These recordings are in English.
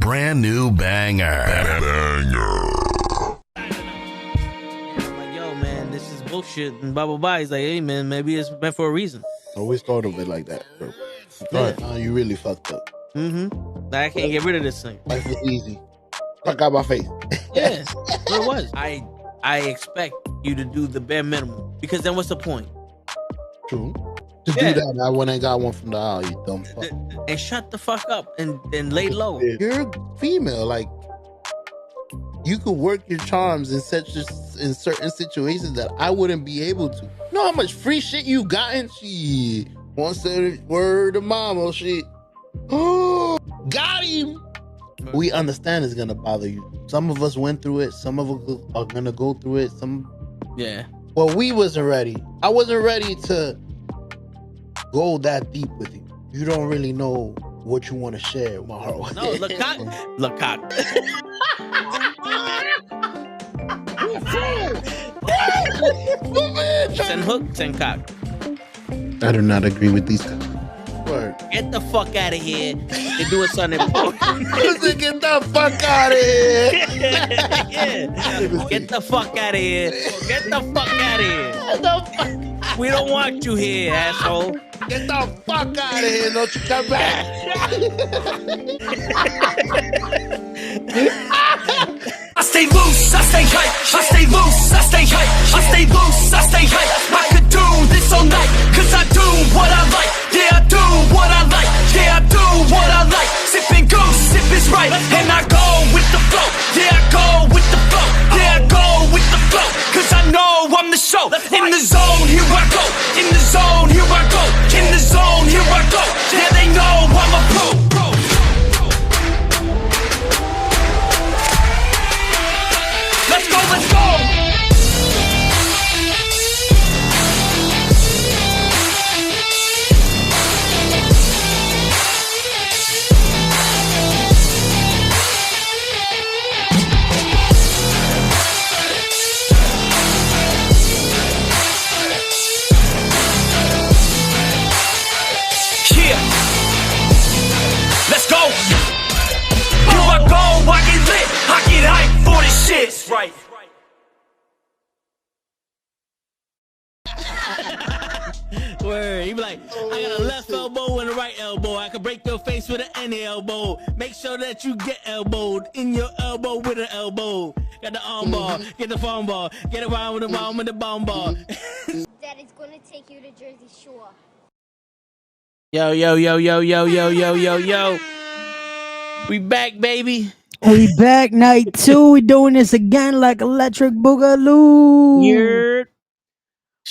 brand new banger. I'm like, yo, man, this is bullshit. And blah, blah, blah. He's like, hey, man, maybe it's meant for a reason. Always thought of it like that, bro. You really fucked up. Mm-hmm. Like, I can't get rid of this thing. Life was easy. Fuck out my face. Yeah, what it was. I expect you to do the bare minimum. Because then what's the point? True. To do that, I went and got one from the aisle, you dumb fuck. And shut the fuck up and lay low. You're female, like you could work your charms in certain situations that I wouldn't be able to. You know how much free shit you gotten? She wants to word to mama shit. Oh, got him. We understand it's gonna bother you. Some of us went through it. Some of us are gonna go through it. Well, we wasn't ready. I wasn't ready to go that deep with you. You don't really know what you want to share with my heart. No, look cock. Send hook, send cock. I do not agree with these guys. Word. Get the fuck out of here. You're doing something important. Get the fuck out of here. Yeah. Get the fuck out of here. Get the fuck out of here. We don't want you here, asshole. Get the fuck out of here. Don't you come back. I stay loose, I stay hype. I stay loose, I stay hype. I stay loose, I stay hype. I could do this all night, cause I do what I like. Yeah, I do what I like. Yeah, I do what I like. Sipping goose, sip is right. And I go with the flow. Yeah, I go with the flow. Yeah, I go with the flow. Cause I know I'm the show. In the zone, here I go. In the zone, here I go. In the zone, here I go. Yeah, they know I'm a pro. Let's go, let's go! Yeah! Let's go! Here I go, I get lit, I get hyped for this shit! Right. Word. He be like, I got a left elbow and a right elbow. I can break your face with an any elbow. Make sure that you get elbowed in your elbow with an elbow. Got the arm ball, get the phone ball, get around with the arm with the bomb ball. Daddy's gonna take you to Jersey Shore. Yo. We back, baby. We back, night 2. We doing this again like electric boogaloo. Yeah.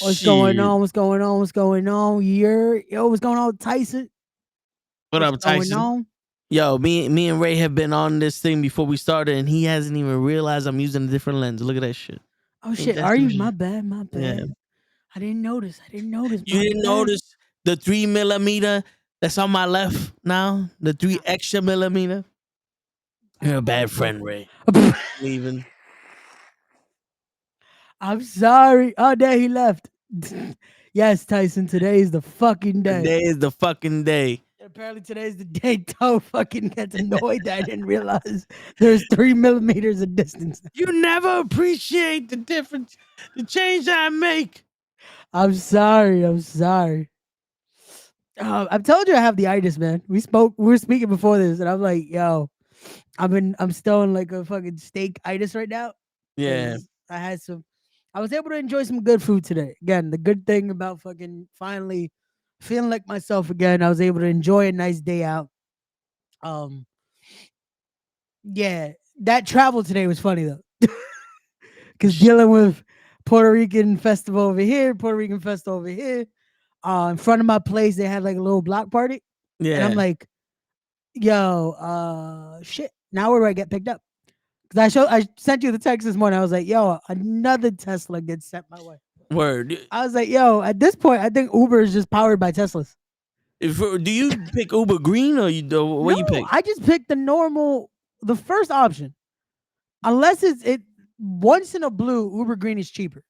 What's going on? Yo, what's going on, Tyson? What up, Tyson? Yo, me and Ray have been on this thing before we started, and he hasn't even realized I'm using a different lens. Look at that shit. Oh shit, are you? My bad. Yeah. I didn't notice. You didn't notice the 3mm that's on my left now? The 3 extra millimeter? You're a bad friend, Ray. Leaving. I'm sorry. Oh, there he left. Yes, Tyson, today is the fucking day. Today is the fucking day. Apparently today's the day Toe fucking gets annoyed that I didn't realize there's 3mm of distance. You never appreciate the difference, the change I make. I'm sorry. I've told you I have the itis, man. We were speaking before this, and I'm like, yo, I'm still in like a fucking steak itis right now. Yeah. I was able to enjoy some good food today. Again, the good thing about fucking finally feeling like myself again, I was able to enjoy a nice day out. Yeah, that travel today was funny though. Because dealing with Puerto Rican festival over here, in front of my place, they had like a little block party. Yeah. And I'm like, yo, shit, now where do I get picked up? Because I sent you the text this morning. I was like, yo, another Tesla gets sent my way. Word. I was like, yo, at this point, I think Uber is just powered by Teslas. Do you pick Uber Green or what you pick? I just picked the first option. Unless it once in a blue, Uber Green is cheaper.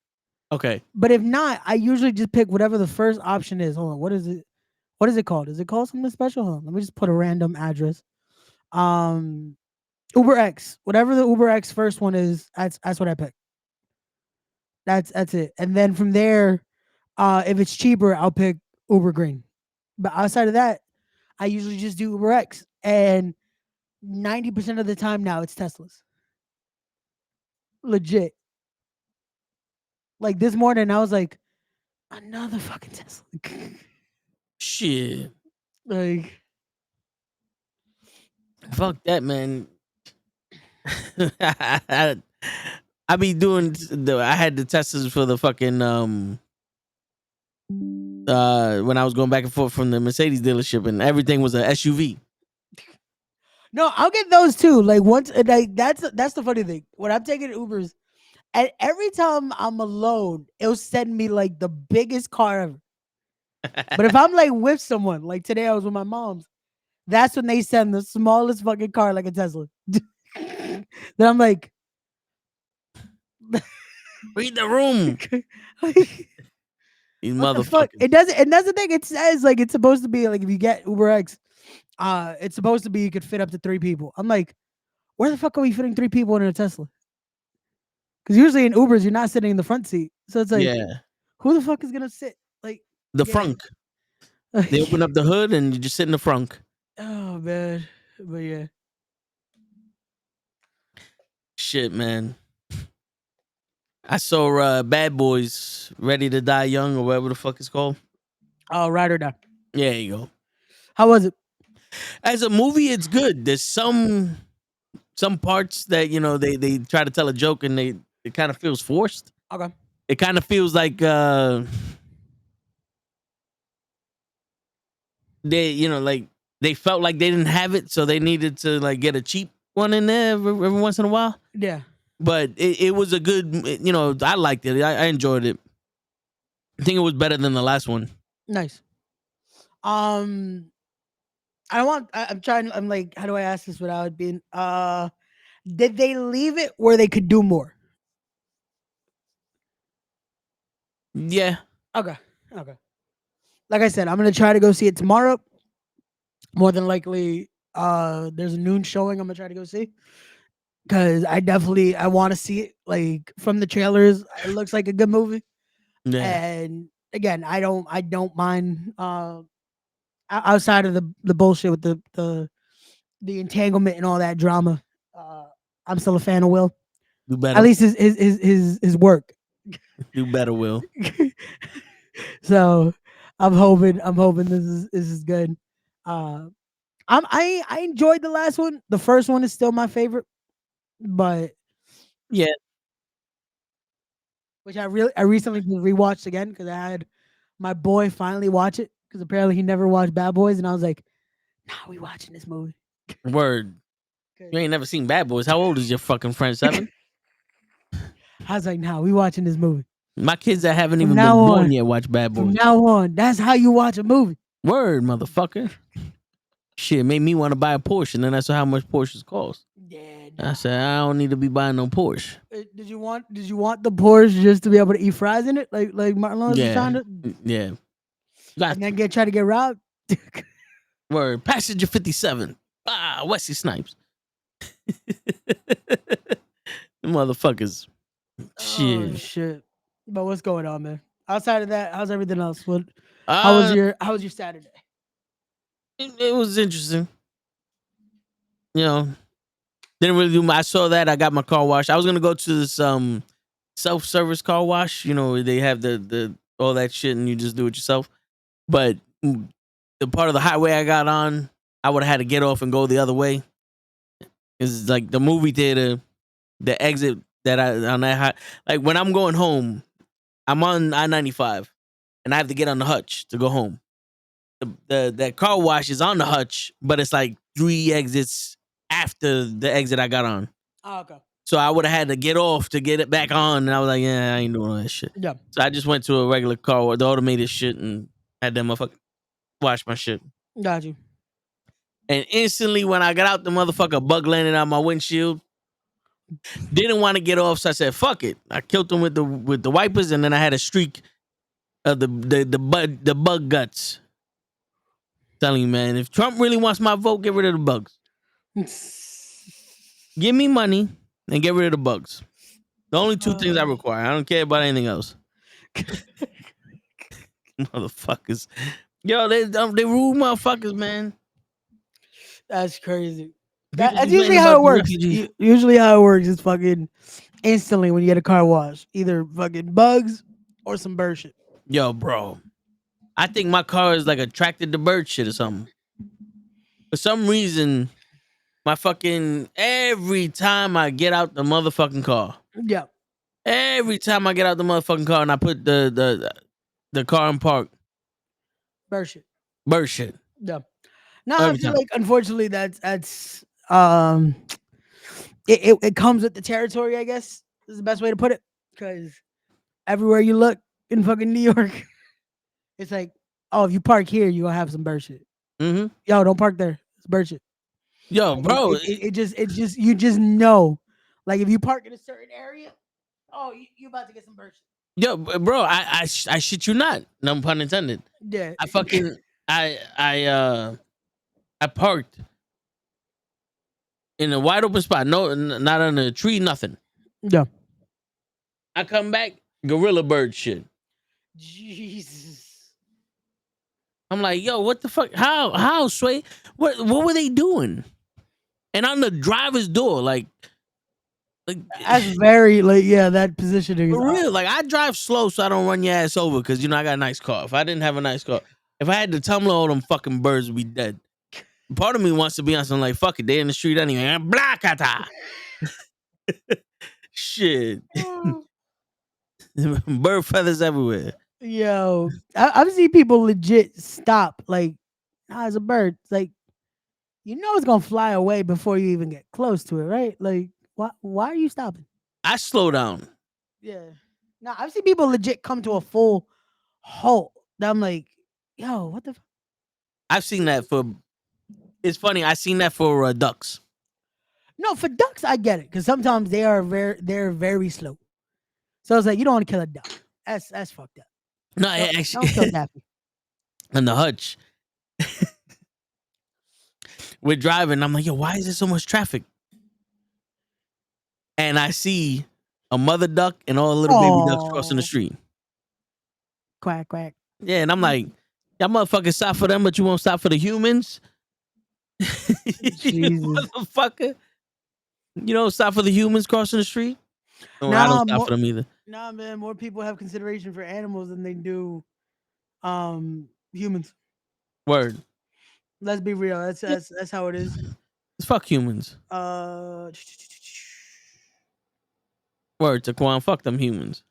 Okay. But if not, I usually just pick whatever the first option is. Hold on, what is it? What is it called? Is it called something special? Hold on, let me just put a random address. Uber X, whatever the Uber X first one is, that's what I pick. That's it. And then from there, if it's cheaper, I'll pick Uber Green. But outside of that, I usually just do Uber X. And 90% of the time now it's Teslas. Legit. Like this morning, I was like, another fucking Tesla. Shit. Like, Fuck that, man. I be doing I had the Teslas for the fucking when I was going back and forth from the Mercedes dealership, and everything was a SUV. no, I'll get those too. Like once, like that's the funny thing. When I'm taking Ubers, and every time I'm alone, it'll send me like the biggest car ever. But if I'm like with someone, like today I was with my mom's, that's when they send the smallest fucking car like a Tesla. Then I'm like, Read the room. like, These what the fuck? motherfuckers. It doesn't, and that's the thing. It says like it's supposed to be like if you get Uber X, it's supposed to be you could fit up to 3 people. I'm like, where the fuck are we fitting 3 people in a Tesla? Because usually in Ubers you're not sitting in the front seat, so it's like, Yeah. who the fuck is gonna sit? Like The yeah. frunk. They open up the hood and you just sit in the frunk. Oh man, but yeah. Shit, man. I saw Bad Boys Ready to Die Young or whatever the fuck it's called. Oh, ride or die. Yeah, there you go. How was it? As a movie, it's good. There's some parts that, you know, they try to tell a joke and it kind of feels forced. Okay. It kind of feels like they, you know, like they felt like they didn't have it, so they needed to like get a cheap one in there every once in a while. Yeah. But it was a good, you know, I liked it. I enjoyed it. I think it was better than the last one. Nice. I'm trying. I'm like, how do I ask this without it being? Did they leave it where they could do more? Yeah. Okay. Like I said, I'm gonna try to go see it tomorrow. More than likely, there's a noon showing. I'm gonna try to go see because I want to see it. Like from the trailers, it looks like a good movie. Yeah. And again, I don't mind outside of the bullshit with the entanglement and all that drama. I'm still a fan of Will. Do better. At least his work. Do better, Will. So I'm hoping this is good. I enjoyed the last one. The first one is still my favorite, but Yeah. which I recently rewatched again because I had my boy finally watch it because apparently he never watched Bad Boys, and I was like, "Nah, we watching this movie." Word. You ain't never seen Bad Boys. How old is your fucking friend? 7? I was like, "Nah, we watching this movie." My kids that haven't even been now born on- yet watch Bad From Boys. now on, that's how you watch a movie. Word, motherfucker. Shit made me want to buy a Porsche, and then I saw how much Porsches cost. Yeah. I said, I don't need to be buying no Porsche. Did you want the Porsche just to be able to eat fries in it, like Martin Lawrence was Yeah. trying to, Yeah. Got and then try to get robbed? word. Passenger 57. Ah, Wesley Snipes. The motherfuckers. Shit. Oh, shit. But what's going on, man? Outside of that, how's everything else? How was your Saturday? It was interesting. You know, didn't really do much. I saw that. I got my car washed. I was gonna go to this self-service car wash. You know, where they have the all that shit and you just do it yourself. But the part of the highway I got on, I would have had to get off and go the other way. It's like the movie theater, the exit that on that high, like when I'm going home, I'm on I-95 and I have to get on the hutch to go home. The car wash is on the hutch, but it's like 3 exits after the exit I got on. Oh, okay. So I would have had to get off to get it back on, and I was like, yeah, I ain't doing all that shit. Yeah. So I just went to a regular car, the automated shit, and had them motherfucker wash my shit. Got you. And instantly, when I got out, the motherfucker bug landed on my windshield. Didn't want to get off, so I said, "Fuck it." I killed him with the wipers, and then I had a streak of the bug guts. Telling you, man, if Trump really wants my vote, get rid of the bugs. Give me money and get rid of the bugs. The only two things I require. I don't care about anything else. Motherfuckers. Yo, they rude motherfuckers, man. That's crazy. People That's complaining usually how about it the works. refugees. Usually how it works is fucking instantly when you get a car wash, either fucking bugs or some bird shit. Yo, bro. I think my car is like attracted to bird shit or something. For some reason, my fucking every time I get out the motherfucking car, Yeah, every time I get out the motherfucking car and I put the car in park, bird shit. bird shit. Yeah. No, I Every feel time. like unfortunately that's it comes with the territory, I guess is the best way to put it. Because everywhere you look in fucking New York, it's like, oh, if you park here, you gonna have some bird shit. Mm-hmm. Yo, don't park there. It's bird shit. Yo, Like, bro. it's just you just know, like if you park in a certain area, oh, you about to get some bird shit. Yo, bro, I shit you not. No pun intended. Yeah, I fucking I parked in a wide open spot. No, not on a tree, nothing. yeah. I come back, gorilla bird shit. Jesus. I'm like, yo, what the fuck? How, Sway? What were they doing? And on the driver's door, like That's very like that positioning is for real. Like I drive slow so I don't run your ass over because I got a nice car. If I didn't have a nice car, if I had to tumbler, all them fucking birds would be dead. Part of me wants to be on something like, fuck it, they in the street anyway. Blackata. Shit. Bird feathers everywhere. Yo, I've seen people legit stop. Like, nah, it's a bird. It's like, you know, it's gonna fly away before you even get close to it, right? Like, why are you stopping? I slow down. Yeah. Nah, I've seen people legit come to a full halt. That I'm like, yo, what the? I've seen that for. It's funny. I seen that for ducks. No, for ducks, I get it because sometimes they're very slow. So it's like you don't want to kill a duck. That's fucked up. No, Don't actually, kill Daffy. on the hutch, we're driving. I'm like, yo, why is there so much traffic? And I see a mother duck and all the little baby ducks crossing the Aw. street. Quack quack. Yeah, and I'm like, y'all motherfuckers stop for them, but you won't stop for the humans. You Jesus. motherfucker. You don't stop for the humans crossing the street? Or I don't stop for them either. Nah, man, more people have consideration for animals than they do humans. Word. Let's be real. That's how it is. It's fuck humans. Word to Quan. Fuck them humans.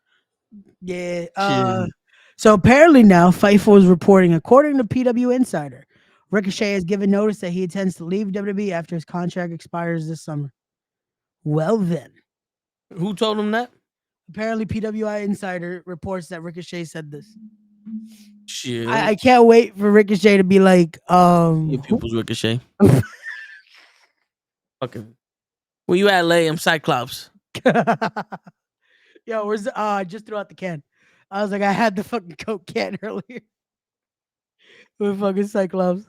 Yeah. Shit. So apparently now, Fightful is reporting, according to PW Insider, Ricochet has given notice that he intends to leave WWE after his contract expires this summer. Well then. Who told him that? Apparently, PWI Insider reports that Ricochet said this. Shit. I can't wait for Ricochet to be like, Your people's Ricochet. Fucking. Where you at, Lay? I'm Cyclops. Yo, where's I just threw out the can. I was like, I had the fucking Coke can earlier. With fucking Cyclops.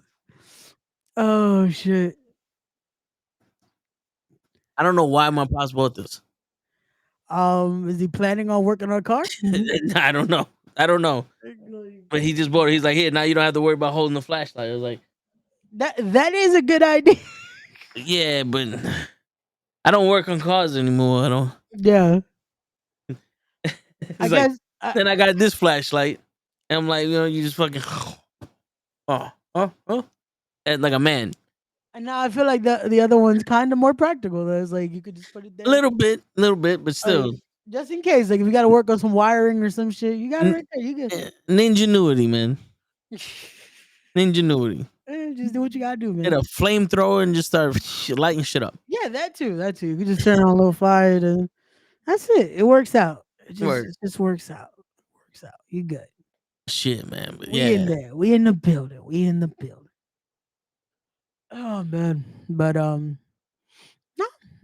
Oh shit. I don't know why my pops bought this. Is he planning on working on a car? I don't know. But he just bought it. He's like, here, now you don't have to worry about holding the flashlight. I was like, that is a good idea. yeah, but I don't work on cars anymore. I don't. Yeah. I guess. Then I got this flashlight. And I'm like, you just fucking. And like a man. And now I feel like the other one's kind of more practical. Though. It's like you could just put it there. A little bit, but still. Just in case, like if you got to work on some wiring or some shit, you got it right there. You good. Ninjanuity, man. Ninjanuity. Just do what you gotta do, man. Get a flamethrower and just start lighting shit up. Yeah, that too. You can just turn on a little fire. That's it. It works out. It just works out. You good. Shit, man. But we in there. We in the building. Oh man. But no,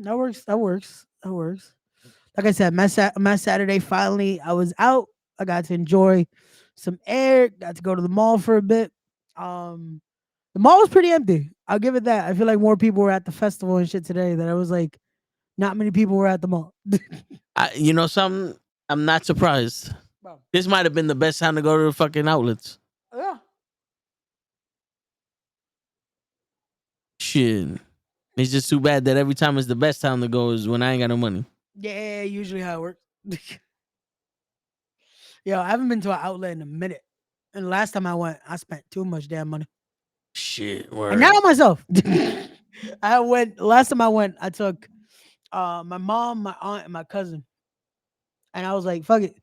that works. Like I said, my Saturday finally I was out. I got to enjoy some air, got to go to the mall for a bit. The mall was pretty empty. I'll give it that. I feel like more people were at the festival and shit today that I was like, Not many people were at the mall. You know something? I'm not surprised. Bro. This might have been the best time to go to the fucking outlets. Yeah. Shit. It's just too bad that every time it's the best time to go is when I ain't got no money. Yeah, usually how it works. Yo, I haven't been to an outlet in a minute. And last time I went, I spent too much damn money. Shit, And word. not on myself. Last time I went, I took my mom, my aunt, and my cousin. And I was like, fuck it.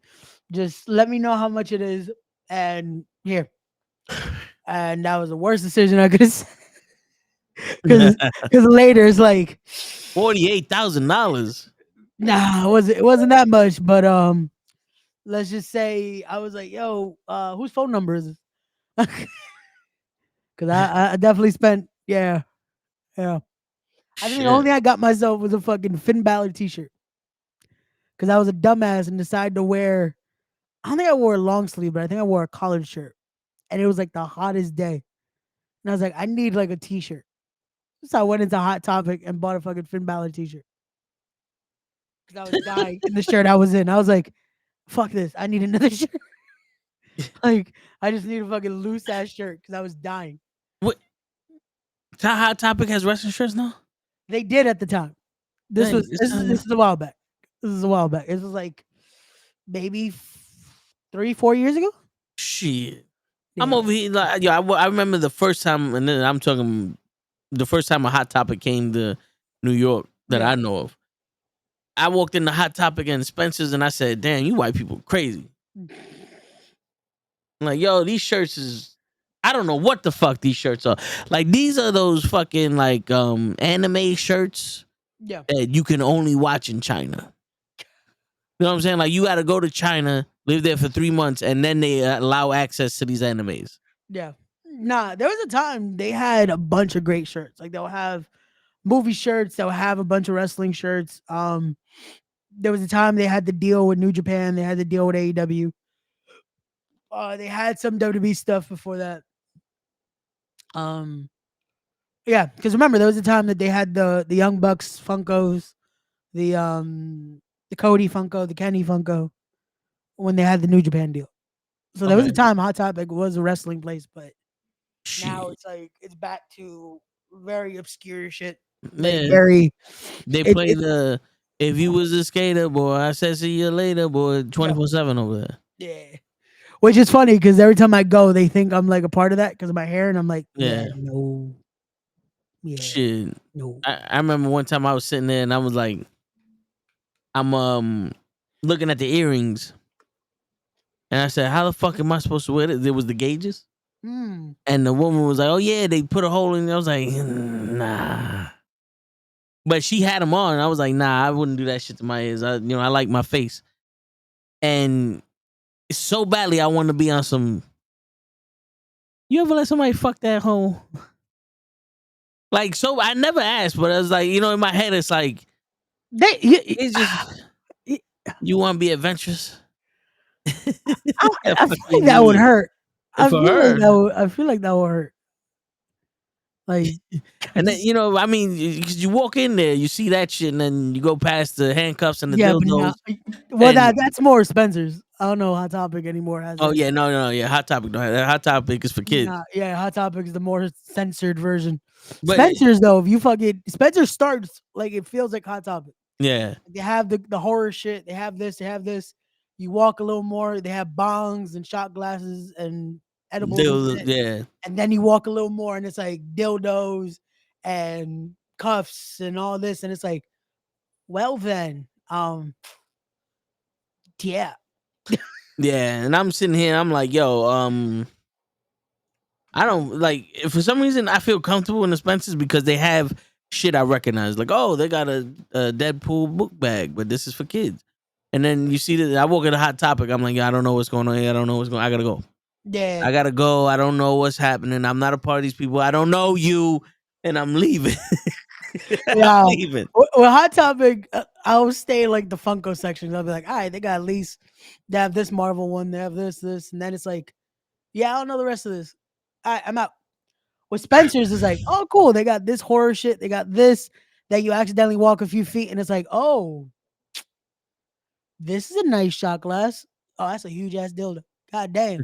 Just let me know how much it is. And here. And that was the worst decision I could have because later it's like $48,000. nah, it wasn't that much, but let's just say I was like, yo, whose phone number is this? Because I definitely spent, yeah. I think the only Shit. thing I got myself was a fucking Finn Balor t-shirt. Because I was a dumbass and decided to wear, I don't think I wore a long sleeve, but I think I wore a collared shirt. And it was like the hottest day. And I was like, I need like a t-shirt. So I went into Hot Topic and bought a fucking Finn Balor t-shirt. Because I was dying in the shirt I was in. I was like, fuck this. I need another shirt. Like, I just need a fucking loose ass shirt because I was dying. What? Hot Topic has wrestling shirts now? They did at the time. This Dang, was this is a while back. This is a while back. It was like maybe 3-4 years ago. Shit. Yeah. I'm over here. Like, yo, I remember the first time, and then I'm talking the first time a Hot Topic came to New York that Yeah. I know of. I walked in the Hot Topic and Spencer's and I said, damn, you white people crazy. I'm like, yo, these shirts is, I don't know what the fuck these shirts are. Like, these are those fucking like anime shirts Yeah. that you can only watch in China. You know what I'm saying? Like, you got to go to China, live there for 3 months, and then they allow access to these animes. Yeah. Nah, there was a time they had a bunch of great shirts. Like they'll have movie shirts, they'll have a bunch of wrestling shirts. There was a time they had the deal with New Japan, they had the deal with AEW. They had some WWE stuff before that. Yeah, because remember there was a time that they had the Young Bucks Funkos, the Cody Funko, the Kenny Funko, when they had the New Japan deal. So there was a Okay. time Hot Topic was a wrestling place, but now Shit. it's like it's back to very obscure shit. Like Yeah. very They it, play it the, if you was a skater, boy, I said see you later, boy, 24/7 over there. yeah. Which is funny because every time I go, they think I'm like a part of that because of my hair, and I'm like, yeah, Yeah. no, yeah, Shit. no. I remember one time I was sitting there and I was like, I'm looking at the earrings and I said, how the fuck am I supposed to wear it? There was the gauges. Mm. And the woman was like, oh yeah, they put a hole in it. I was like, nah. But she had them on. And I was like, nah, I wouldn't do that shit to my ears. I like my face. And so badly I want to be on some. You ever let somebody fuck that hole? Like, so I never asked, but I was like, in my head, it's like, it's just, you want to be adventurous? I feel like that would hurt. I For feel her. like that would. I feel like that would hurt. Like, And then, I mean, because you walk in there, you see that shit, and then you go past the handcuffs and the yeah, but dildos. well, and- that's more Spencer's. I don't know Hot Topic anymore. Has Oh that. yeah, no, yeah. Hot Topic don't have that. Hot Topic is for kids. Nah, yeah, Hot Topic is the more censored version. But Spencer's though, if you fucking Spencer starts like it feels like Hot Topic. yeah, They have the horror shit. They have this. They have this. You walk a little more. They have bongs and shot glasses and edibles and shit. yeah. And then you walk a little more, and it's like dildos and cuffs and all this, and it's like, well then, yeah, Yeah, and I'm sitting here, I'm like, yo, I don't like. If for some reason I feel comfortable in the Spencers because they have shit I recognize. Like, oh, they got a Deadpool book bag, but this is for kids. And then you see that I walk at a Hot Topic. I'm like, I don't know what's going on here. I don't know what's going. I gotta go. yeah. I gotta go. I don't know what's happening. I'm not a part of these people. I don't know you, and I'm leaving. Yeah. I'm leaving. Well, Hot Topic, I'll stay like the Funko section. I'll be like, all right, they got at least they have this Marvel one, they have this, and then it's like, yeah, I don't know the rest of this. All right, I'm out. With Spencer's is like, oh, cool, they got this horror shit, they got this, that you accidentally walk a few feet and it's like, oh, this is a nice shot glass. Oh, that's a huge ass dildo. God damn.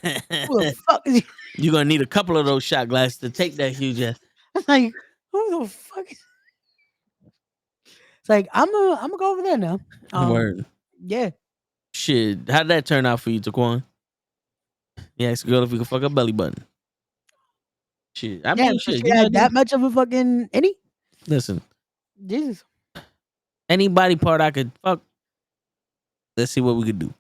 Who the fuck is You're gonna need a couple of those shot glasses to take that huge ass. It's like, who the fuck is It's like, I'm gonna go over there now. Word. Yeah. Shit. How'd that turn out for you, Taquan? Yeah, ask a girl if you can fuck a belly button. Shit. I Yeah, mean, so shit. she You know, had that much of a fucking any? listen. Jesus. Any body part I could fuck. Let's see what we could do.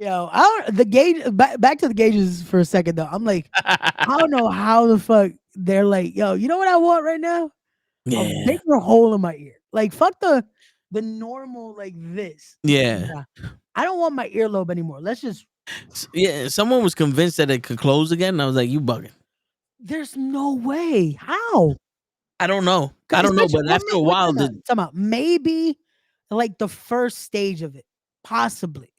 Yo, I don't the gauge back to the gauges for a second though. I'm like, I don't know how the fuck they're like, yo, you know what I want right now? A Yeah. bigger hole in my ear. Like fuck the normal like this. Yeah. Nah, I don't want my earlobe anymore. Let's just Yeah. Someone was convinced that it could close again. And I was like, you bugging. there's no way. How? I don't know. I don't know. But after a while, Talking about maybe like the first stage of it. Possibly.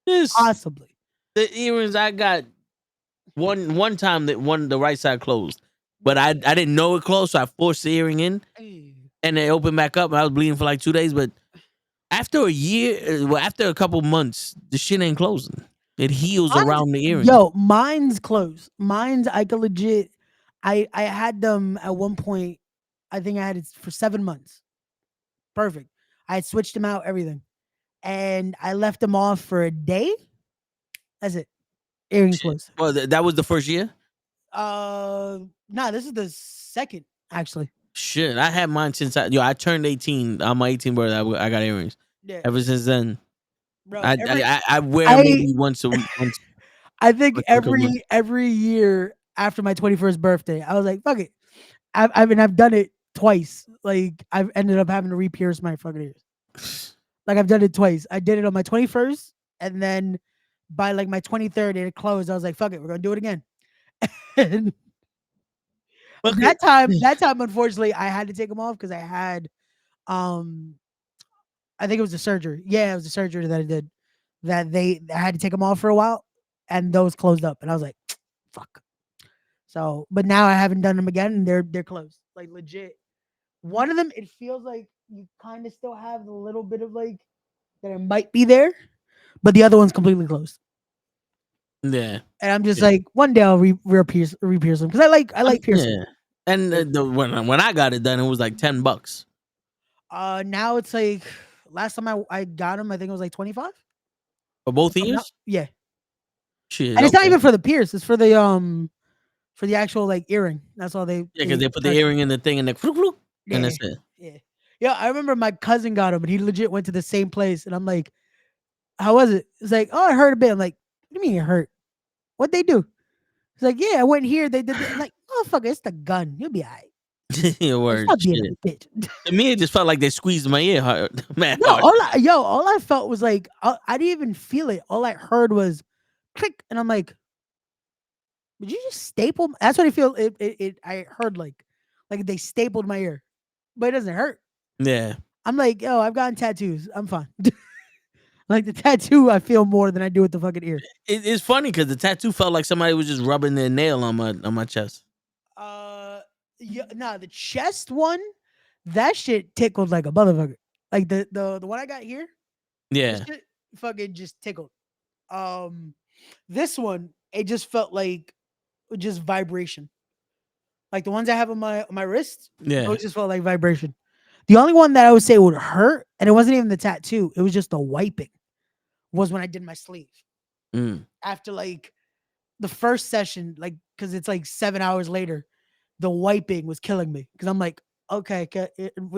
Possibly. the earrings I got one time that the right side closed. But I didn't know it closed, so I forced the earring in and it opened back up. I was bleeding for like 2 days, but after a year, well, after a couple months, the shit ain't closing. It heals around the earring. Yo, mine's closed. Mine's I could legit. I had them at one point. I think I had it for 7 months. Perfect. I had switched them out, everything, and I left them off for a day. That's it. Earring closed. Well, that was the first year. Nah, this is the second actually. Shit, I had mine since I turned 18 on my 18th birthday. I got earrings. Yeah, Ever since then, bro. I wear them maybe once a week. I think once a month. every year after my 21st birthday, I was like, fuck it. I've done it twice. Like I've ended up having to re-pierce my fucking ears. Like I've done it twice. I did it on my 21st, and then by like my 23rd, it closed. I was like, fuck it, we're gonna do it again. And that time, unfortunately, I had to take them off because I had, I think it was a surgery. Yeah, it was a surgery that I did. I had to take them off for a while, and those closed up, and I was like, fuck. So, but now I haven't done them again, and they're closed, like legit. One of them, it feels like you kind of still have a little bit of like that it might be there, but the other one's completely closed. Yeah, and I'm just like, one day I'll re-pierce them because I like piercing. Yeah. And when I got it done, it was like $10. Now it's like last time I got them, I think it was like 25 for both ears. Yeah, shit, and it's not even for the pierce; it's for the actual like earring. That's all they. Yeah, because they put the earring in the thing and and that's it. Yeah. I remember my cousin got them, and he legit went to the same place, and I'm like, "How was it?" It's like, "Oh, it hurt a bit." I'm like, "What do you mean it hurt? What'd they do?" He's like, "Yeah, I went here. They did." I'm like, "Oh, fuck, it's the gun. You'll be alright." Your word. Bitch. To me, it just felt like they squeezed my ear hard. Man, No, all I felt was like I didn't even feel it. All I heard was click, and I'm like, "Did you just staple?" That's what I feel. I heard like they stapled my ear, but it doesn't hurt. Yeah. I'm like, yo, I've gotten tattoos. I'm fine. Like the tattoo, I feel more than I do with the fucking ear. It's funny because the tattoo felt like somebody was just rubbing their nail on my chest. Yeah, nah, the chest one, that shit tickled like a motherfucker. Like the one I got here, Yeah. that shit fucking just tickled. This one, it just felt like just vibration. Like the ones I have on my wrist, Yeah. it just felt like vibration. The only one that I would say would hurt, and it wasn't even the tattoo, it was just the wiping, was when I did my sleeve. After like the first session, like because it's like 7 hours later, the wiping was killing me because I'm like, okay,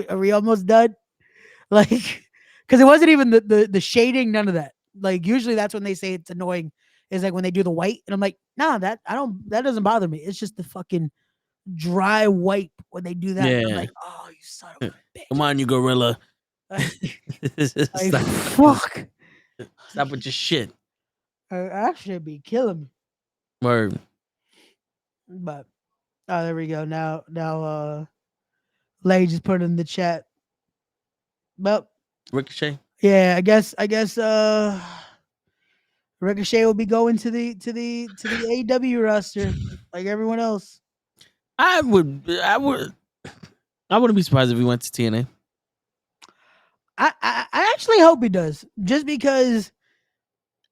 are we almost done? Like, because it wasn't even the shading, none of that. Like usually that's when they say it's annoying, is like when they do the white, and I'm like, nah, that doesn't bother me. It's just the fucking dry wipe when they do that. Yeah. I'm like, oh, you son of a bitch. Come on, you gorilla. Like, fuck. Stop with your shit. That should be killing me. Word. But there we go. Now Lay just put it in the chat. Well, Ricochet. yeah, I guess Ricochet will be going to the AEW roster like everyone else. I would I wouldn't be surprised if he went to TNA. I actually hope he does, just because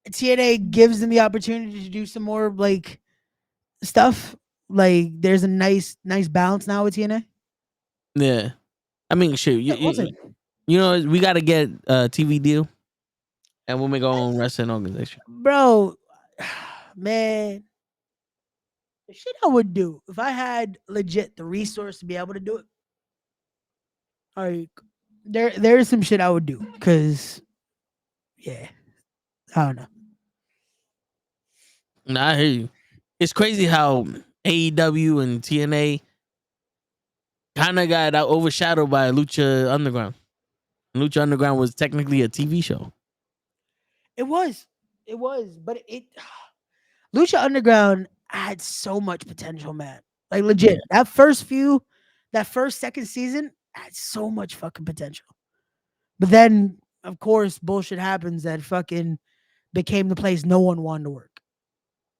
TNA gives him the opportunity to do some more like stuff. Like there's a nice balance now with TNA. Yeah, I mean, shit. Yeah, we'll see. You know, we got to get a TV deal, and we'll make our own wrestling organization. Bro, man, the shit I would do if I had legit the resource to be able to do it. Like there's some shit I would do, because yeah, I don't know. Nah, I hear you. It's crazy how AEW and TNA kind of got overshadowed by Lucha Underground. Lucha Underground was technically a TV show. It was, but it Lucha Underground had so much potential, man. Like legit, that first second season had so much fucking potential. But then, of course, bullshit happens that fucking became the place no one wanted to work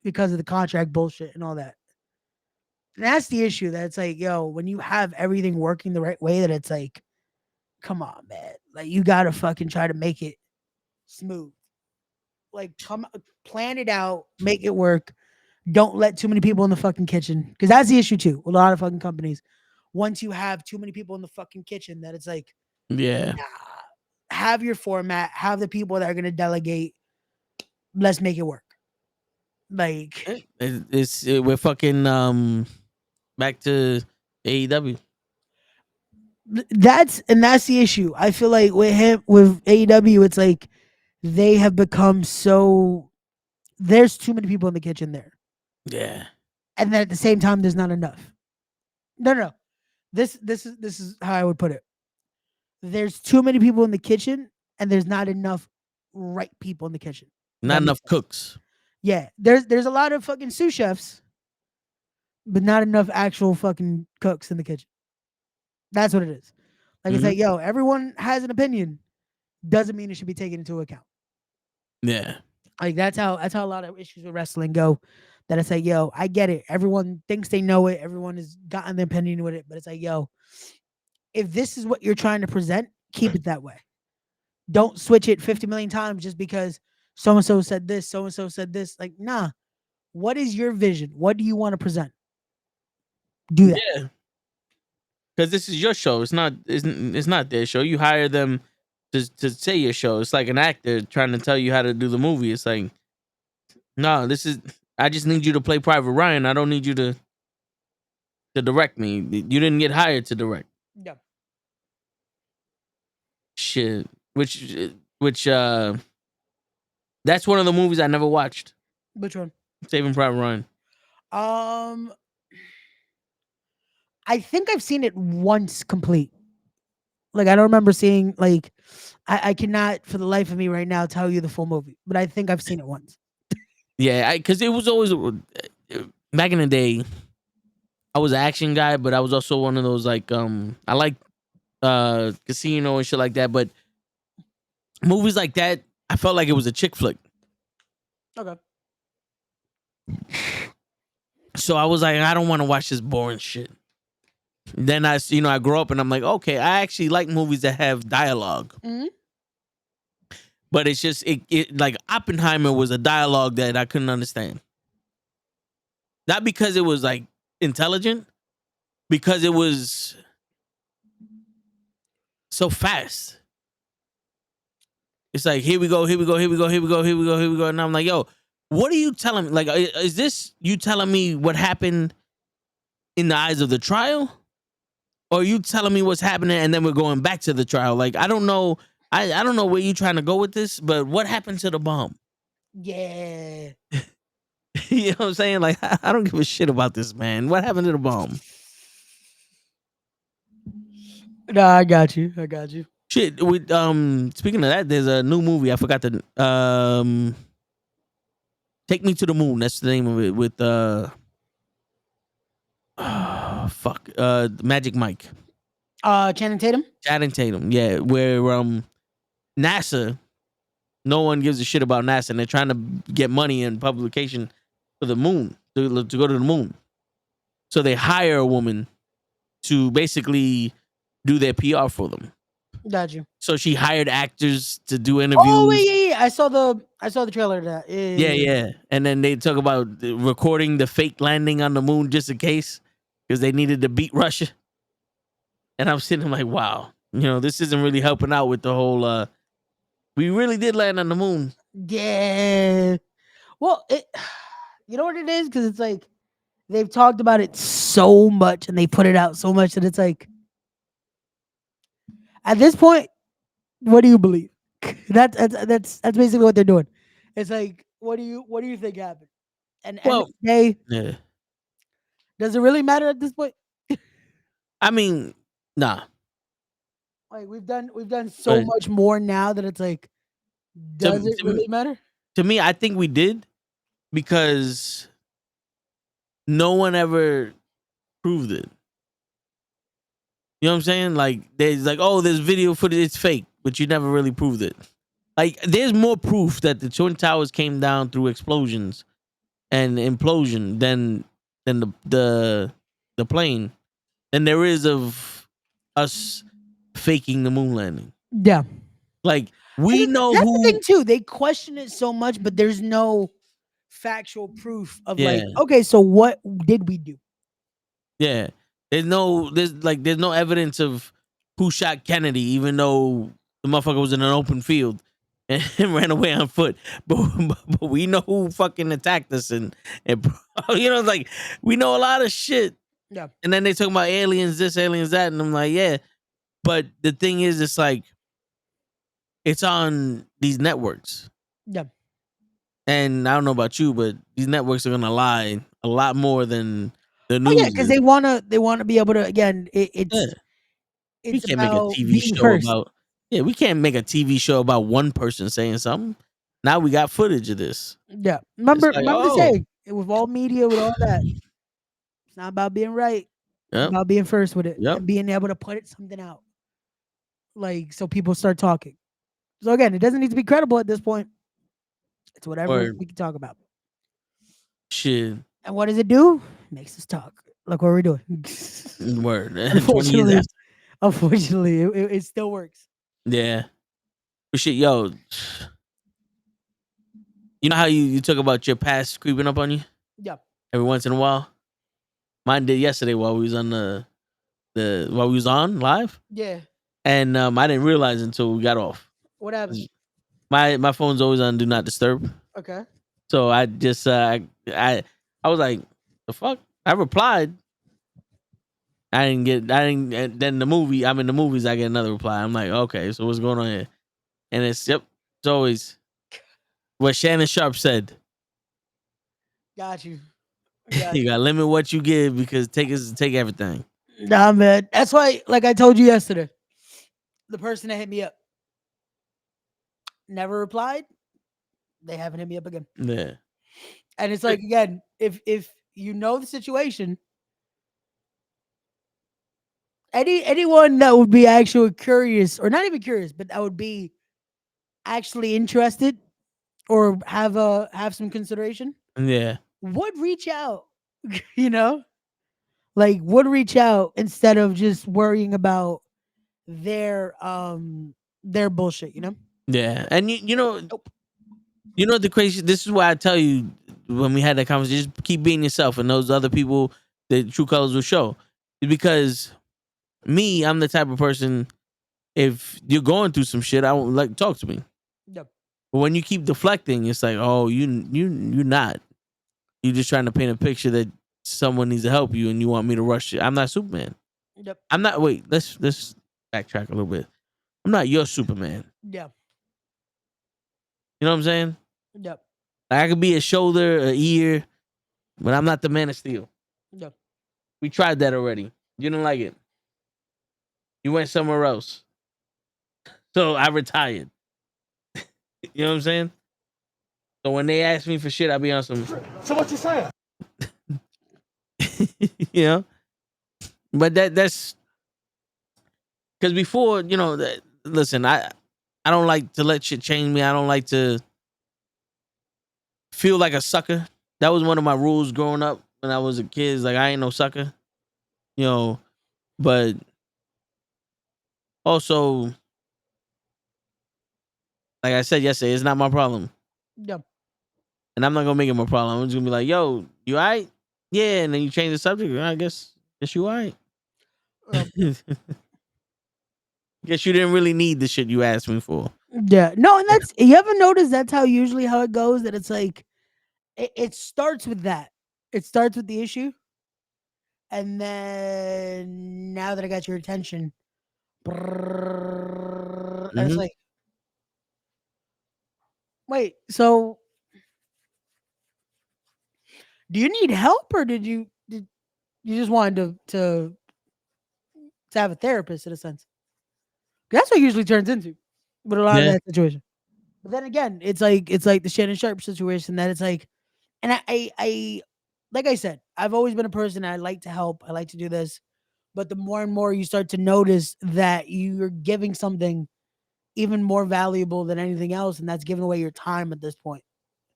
because of the contract bullshit and all that. And that's the issue. That it's like, yo, when you have everything working the right way, that it's like, come on, man. Like you gotta fucking try to make it smooth. Like plan it out, make it work. Don't let too many people in the fucking kitchen, because that's the issue too. A lot of fucking companies, once you have too many people in the fucking kitchen, that it's like, Yeah. nah, have your format, have the people that are gonna delegate. Let's make it work. Like We're fucking back to AEW. that's the issue. I feel like with AEW, it's like they have become so, there's too many people in the kitchen there. Yeah. And then at the same time, there's not enough. No. This is how I would put it. There's too many people in the kitchen, and there's not enough right people in the kitchen. Not enough cooks. Yeah, there's a lot of fucking sous chefs, but not enough actual fucking cooks in the kitchen. That's what it is. Like it's like, yo, everyone has an opinion. Doesn't mean it should be taken into account. Yeah. Like that's how a lot of issues with wrestling go. That it's like, yo, I get it. Everyone thinks they know it. Everyone has gotten their opinion with it. But it's like, yo, if this is what you're trying to present, keep it that way. Don't switch it 50 million times just because so and so said this, so and so said this. Like, nah. What is your vision? What do you want to present? Do that. Yeah. Because this is your show. It's not their show. You hire them to say your show. It's like an actor trying to tell you how to do the movie. It's like, no, I just need you to play Private Ryan. I don't need you to direct me. You didn't get hired to direct. Yeah. Shit. Which that's one of the movies I never watched. Which one? Saving Private Ryan. I think I've seen it once complete. Like I don't remember seeing, like I cannot for the life of me right now tell you the full movie, but I think I've seen it once. Yeah, because it was always back in the day. I was an action guy, but I was also one of those like I like Casino and shit like that. But movies like that, I felt like it was a chick flick. Okay. So I was like, I don't want to watch this boring shit. Then I grew up and I'm like, okay, I actually like movies that have dialogue. Mm-hmm. But it's just it like Oppenheimer was a dialogue that I couldn't understand. Not because it was like intelligent, because it was so fast. It's like, here we go. And I'm like, yo, what are you telling me? Like, is this you telling me what happened in the eyes of the trial? Or are you telling me what's happening and then we're going back to the trial? Like, I don't know. I don't know where you're trying to go with this, but what happened to the bomb? Yeah. You know what I'm saying? Like, I don't give a shit about this, man. What happened to the bomb? No, I got you. Shit, with speaking of that, there's a new movie. I forgot the Take Me to the Moon. That's the name of it with Magic Mike. Channing Tatum? Channing Tatum, yeah. Where NASA, no one gives a shit about NASA, and they're trying to get money and publication for the moon, to go to the moon. So they hire a woman to basically do their PR for them. Got you. So she hired actors to do interviews. Oh wait, yeah. I saw the trailer to that. Yeah. And then they talk about recording the fake landing on the moon just in case, because they needed to beat Russia. And I'm sitting like, wow, this isn't really helping out with the whole. We really did land on the moon. Yeah. Well, you know what it is? Because it's like they've talked about it so much and they put it out so much that it's like, at this point, what do you believe? That's basically what they're doing. It's like, what do you think happened? And end of Well, the day, yeah. does it really matter at this point? I mean, nah. Like we've done so But much more now that it's like, does it really matter? to me, I think we did, because no one ever proved it. You know what I'm saying? Like, there's like, oh, there's video footage, it's fake, but you never really proved it. Like, there's more proof that the Twin Towers came down through explosions and implosion than the plane than there is of us faking the moon landing. Yeah. Like, we know That's who. the thing too. They question it so much, but there's no factual proof of like, Yeah. okay, so what did we do? Yeah. There's no evidence of who shot Kennedy, even though the motherfucker was in an open field and ran away on foot. But we know who fucking attacked us, and like, we know a lot of shit. Yeah. And then they talk about aliens this, aliens that, and I'm like, yeah. But the thing is, it's like, it's on these networks. Yeah. And I don't know about you, but these networks are gonna lie a lot more than the Oh news. yeah, because they wanna be able to, again. It's We it's can't make a about TV being show first. about. Yeah, we can't make a TV show about one person saying something. Now we got footage of this. Yeah. Remember like, saying with all media, with all that, it's not about being right. It's Yep. about being first with it Yep. and being able to put something out. Like, so people start talking. So again, it doesn't need to be credible at this point. It's whatever Or we can talk about. shit. And what does it do? Makes us talk. Look what we're doing. Word. 20 years Unfortunately, after. unfortunately, it still works. Yeah. But shit, yo. You know how you talk about your past creeping up on you Yeah. every once in a while? Mine did yesterday while we was on while we was on live. Yeah. And I didn't realize until we got off. What happened? My phone's always on do not disturb. Okay. So I just I was like, the fuck? I replied. And then the movie, I'm in the movies, I get another reply. I'm like, okay, so what's going on here? And it's always what Shannon Sharp said. Got you. You gotta limit what you give, because take everything. Nah, man. That's why, like I told you yesterday, the person that hit me up never replied. They haven't hit me up again. Yeah. And it's like, again, if you know the situation, anyone that would be actually curious, or not even curious, but that would be actually interested or have some consideration, Yeah. would reach out. Like would reach out instead of just worrying about their bullshit. Yeah. And you know the crazy, this is why I tell you, when we had that conversation, just keep being yourself, and those other people, the true colors will show. Because I'm the type of person, if you're going through some shit, I won't like talk to me. Yep. But when you keep deflecting, it's like, oh, you're not. You're just trying to paint a picture that someone needs to help you, and you want me to rush it. I'm not Superman. Yep. I'm not. Wait, let's backtrack a little bit. I'm not your Superman. Yeah. You know what I'm saying? Yep. I could be a shoulder, a ear, but I'm not the Man of Steel. Yep. We tried that already. You didn't like it. You went somewhere else. So I retired. You know what I'm saying? So when they ask me for shit, I'll be on some. So what you saying? You know? But that's because before, listen, I don't like to let shit change me. I don't like to feel like a sucker. That was one of my rules growing up when I was a kid. Like, I ain't no sucker. But Also, like I said yesterday, it's not my problem. Yeah. And I'm not gonna make it my problem. I'm just gonna be like, yo, you alright? Yeah, and then you change the subject. I guess you alright. Guess you didn't really need the shit you asked me for. Yeah. No, and that's you ever notice that's how usually how it goes, that it's like it starts with that. It starts with the issue. And then now that I got your attention, and it's Mhm. like, wait, so do you need help, or did you just wanted to have a therapist in a sense? That's what it usually turns into with a lot of Yeah. that situation. But then again, it's like the Shannon Sharp situation that it's like, and I like I said, I've always been a person I like to help. I like to do this, but the more and more you start to notice that you're giving something even more valuable than anything else, and that's giving away your time at this point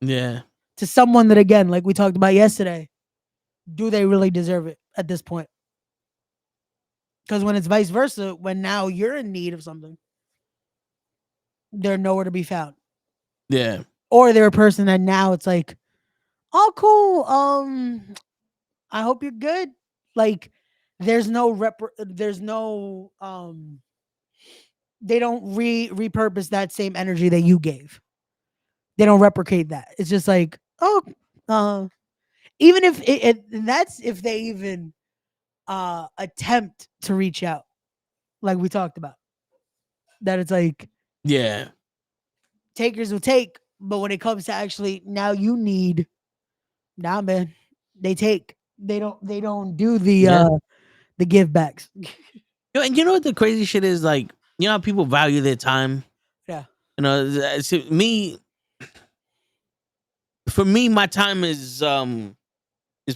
Yeah. to someone that, again, like we talked about yesterday, do they really deserve it at this point? Because when it's vice versa, when now you're in need of something, they're nowhere to be found. Yeah. Or they're a person that now it's like, oh, cool. I hope you're good. Like, there's no they don't repurpose that same energy that you gave. They don't replicate that. It's just like, oh, uh, even if and that's if they even attempt to reach out, like we talked about. That it's like Yeah. takers will take, but when it comes to actually now you need, nah, man, they take. They don't do Yeah. the give backs. And you know what the crazy shit is? Like, you know how people value their time? Yeah. You know, me, for me, my time is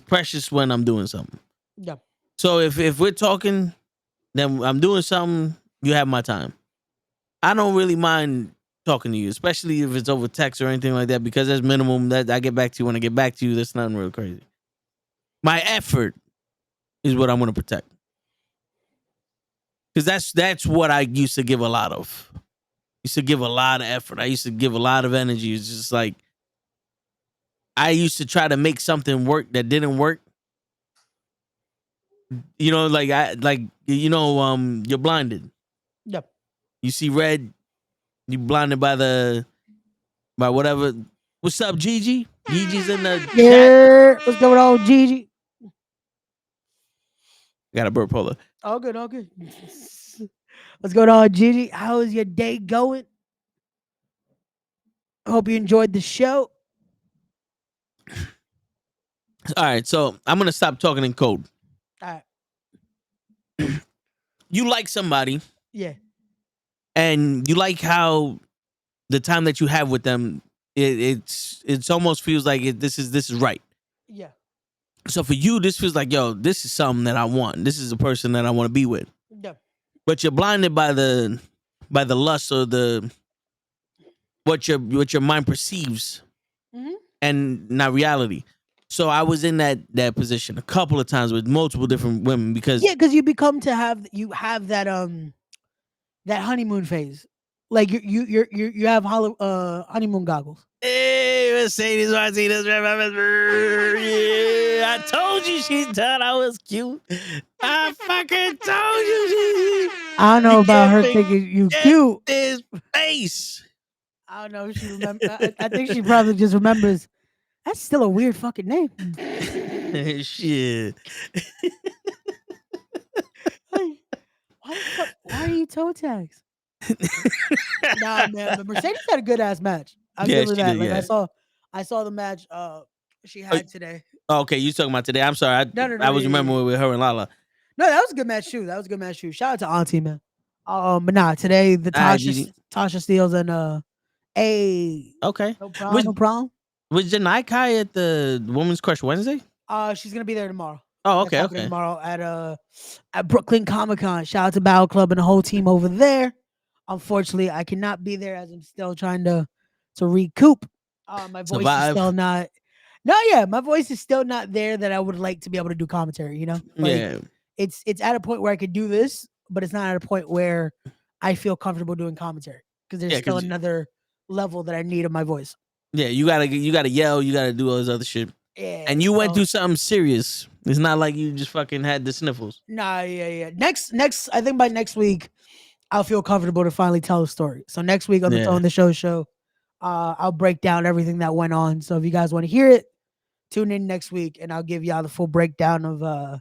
precious when I'm doing something. Yeah. So if we're talking, then I'm doing something, you have my time. I don't really mind talking to you, especially if it's over text or anything like that, because there's minimum that I get back to you when I get back to you. That's nothing real crazy. My effort is what I'm gonna protect. Because that's what I used to give a lot of. Used to give a lot of effort. I used to give a lot of energy. It's just like I used to try to make something work that didn't work. You know, you're blinded. Yeah. You see red, you blinded by whatever. What's up, Gigi? Gigi's in the chat. Yeah. What's going on, Gigi? Got a burp holder. All good. All good. What's going on, Gigi? How is your day going? Hope you enjoyed the show. All right, so I'm gonna stop talking in code. All right. You like somebody, Yeah. and you like how the time that you have with them, it's almost feels like this is right. Yeah. So for you, this feels like, yo, this is something that I want. This is a person that I want to be with. Yeah. But you're blinded by the lust or the what your mind perceives, Mhm. and not reality. So I was in that position a couple of times with multiple different women because Yeah, because you have that honeymoon phase. Like you have honeymoon goggles. hey, Mercedes Martinez, remember? Yeah, I told you she thought I was cute. I fucking told you. I don't know You about can't her forget thinking you cute. this face. I don't know if she remember. I think she probably just remembers. That's still a weird fucking name. Shit. Like, why are you toe tags? Nah, man, but Mercedes had a good ass match. I'll Yeah, give her she that. did. Like Yeah. I saw the match she Oh, had today. okay, you talking about today? I'm sorry. No, I was yeah, remembering with her and Lala. No, that was a good match too. That was a good match too. Shout out to Auntie, man. But nah, today the All right, Gigi. Tasha Steeles and hey, Okay. no problem, Was no problem. Janai Kai at the Women's Crush Wednesday? She's gonna be there tomorrow. Oh, That's okay, happening okay. tomorrow at Brooklyn Comic Con. Shout out to Battle Club and the whole team over there. Unfortunately, I cannot be there as I'm still trying to recoup. My voice is Survive. still not. No, yeah, my voice is still not there that I would like to be able to do commentary. You know, like Yeah. it's at a point where I could do this, but it's not at a point where I feel comfortable doing commentary because there's Yeah, still 'cause- another level that I need of my voice. Yeah, you gotta yell, you gotta do all this other shit. Yeah, And you went so- through something serious. It's not like you just fucking had the sniffles. Nah, yeah. Next, I think by next week, I'll feel comfortable to finally tell a story. So next week on the Yeah. Tone the Show, I'll break down everything that went on. So if you guys want to hear it, tune in next week and I'll give y'all the full breakdown of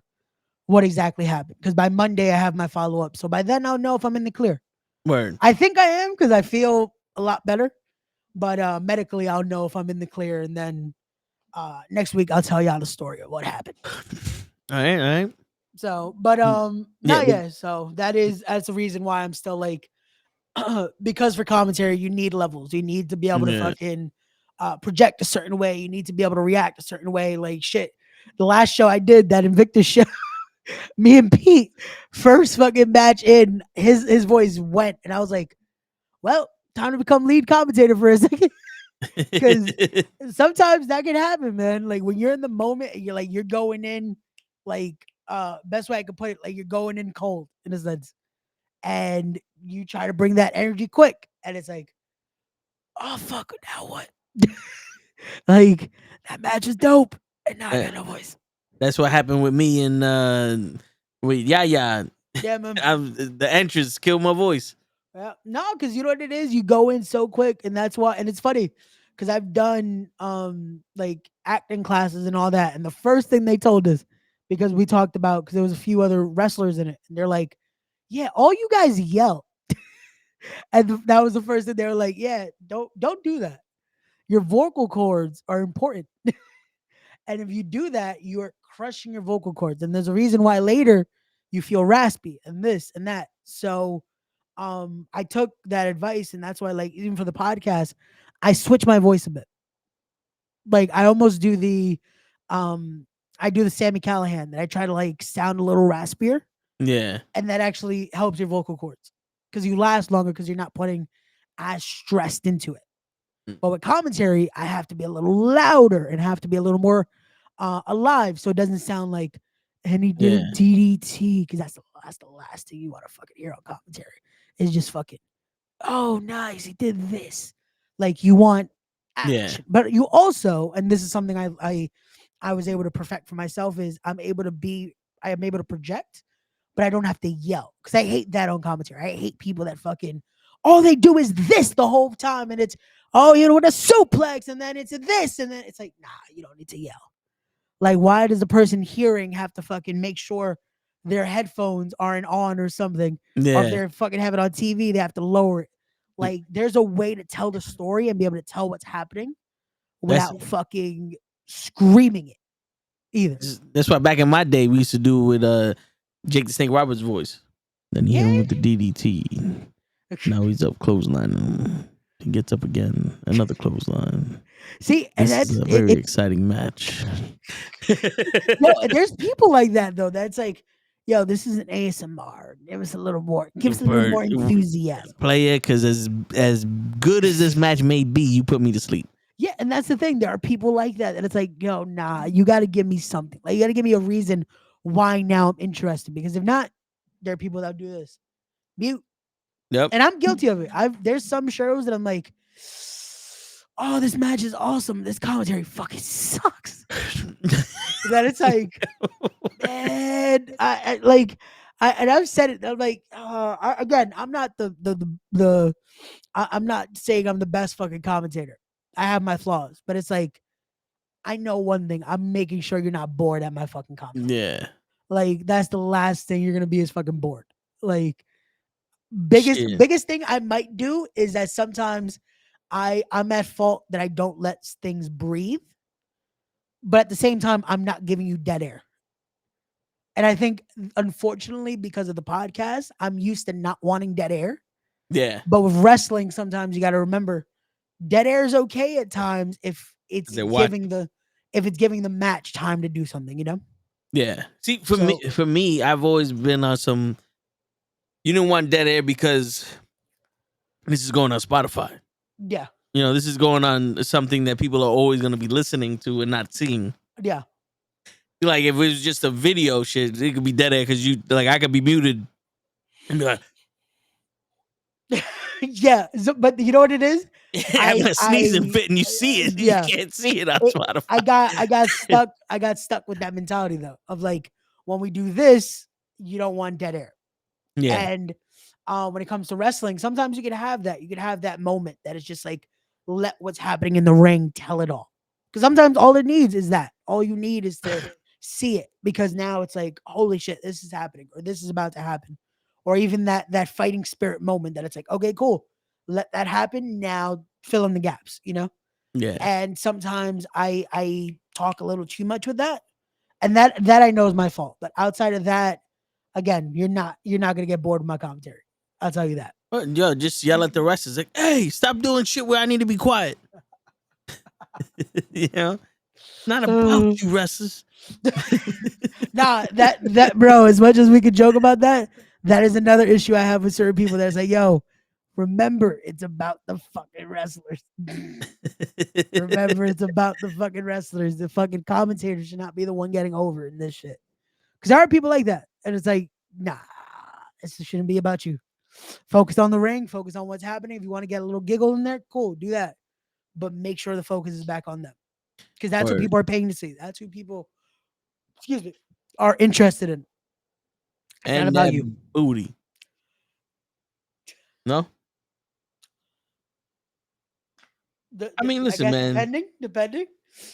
what exactly happened. Because by Monday I have my follow up. So by then I'll know if I'm in the clear. Word. I think I am because I feel a lot better. But medically I'll know if I'm in the clear, and then next week I'll tell y'all the story of what happened. All right. So, but Yeah, yeah. So that's the reason why I'm still like, because for commentary you need levels. You need to be able to Yeah. fucking project a certain way. You need to be able to react a certain way. Like shit. The last show I did, that Invictus show, me and Pete, first fucking match in, his voice went, and I was like, well, time to become lead commentator for a second. Because sometimes that can happen, man. Like when you're in the moment and you're going in, like best way I could put it, like you're going in cold in a sense, and you try to bring that energy quick, and it's like, oh fuck, now what? Like that match is dope, and now I got no voice. That's what happened with me and with Yaya. Yeah, man. The entrance killed my voice. Yeah. No, because you know what it is? You go in so quick, and that's why. And it's funny because I've done like acting classes and all that. And the first thing they told us, because we talked about, because there was a few other wrestlers in it, and they're like, yeah, all you guys yell. And that was the first thing they were like, yeah, don't do that. Your vocal cords are important. And if you do that, you're crushing your vocal cords. And there's a reason why later you feel raspy and this and that. So I took that advice, and that's why, like, even for the podcast, I switch my voice a bit. Like I almost do the I do the Sammy Callahan, that I try to like sound a little raspier, Yeah. and that actually helps your vocal cords because you last longer because you're not putting as stressed into it. But with commentary, I have to be a little louder and have to be a little more alive, so it doesn't sound like, and he did a DDT, because that's the last thing you want to fucking hear on commentary. It's just fucking, oh nice, he did this. Like you want action, but you also, and this is something I was able to perfect for myself, is I am able to project, but I don't have to yell, because I hate that on commentary. I hate people that fucking all they do is this the whole time, and it's, oh, you know, with a suplex, and then it's this, and then it's like, nah, you don't need to yell. Like, why does the person hearing have to fucking make sure their headphones aren't on or something? Or if they're fucking have it on TV, they have to lower it. Like, there's a way to tell the story and be able to tell what's happening without fucking screaming it either. That's why back in my day we used to do with Jake the Snake Roberts' voice. Then he hit him with the DDT. Now he's up clothesline. He gets up again, another clothesline. See, and this is a very exciting match. Yo, there's people like that though. That's like, yo, this is an ASMR. Give us a little more. Give us a little more enthusiasm. Play it, because as good as this match may be, you put me to sleep. Yeah, and that's the thing. There are people like that, and it's like, yo, nah, you got to give me something. Like, you got to give me a reason why now I'm interested. Because if not, there are people that do this. Mute. Yep. And I'm guilty of it. There's some shows that I'm like, oh, this match is awesome. This commentary fucking sucks. That it's like, and I've said it. I'm like, again, I'm not I'm not saying I'm the best fucking commentator. I have my flaws, but it's like, I know one thing. I'm making sure you're not bored at my fucking comment. Yeah. Like, that's the last thing you're gonna be, is fucking bored. Like, biggest thing I might do is that sometimes I'm at fault that I don't let things breathe, but at the same time I'm not giving you dead air. And I think, unfortunately, because of the podcast, I'm used to not wanting dead air. Yeah. But with wrestling, sometimes you got to remember, dead air is okay at times if it's giving the match time to do something, you know? Yeah. See, for me, I've always been on some, you don't want dead air because this is going on Spotify. Yeah. You know, this is going on something that people are always going to be listening to and not seeing. Yeah. Like, if it was just a video shit, it could be dead air because I could be muted and be like, Yeah, but you know what it is? Having a sneezing fit and you see it, yeah. you can't see it on It- Spotify. I got stuck with that mentality though of like when we do this, you don't want dead air. Yeah, And when it comes to wrestling, sometimes you could have that. You could have that moment that is just like let what's happening in the ring tell it all. Because sometimes all it needs is that. All you need is to see it because now it's like holy shit, this is happening or this is about to happen, or even that fighting spirit moment that it's like okay, cool, let that happen now. Fill in the gaps, you know. yeah. And sometimes I talk a little too much with that, and that I know is my fault. But outside of that, again, you're not gonna get bored of my commentary. I'll tell you that. Yo, just yell at the wrestlers like, "Hey, stop doing shit where I need to be quiet." You know, not about Uh, you wrestlers. nah, that bro. As much as we could joke about that, that is another issue I have with certain people. That's like, yo, remember, it's about the fucking wrestlers. Remember, it's about the fucking wrestlers. The fucking commentator should not be the one getting over in this shit. Because there are people like that, and it's like, nah, this shouldn't be about you. Focus on the ring. Focus on what's happening. If you want to get a little giggle in there, cool, do that. But make sure the focus is back on them, because that's what Word. people are paying to see. That's who people, excuse me, are interested in. It's not And about that you. booty. No, I mean, I listen, guess man. depending.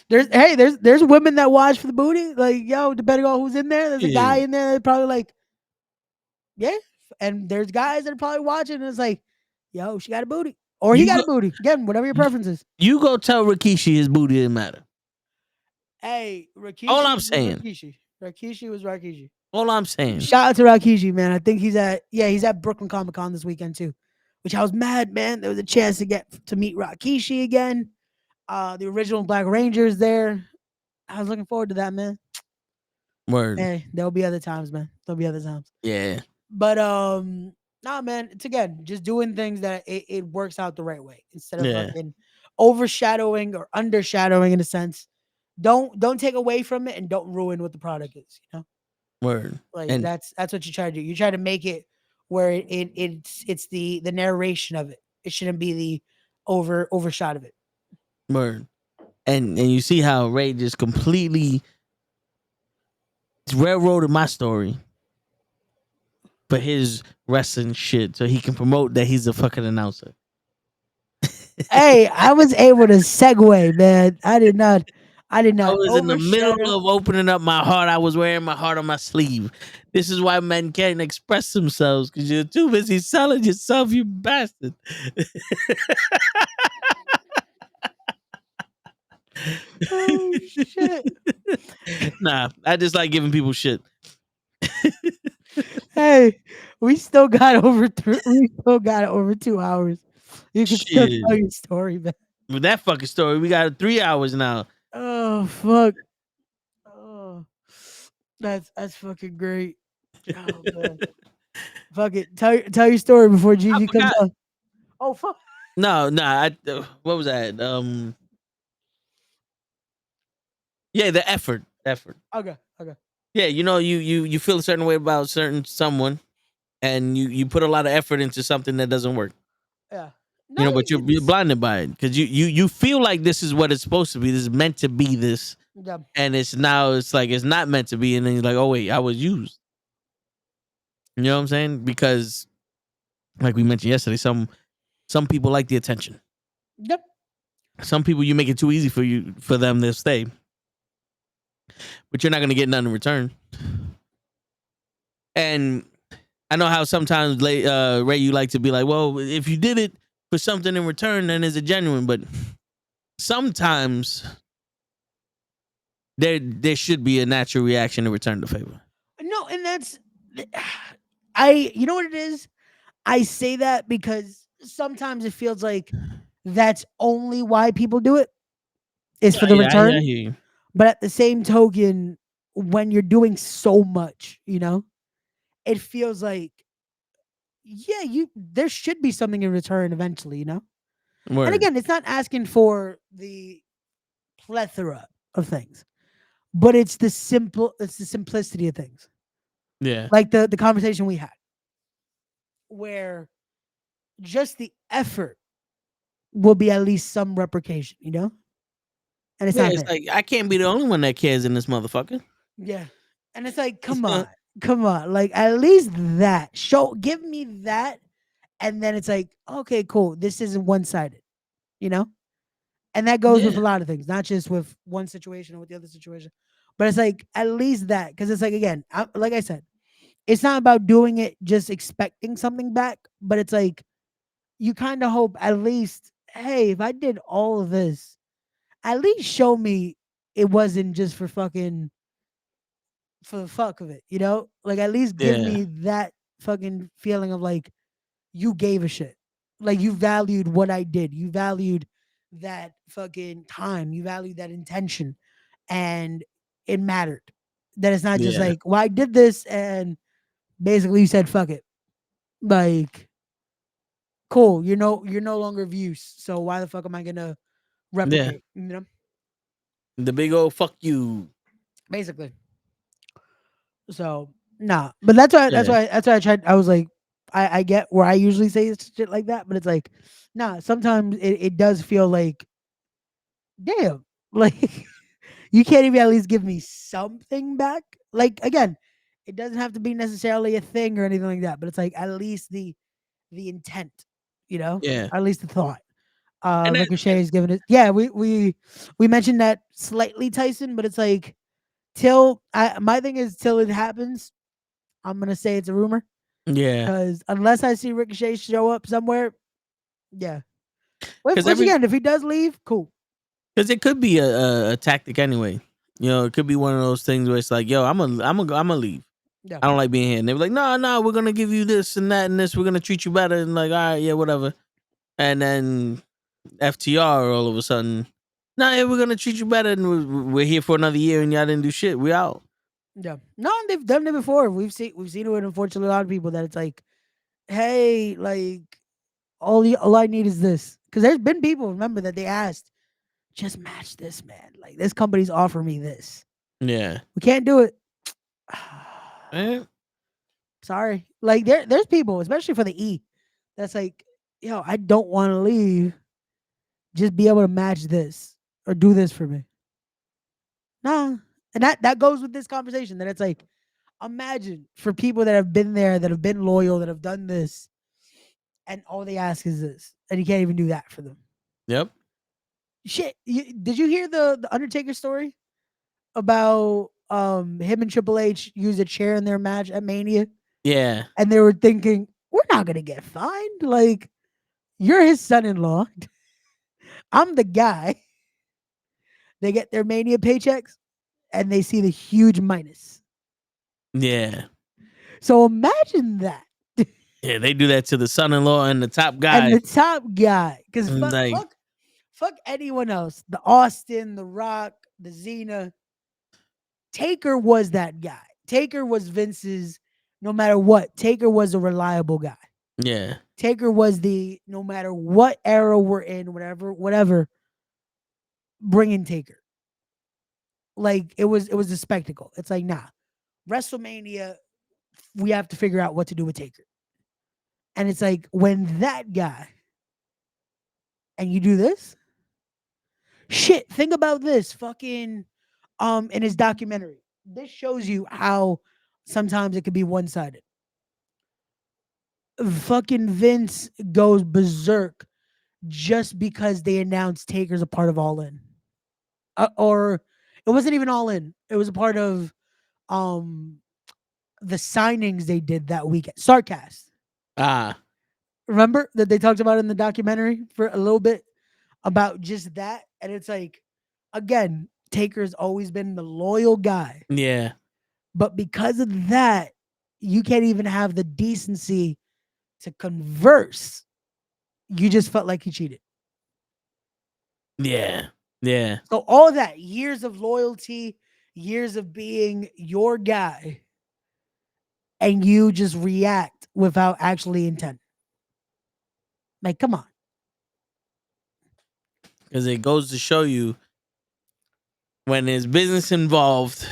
There's women that watch for the booty. Like, yo, depending on who's in there, there's a guy Shit. in there that probably like, yeah. And there's guys that are probably watching and it's like, yo, she got a booty. Or he You got go, a booty. Again, whatever your preference is. you go tell Rikishi his booty didn't matter. Hey, All Rikishi I'm was saying. Rikishi. Rikishi was Rikishi. All I'm saying. Shout out to Rikishi, man. I think he's at Brooklyn Comic Con this weekend too. Which I was mad, man. There was a chance to get to meet Rikishi again. The original Black Rangers there. I was looking forward to that, man. Word. Hey, there'll be other times, man. There'll be other times. Yeah. But nah, man. It's again just doing things that it works out the right way instead of Yeah. fucking overshadowing or undershadowing in a sense. Don't take away from it and don't ruin what the product is. You know, Word. like And that's what you try to do. You try to make it where it's the narration of it. It shouldn't be the overshot of it. word. And you see how Ray just completely railroaded my story for his wrestling shit so he can promote that he's a fucking announcer. Hey, I was able to segue, man. I did I not was in the middle overshadow. of opening up my heart. I was wearing my heart on my sleeve. This is why men can't express themselves because you're too busy selling yourself, you bastard. Oh shit. Nah, I just like giving people shit. Hey, we still got over 2 hours. You can still Shit. tell your story, man. With that fucking story, we got 3 hours now. Oh fuck. Oh, that's fucking great. Oh man. Fuck it. Tell your story before I Gigi comes forgot. on. Oh fuck. No, what was that? Yeah, the effort. Okay. Okay. Yeah, you feel a certain way about certain someone, and you put a lot of effort into something that doesn't work. Yeah. No, But you're it's blinded by it because you feel like this is what it's supposed to be. This is meant to be this, yeah. and it's like it's not meant to be, and then you're like, oh wait, I was used. You know what I'm saying? Because like we mentioned yesterday, some people like the attention. Yep. Some people you make it too easy for them to stay, but you're not gonna get none in return. And I know how sometimes Ray, you like to be like, well, if you did it for something in return, then is it genuine? But sometimes there should be a natural reaction to return the favor. No, and that's you know what it is? I say that because sometimes it feels like that's only why people do it is for the Yeah, I return. hear you. But at the same token, when you're doing so much, you know, it feels like yeah, there should be something in return eventually, you know? And Word. again, it's not asking for the plethora of things, but it's the simplicity of things. Yeah. Like the conversation we had where just the effort will be at least some replication, you know? And it's Yeah, not it's there. like I can't be the only one that cares in this motherfucker. Yeah. And it's like, come on. Come on. Like at least that. Give me that. And then it's like, okay, cool. This isn't one-sided, you know? And that goes with a Yeah, lot of things, not just with one situation or with the other situation. But it's like at least that, because it's like again, like I said, it's not about doing it just expecting something back, but it's like you kind of hope at least, hey, if I did all of this, at least show me it wasn't just for the fuck of it, you know? Like at least give yeah, me that fucking feeling of like you gave a shit. Like you valued what I did. You valued that fucking time. You valued that intention. And it mattered. That it's not just yeah, like, well, I did this and basically you said fuck it. Like, cool, you're no longer of use. So why the fuck am I gonna yeah. replicate? You know? The big old fuck you. Basically. So nah. But that's why I tried. I was like, I get where I usually say shit like that, but it's like, nah, sometimes it does feel like, damn, like you can't even at least give me something back. Like again, it doesn't have to be necessarily a thing or anything like that, but it's like at least the intent, you know, Yeah, at least the thought. and that, Ricochet is giving it. Yeah, we mentioned that slightly Tyson, but it's like till my thing is till it happens, I'm gonna say it's a rumor yeah, because unless I see Ricochet show up somewhere, yeah. because Which again, if he does leave, cool. it could be a tactic anyway. You know, it could be one of those things where it's like, yo, I'm gonna leave. Yeah, I don't like being here. And they were like, no, no, we're gonna give you this and that and this. We're gonna treat you better. And like, all right, yeah, whatever. And then FTR all of a sudden, no, yeah, we're gonna treat you better. And we're here for another year, and y'all didn't do shit. We out. yeah. No, they've done it before. We've seen it with unfortunately a lot of people that it's like, hey, like all I need is this. Because there's been people, remember, that they asked, just match this, man. Like this company's offering me this. Yeah. We can't do it. Eh, Sorry. Like there's people, especially for the E, that's like, yo, I don't want to leave. Just be able to match this or do this for me. Nah. And that goes with this conversation that it's like, imagine for people that have been there, that have been loyal, that have done this, and all they ask is this, and you can't even do that for them. Yep. Shit. Did you hear the Undertaker story about him and Triple H used a chair in their match at Mania? Yeah. And they were thinking, we're not gonna get fined. Like, you're his son-in-law. I'm the guy. They get their Mania paychecks and they see the huge minus. Yeah. So imagine that. Yeah. They do that to the son-in-law and the top And guy. the top guy, because And like, fuck anyone else. The Austin, the Rock, the Xena. Taker was that guy. Taker was Vince's. No matter what, Taker was a reliable guy. yeah. Taker was the no matter what era we're in, whatever, bringing Taker. Like it was a spectacle. It's like, nah, WrestleMania, we have to figure out what to do with Taker. And it's like when that guy and you do this, shit, think about this fucking in his documentary. This shows you how sometimes it could be one-sided. Fucking Vince goes berserk just because they announced Taker's a part of All In. Or it wasn't even All In. It was a part of um the signings they did that weekend. Sarcast. Ah. Remember that they talked about in the documentary for a little bit about just that? And it's like, again, Taker's always been the loyal guy. Yeah. But because of that, you can't even have the decency to converse. You just felt like he cheated. Yeah. Yeah. So all of that, years of loyalty, years of being your guy, and you just react without actually intent. Like, come on. Because it goes to show you when there's business involved,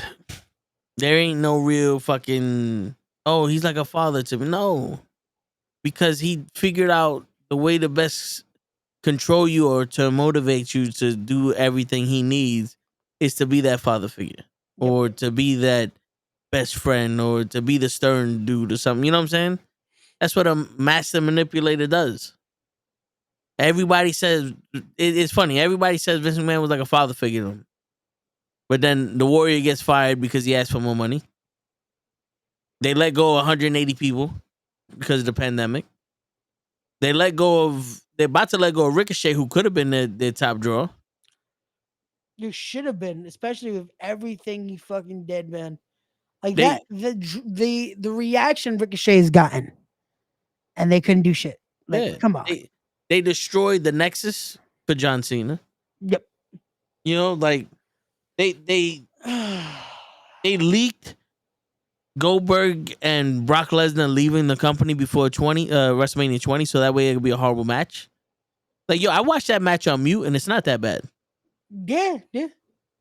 there ain't no real fucking, oh, he's like a father to me. No. Because he figured out the way to best control you or to motivate you to do everything he needs is to be that father figure or to be that best friend or to be the stern dude or something. You know what I'm saying? That's what a master manipulator does. Everybody says it's funny. Everybody says Vince McMahon was like a father figure to him, but then the Warrior gets fired because he asked for more money. They let go of 180 people because of the pandemic. They're about to let go of Ricochet, who could have been their top draw. You should have been, especially with everything he fucking did, man. Like They the reaction Ricochet has gotten, and they couldn't do shit. Like, come on. They destroyed the Nexus for John Cena. Yep. You know, like they leaked Goldberg and Brock Lesnar leaving the company before WrestleMania 20, so that way it could be a horrible match. Like, yo, I watched that match on mute, and it's not that bad. Yeah.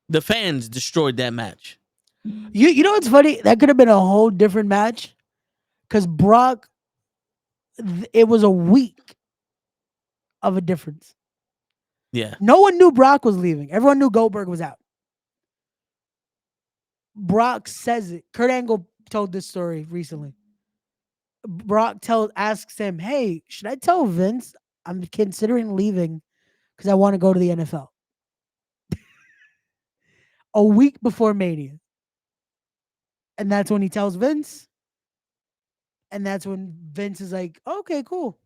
The fans destroyed that match. You know what's funny? That could have been a whole different match, because Brock, it was a week of a difference. Yeah. No one knew Brock was leaving. Everyone knew Goldberg was out. Brock says it. Kurt Angle told this story recently. Brock asks him, "Hey, should I tell Vince I'm considering leaving because I want to go to the NFL?" A week before Mania. And that's when he tells Vince. And that's when Vince is like, "Okay, cool.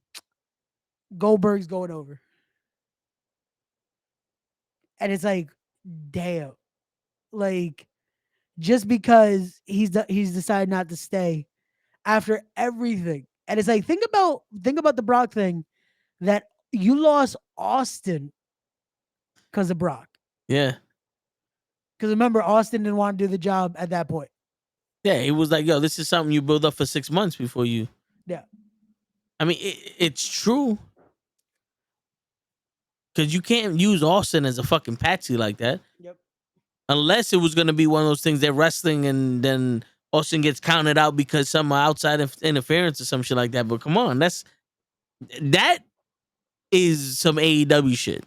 Goldberg's going over." And it's like, damn. Like, just because he's decided not to stay after everything. And it's like, think about the Brock thing, that you lost Austin because of Brock. Yeah. Because remember, Austin didn't want to do the job at that point. Yeah, he was like, yo, this is something you build up for 6 months before you. Yeah. I mean, it's true. Because you can't use Austin as a fucking patsy like that. Yep. Unless it was going to be one of those things they're wrestling and then Austin gets counted out because some outside interference or some shit like that. But come on, that is some AEW shit.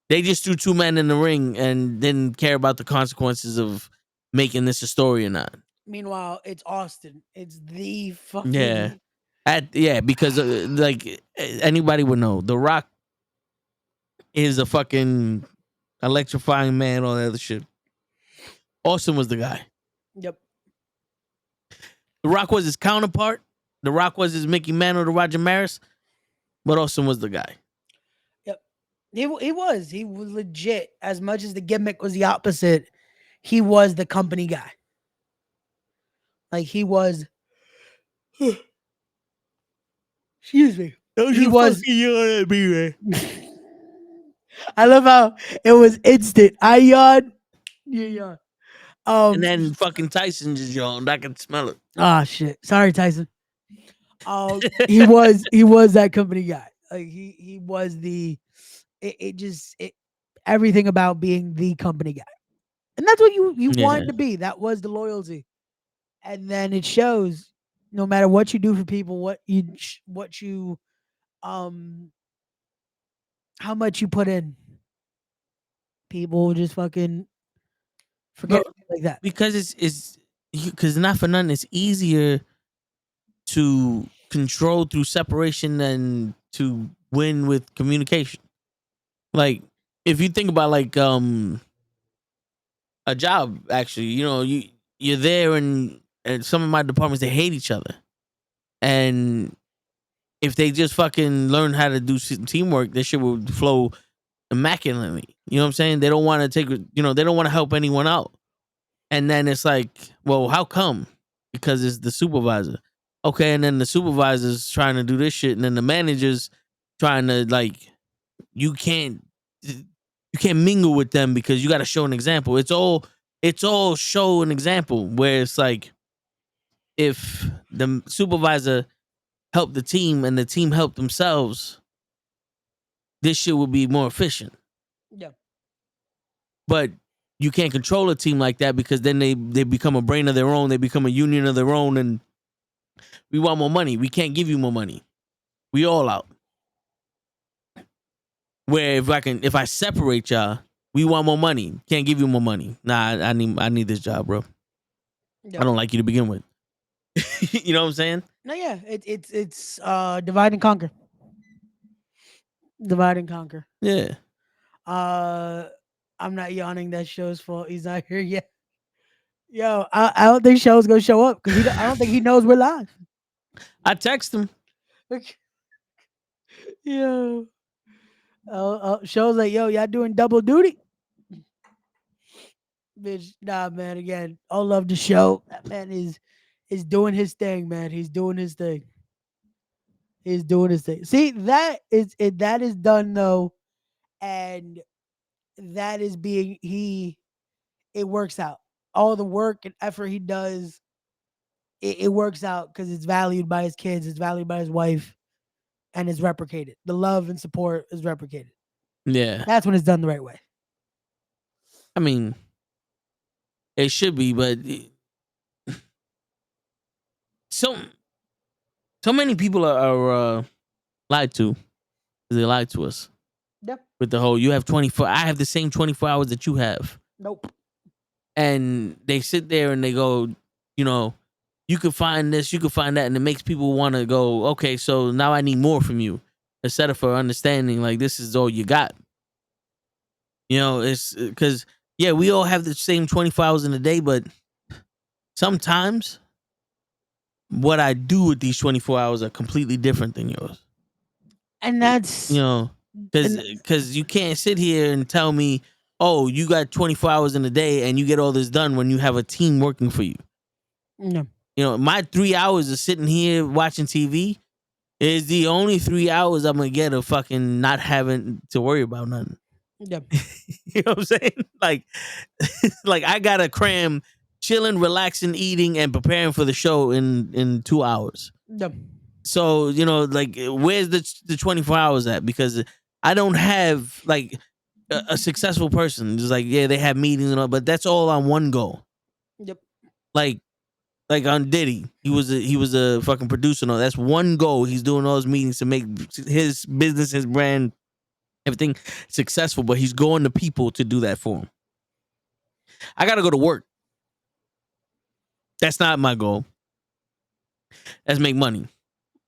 They just threw 2 men in the ring and didn't care about the consequences of making this a story or not. Meanwhile, it's Austin. It's the fucking... Yeah. Because like anybody would know, The Rock is a fucking electrifying man, all that other shit. Austin was the guy. Yep. The Rock was his counterpart. The Rock was his Mickey Mantle to Roger Maris. But Austin was the guy. Yep. He was. He was legit. As much as the gimmick was the opposite, he was the company guy. Like, he was... Excuse me. He was... At me, man. I love how it was instant. I yawned. You yawn. And then fucking Tyson just yawned. I can smell it. Ah, shit. Sorry, Tyson. He was that company guy. Like, he was everything about being the company guy. And that's what you wanted to be. That was the loyalty. And then it shows, no matter what you do for people, how much you put in, people will just fucking forget like that. Because because not for nothing, it's easier to control through separation than to win with communication. Like, if you think about like a job, actually, you're there and some of my departments, they hate each other. And if they just fucking learn how to do teamwork, this shit will flow immaculately. You know what I'm saying? They don't want to they don't want to help anyone out. And then it's like, well, how come? Because it's the supervisor. Okay, and then the supervisor's trying to do this shit, and then the manager's trying to, like, you can't mingle with them because you got to show an example. It's all show an example, where it's like, if the supervisor helped the team and the team helped themselves, this shit would be more efficient. Yeah. But you can't control a team like that, because then they become a brain of their own. They become a union of their own, and we want more money. We can't give you more money. We all out. Where if I separate y'all, we want more money. Can't give you more money. Nah, I need this job, bro. Yeah. I don't like you to begin with. You know what I'm saying? No, yeah, it's divide and conquer. Divide and conquer. Yeah. I'm not yawning. That show's fault. He's not here yet. Yo, I don't think show's gonna show up because I don't think he knows we're live. I text him. Yo, show's like, yo, y'all doing double duty? Bitch, nah, man. Again, all love the show. That man is doing his thing, man. He's doing his thing. He's doing his thing. See, that is it. That is done though, and that is being it works out. All the work and effort he does, it works out because it's valued by his kids, it's valued by his wife, and it's replicated. The love and support is replicated. Yeah. That's when it's done the right way. I mean, it should be, but so many people are lied to. They lied to us. Yep. With the whole, you have 24. I have the same 24 hours that you have. Nope. And they sit there and they go, you know, you could find this, you could find that, and it makes people want to go, okay, so now I need more from you, instead of for understanding like this is all you got. You know, it's because yeah, we all have the same 24 hours in a day, but sometimes what I do with these 24 hours are completely different than yours. And that's, you know, because you can't sit here and tell me, oh, you got 24 hours in a day and you get all this done when you have a team working for you. no. You know, my 3 hours of sitting here watching TV is the only 3 hours I'm gonna get of fucking not having to worry about nothing. Yep. You know what I'm saying? Like, like I gotta cram chilling, relaxing, eating, and preparing for the show in 2 hours. Yep. So, you know, like, where's the 24 hours at? Because I don't have like a successful person. Just like, yeah, they have meetings and all, but that's all on one go. Yep. Like on Diddy, he was a fucking producer. No, that's one goal. He's doing all those meetings to make his business, his brand, everything successful. But he's going to people to do that for him. I gotta go to work. That's not my goal. That's make money.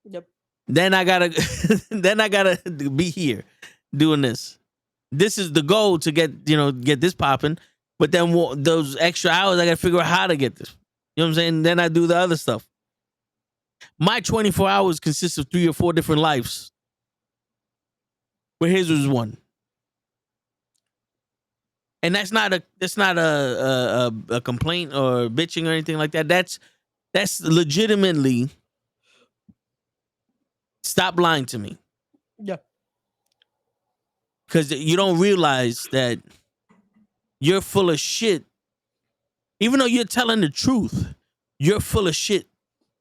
Yep. Then I gotta be here doing this. This is the goal to get this popping. But then those extra hours, I gotta figure out how to get this. You know what I'm saying? Then I do the other stuff. My 24 hours consists of 3 or 4 different lives, where his was one. And that's not a complaint or bitching or anything like that. That's legitimately, stop lying to me. Yeah. Because you don't realize that you're full of shit. Even though you're telling the truth, you're full of shit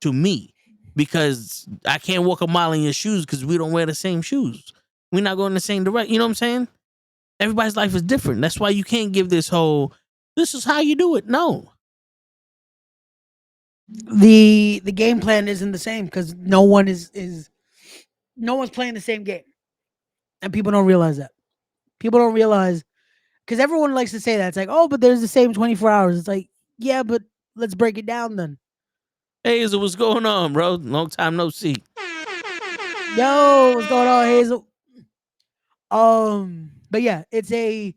to me. Because I can't walk a mile in your shoes because we don't wear the same shoes. We're not going the same direction. You know what I'm saying? Everybody's life is different. That's why you can't give this whole, this is how you do it. No. The game plan isn't the same because no one no one's playing the same game. And people don't realize that. People don't realize, because everyone likes to say that. It's like, oh, but there's the same 24 hours. It's like, yeah, but let's break it down then. Hey, Hazel, what's going on, bro? Long time no see. Yo, what's going on, Hazel? But yeah, it's a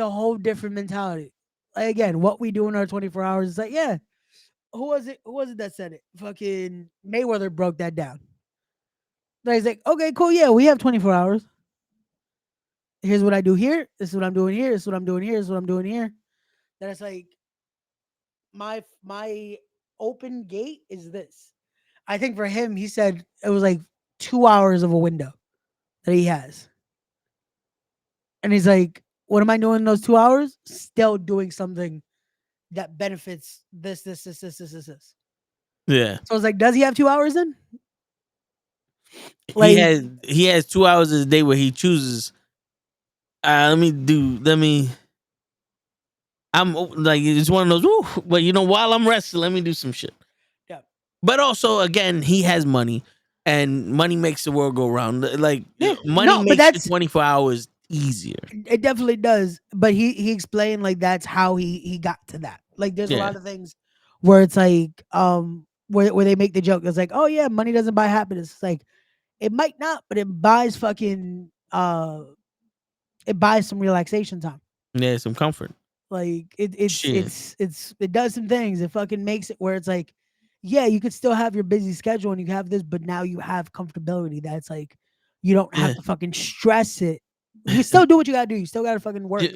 whole different mentality. Like, again, what we do in our 24 hours is like, yeah. Who was it that said it? Fucking Mayweather broke that down. So he's like, okay, cool, yeah, we have 24 hours. Here's what I do here. This is what I'm doing here. This is what I'm doing here. This is what I'm doing here. Then it's like, my open gate is this. I think for him, he said it was like 2 hours of a window that he has. And he's like, what am I doing in those 2 hours? Still doing something that benefits this. Yeah. So I was like, does he have 2 hours then? Like, he has 2 hours a day where he chooses. I'm like, it's one of those, but while I'm resting, let me do some shit. Yeah. But also, again, he has money. and money makes the world go round. Like Yeah, money no, but makes the that's 24 hours easier. it definitely does. But he explained like that's how he got to that. Like there's a Yeah. lot of things where it's like where they make the joke. It's like, oh yeah, money doesn't buy happiness. It's like it might not, but it buys fucking it buys some relaxation time. Yeah, some comfort. Like Shit. it does some things. It fucking makes it where it's like, yeah, you could still have your busy schedule and you have this, but now you have comfortability. That's like you don't Yeah. have to fucking stress it. You still do what you gotta do. You still gotta fucking work. Yeah.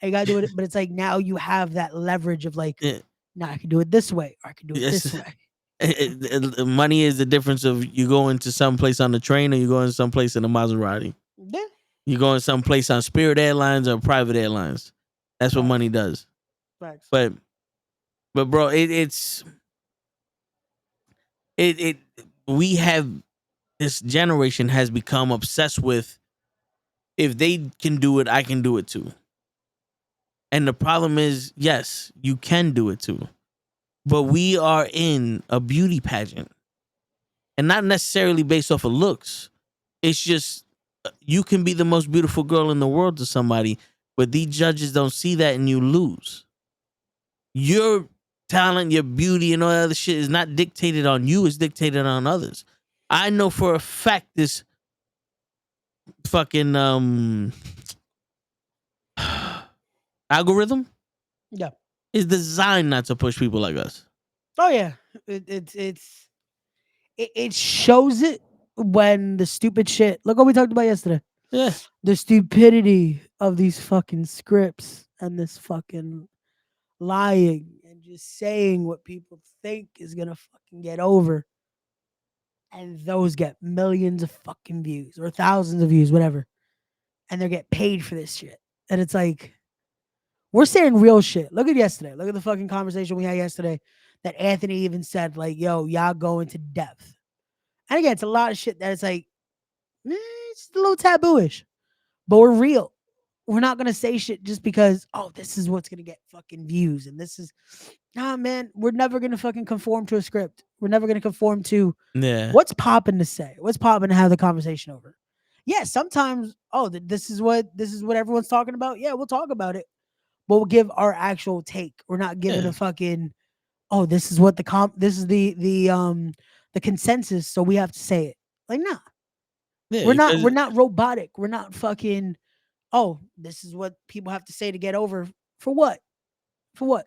And you gotta do it, but it's like now you have that leverage of like, Yeah. now I can do it this way, or I can do it Yes. this way. Money is the difference of you going to some place on the train or you going to some place in a Maserati. Yeah. You going someplace on Spirit Airlines or private airlines. That's what Facts. money does. Facts. But bro, it's we have this generation has become obsessed with if they can do it, I can do it too. And the problem is, yes, you can do it too. But we are in a beauty pageant. And not necessarily based off of looks. It's just you can be the most beautiful girl in the world to somebody, but these judges don't see that and you lose. Your talent, your beauty, and all that other shit is not dictated on you, it's dictated on others. I know for a fact this fucking algorithm Yeah. is designed not to push people like us. Oh yeah. It shows it when the stupid shit. Look what we talked about yesterday. Yeah. The stupidity of these fucking scripts and this fucking lying and just saying what people think is gonna fucking get over. And those get millions of fucking views or thousands of views, whatever. And they get paid for this shit. And it's like, we're saying real shit. Look at yesterday. Look at the fucking conversation we had yesterday that Anthony even said, like, yo, y'all go into depth. And again, it's a lot of shit that it's like, it's a little taboo-ish. But we're real. We're not gonna say shit just because, oh, this is what's gonna get fucking views. And this is nah, man, we're never gonna fucking conform to a script. We're never gonna conform to Yeah. what's popping to say, what's popping to have the conversation over. Yeah, sometimes, oh, this is what everyone's talking about. Yeah, we'll talk about it, but we'll give our actual take. We're not giving Yeah. a fucking, oh, this is what this is the consensus, so we have to say it. Like, nah. Yeah, We're because- not robotic. We're not fucking, oh, this is what people have to say to get over. For what? For what?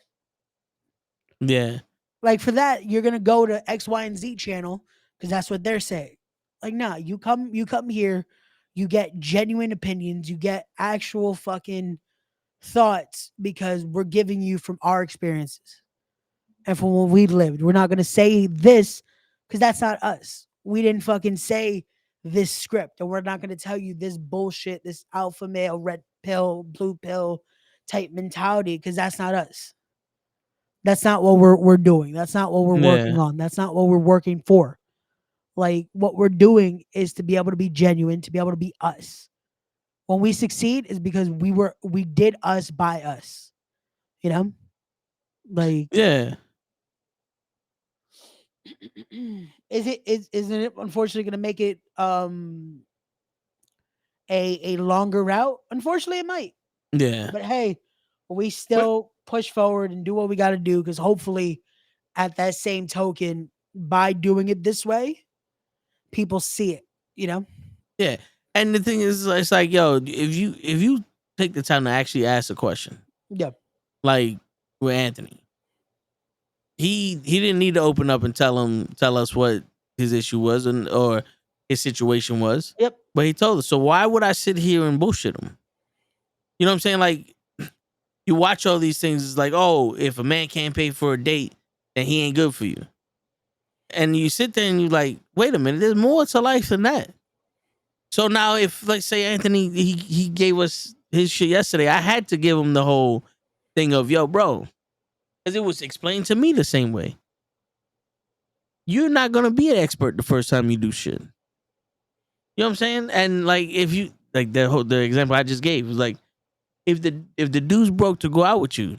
Yeah. Like for that, you're gonna go to X, Y, and Z channel because that's what they're saying. Like, nah, you come here, you get genuine opinions, you get actual fucking thoughts because we're giving you from our experiences and from what we lived. We're not gonna say this because that's not us. We didn't fucking say this script, and we're not gonna tell you this bullshit, this alpha male, red pill, blue pill type mentality because that's not us. That's not what we're doing. That's not what we're working Yeah. on. That's not what we're working for. Like what we're doing is to be able to be genuine, to be able to be us. When we succeed is because we did us by us. You know? Like Yeah. isn't it unfortunately gonna make it a longer route? Unfortunately it might. Yeah. But hey, we still push forward and do what we gotta do because hopefully at that same token, by doing it this way, people see it, you know? Yeah. And the thing is, it's like, yo, if you take the time to actually ask a question, Yeah. like with Anthony, he didn't need to open up and tell us what his issue was or his situation was. Yep. But he told us. So why would I sit here and bullshit him? You know what I'm saying? Like, you watch all these things. It's like, oh, if a man can't pay for a date, then he ain't good for you. And you sit there and you like, wait a minute, there's more to life than that. So now, if let's say Anthony he gave us his shit yesterday, I had to give him the whole thing of, yo, bro, because it was explained to me the same way. You're not gonna be an expert the first time you do shit. You know what I'm saying? And like, if you like the example I just gave was like, if the dude's broke to go out with you,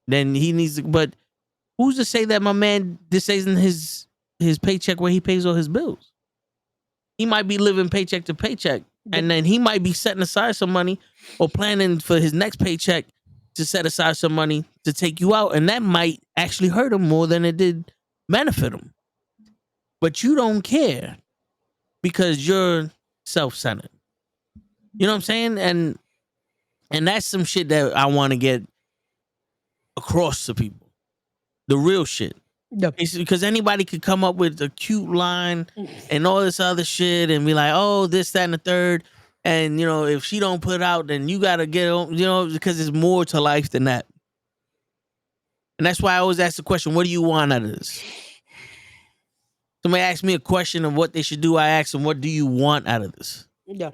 then he needs to. But who's to say that my man, this isn't his paycheck where he pays all his bills? he might be living paycheck to paycheck, and then he might be setting aside some money or planning for his next paycheck to set aside some money to take you out, and that might actually hurt him more than it did benefit him. But you don't care because you're self-centered. You know what I'm saying? And that's some shit that I want to get across to people. The real shit. Yep. It's because anybody could come up with a cute line and all this other shit and be like, oh, this, that, and the third. And, you know, if she don't put out, then you got to get on, you know, because there's more to life than that. And that's why I always ask the question, what do you want out of this? Somebody asks me a question of what they should do. I ask them, what do you want out of this? Yeah.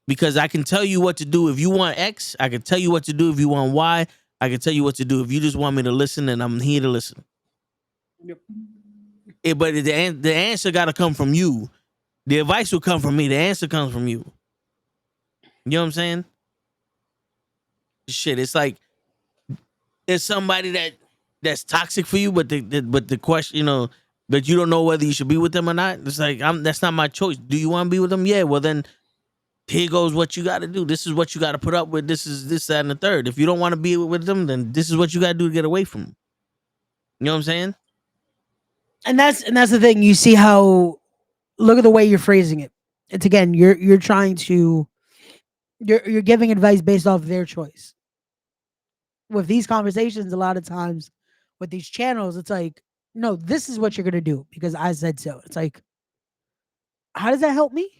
Because I can tell you what to do. If you want X, I can tell you what to do. If you want Y, I can tell you what to do. If you just want me to listen, then I'm here to listen. Yep. But the answer got to come from you. The advice will come from me. The answer comes from you. You know what I'm saying? Shit, it's like there's somebody that's toxic for you, but the question, you know, that you don't know whether you should be with them or not. It's like that's not my choice. Do you want to be with them? Yeah. Well, then here goes what you got to do. This is what you got to put up with. This is this, that, and the third. If you don't want to be with them, then this is what you got to do to get away from them. You know what I'm saying? And that's the thing. You see how, look at the way you're phrasing it. It's again, you're trying to, you're giving advice based off their choice. With these conversations, a lot of times with these channels, it's like, no, this is what you're gonna do because I said so. It's like, how does that help me?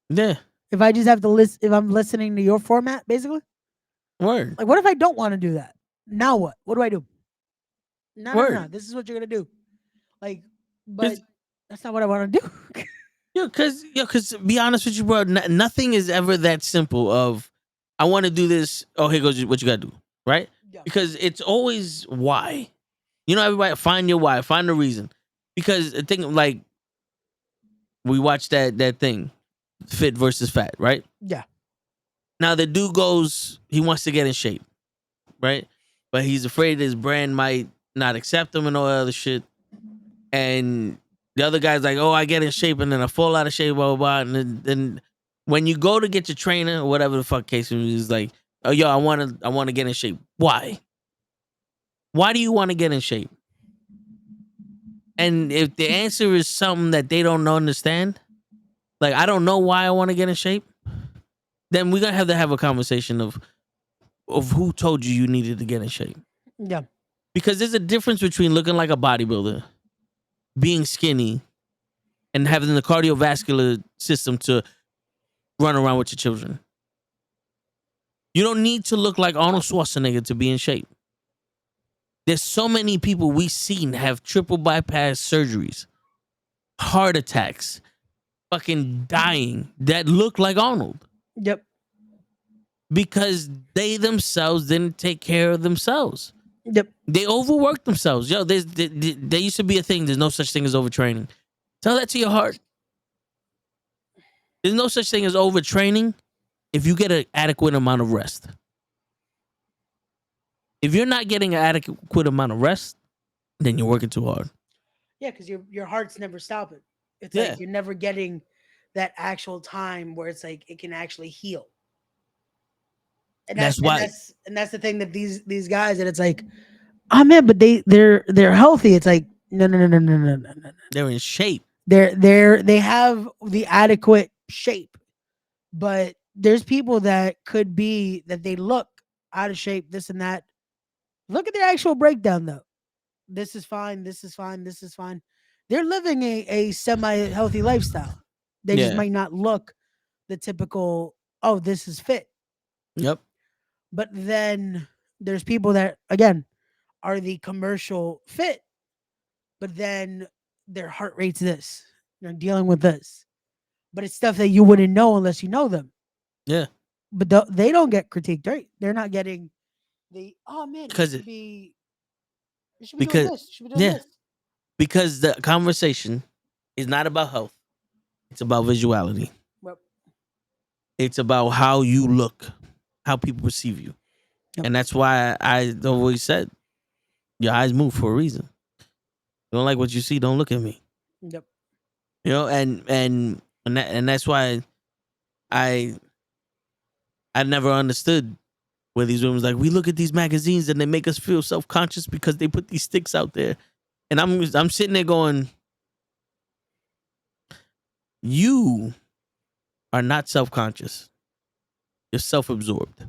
Yeah. If I just have to listen, if I'm listening to your format, basically. Word. Like, what if I don't want to do that? Now what? What do I do? Word. No. This is what you're gonna do. Like, but that's not what I want to do. Because be honest with you, bro, nothing is ever that simple of, I want to do this. Oh, here goes what you got to do, right? Yeah. Because it's always why. You know, everybody, find your why, find the reason. Because the thing, like, we watched that thing, fit versus fat, right? Yeah. Now, the dude goes, he wants to get in shape, right? But he's afraid his brand might not accept him and all that other shit. And the other guy's like, oh, I get in shape and then I fall out of shape, blah, blah, blah. And then when you go to get your trainer or whatever the fuck case is, like, oh, yo, I want to get in shape. Why? Why do you want to get in shape? And if the answer is something that they don't understand, like, I don't know why I want to get in shape, then we're going to have a conversation of who told you needed to get in shape. Yeah. Because there's a difference between looking like a bodybuilder, being skinny, and having the cardiovascular system to run around with your children. You don't need to look like Arnold Schwarzenegger to be in shape. There's so many people we've seen have triple bypass surgeries, heart attacks, fucking dying that look like Arnold. Yep. Because they themselves didn't take care of themselves. Yep. They overworked themselves. Yo, there used to be a thing. There's no such thing as overtraining. Tell that to your heart. There's no such thing as overtraining if you get an adequate amount of rest. If you're not getting an adequate amount of rest, then you're working too hard. Yeah, because your heart's never stopping. It's Yeah. like you're never getting that actual time where it's like it can actually heal. And That's why. And that's the thing that these guys, and it's like, oh man, but they're healthy. It's like, no. They're in shape. They have the adequate shape, but there's people that could be that they look out of shape, this and that. Look at their actual breakdown though. This is fine. This is fine. This is fine. They're living a semi-healthy lifestyle. They just might not look the typical, oh, this is fit. Yep. But then there's people that, again, are the commercial fit, but then their heart rate's this. They're dealing with this. But it's stuff that you wouldn't know unless you know them. Yeah. But they don't get critiqued, right? They're not getting the, oh man, you should be doing this. You should be doing this. Because the conversation is not about health. It's about visuality. Well, it's about how you look, how people perceive you. Yep. And that's why I always said, your eyes move for a reason. You don't like what you see, don't look at me. Yep. You know, and that's why I never understood where these women's like, we look at these magazines and they make us feel self-conscious because they put these sticks out there. And I'm sitting there going, you are not self-conscious. You're self-absorbed.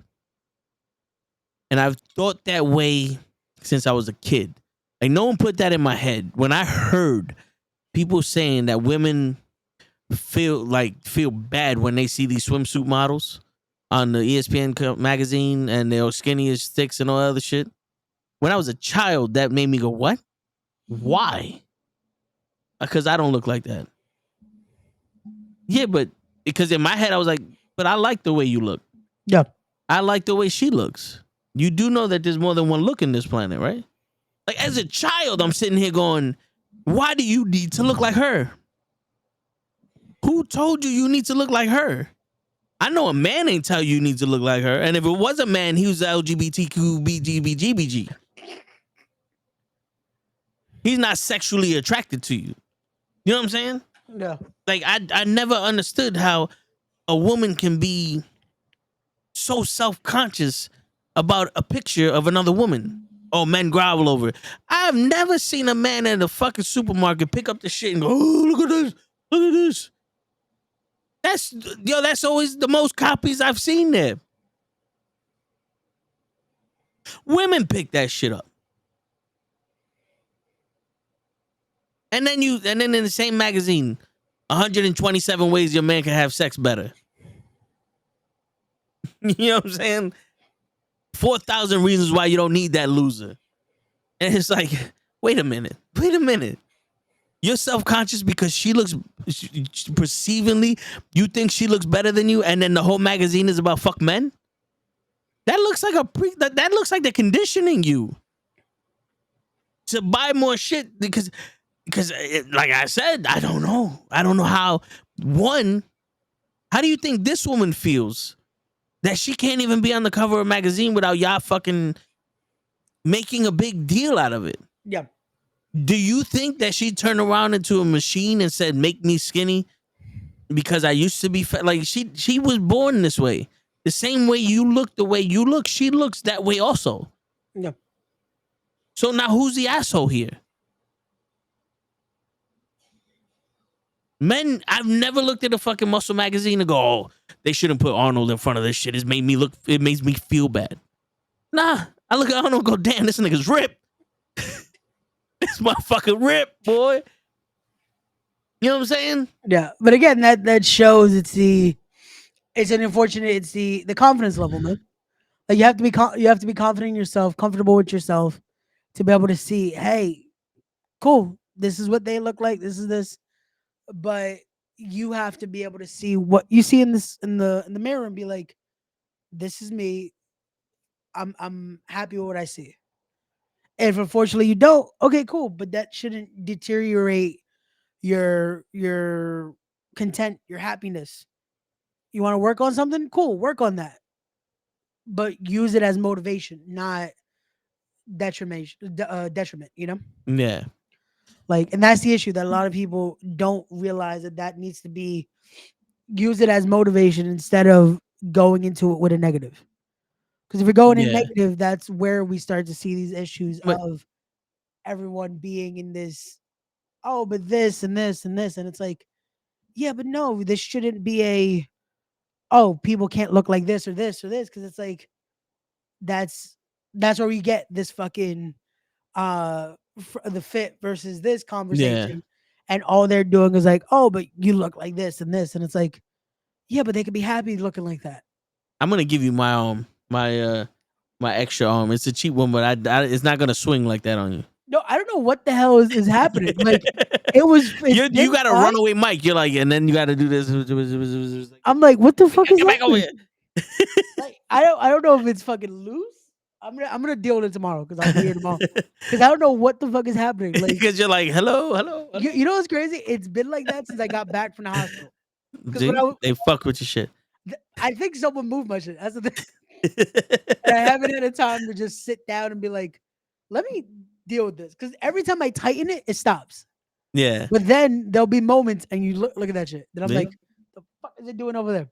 And I've thought that way since I was a kid. Like, no one put that in my head. When I heard people saying that women feel bad when they see these swimsuit models on the ESPN magazine and they're skinny as sticks and all that other shit. When I was a child, that made me go, what? Why? Because I don't look like that. Yeah, but because in my head, I was like, but I like the way you look. Yeah. I like the way she looks. You do know that there's more than one look in this planet, right? Like, as a child, I'm sitting here going, why do you need to look like her? Who told you need to look like her? I know a man ain't tell you need to look like her. And if it was a man, he was LGBTQ, BGBGBG. He's not sexually attracted to you. You know what I'm saying? Yeah. Like, I never understood how a woman can be so self-conscious about a picture of another woman. Oh, men grovel over it. I've never seen a man at a fucking supermarket pick up the shit and go, oh, look at this. Look at this. That's always the most copies I've seen there. Women pick that shit up. And then in the same magazine, 127 ways your man can have sex better. You know what I'm saying? 4,000 reasons why you don't need that loser. And it's like, wait a minute. You're self-conscious because she looks, perceivingly, you think she looks better than you, and then the whole magazine is about fuck men? That looks like that looks like they're conditioning you to buy more shit because like I said, I don't know how. One, how do you think this woman feels that she can't even be on the cover of a magazine without y'all fucking making a big deal out of it? Yeah. Do you think that she turned around into a machine and said, make me skinny because I used to be fat? Like, she was born this way. The same way you look, the way you look, she looks that way also. Yeah. So now who's the asshole here? Men, I've never looked at a fucking muscle magazine and go, oh, they shouldn't put Arnold in front of this shit. It makes me feel bad. Nah, I look at Arnold and go, damn, this nigga's ripped. This motherfucker ripped, boy. You know what I'm saying? Yeah. But again, that shows it's the confidence level, man. Like, you have to be confident in yourself, comfortable with yourself to be able to see, hey, cool, this is what they look like, this is this. But you have to be able to see what you see in the mirror and be like, this is me. I'm happy with what I see. And if unfortunately you don't, okay, cool. But that shouldn't deteriorate your content, your happiness. You want to work on something? Cool, work on that. But use it as motivation, not detriment, you know? Yeah. Like, and that's the issue that a lot of people don't realize that needs to be use it as motivation instead of going into it with a negative. Because if you're going in negative, that's where we start to see these issues of everyone being in this, oh, but this and this and this. And it's like, yeah, but no, this shouldn't be oh, people can't look like this or this or this. Because it's like, that's where we get this fucking the fit versus this conversation. And all they're doing is like, oh, but you look like this and this. And it's like, yeah, but they could be happy looking like that. I'm going to give you my arm, my extra arm. It's a cheap one, but it's not going to swing like that on you. No, I don't know what the hell is happening. Like, you got a runaway mic. You're like, and then you got to do this. I'm like, what the fuck is back over happening? Like, I don't know if it's fucking loose. I'm gonna deal with it tomorrow because I'll be here tomorrow. Because I don't know what the fuck is happening. Like, because you're like, hello. You know what's crazy? It's been like that since I got back from the hospital. They fuck with your shit. I think someone moved my shit. That's the thing. And I haven't had a time to just sit down and be like, let me deal with this. Because every time I tighten it, it stops. Yeah. But then there'll be moments, and you look at that shit. Then I'm Yeah. like, the fuck is it doing over there?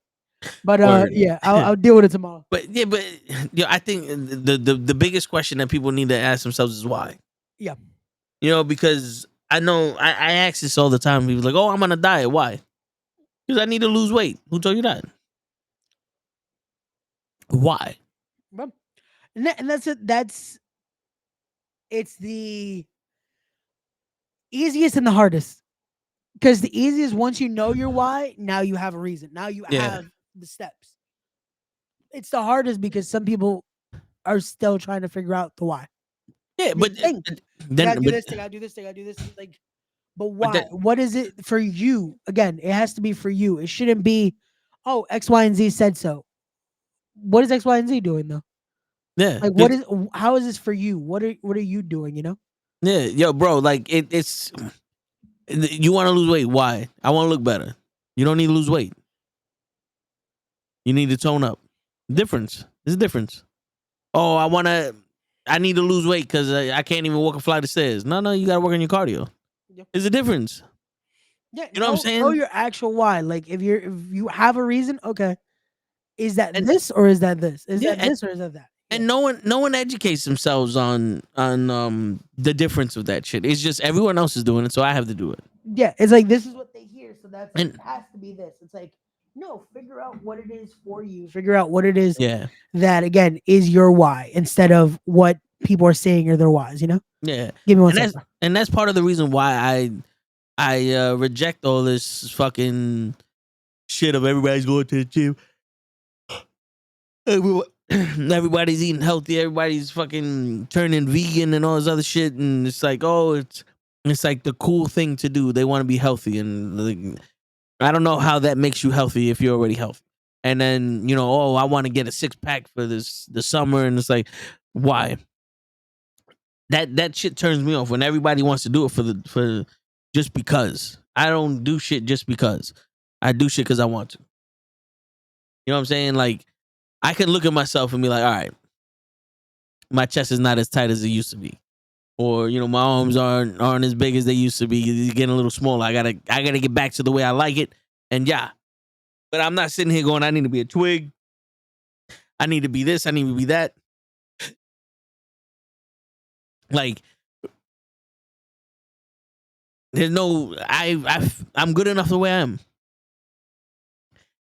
But Word. yeah, I'll deal with it tomorrow. But I think the biggest question that people need to ask themselves is why. Yeah. Because I know I ask this all the time. People like, oh, I'm on a diet. Why? Because I need to lose weight. Who told you that? Why? Well, and that's it. It's the easiest and the hardest. Because the easiest, once you know your why, now you have a reason. Now you Yeah. have the steps. It's the hardest because some people are still trying to figure out the why. Yeah, They but think they gotta do this, they gotta do this, they gotta do this. Like, but why? What is it for you? Again, it has to be for you. It shouldn't be, oh, X, Y, and Z said so. What is X, Y, and Z doing though? yeah, Like, how is this for you? What are you doing? yeah, yo, bro, like it's you want to lose weight. Why? I want to look better. You don't need to lose weight. You need to tone up. Difference. There's a difference. Oh, I need to lose weight because I can't even walk a flight of stairs. No, you got to work on your cardio. Yep. There's a difference. Yeah, You know what I'm saying? Know your actual why. Like, if you have a reason, okay, is that And- this or is that this? Is Yeah, that this or is that that? And no one educates themselves on the difference of that shit. It's just everyone else is doing it, so I have to do it. Yeah, it's like this is what they hear, so that's And- it has to be this. It's like, no, figure out what it is for you. Figure out what it is Yeah, that again is your why instead of what people are saying are their whys. yeah. Give me one And second. that's part of the reason why I reject all this fucking shit of everybody's going to the gym. Everybody's eating healthy. Everybody's fucking turning vegan and all this other shit. And it's like, oh, it's like the cool thing to do. They want to be healthy, and like, I don't know how that makes you healthy if you're already healthy. And then oh, I want to get a 6-pack for the summer, and it's like, why? That shit turns me off when everybody wants to do it for just because. I don't do shit just because. I do shit because I want to. You know what I'm saying? Like, I can look at myself and be like, all right, my chest is not as tight as it used to be. Or, my arms aren't as big as they used to be. It's getting a little smaller. I gotta get back to the way I like it. And yeah. But I'm not sitting here going, I need to be a twig. I need to be this. I need to be that. Like, there's no, I'm good enough the way I am.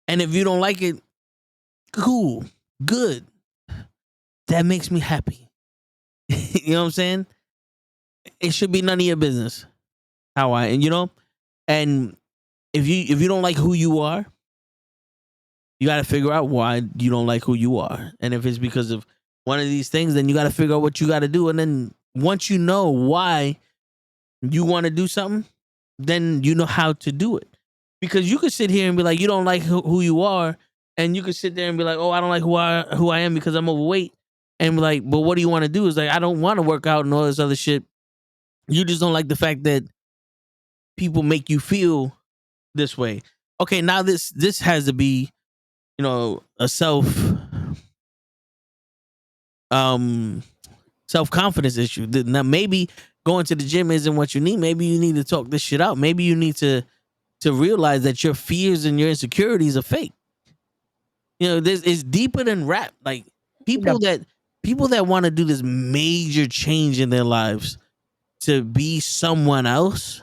And if you don't like it, cool, good. That makes me happy. You know what I'm saying? It should be none of your business. And if you don't like who you are, you got to figure out why you don't like who you are. And if it's because of one of these things, then you got to figure out what you got to do. And then once you know why you want to do something, then you know how to do it. Because you could sit here and be like, you don't like who you are. And you could sit there and be like, oh, I don't like who I am because I'm overweight. And be like, but what do you want to do? It's like, I don't want to work out and all this other shit. You just don't like the fact that people make you feel this way. Okay, now this has to be, a self-confidence issue. Now maybe going to the gym isn't what you need. Maybe you need to talk this shit out. Maybe you need to realize that your fears and your insecurities are fake. It's deeper than rap. Like people that want to do this major change in their lives to be someone else,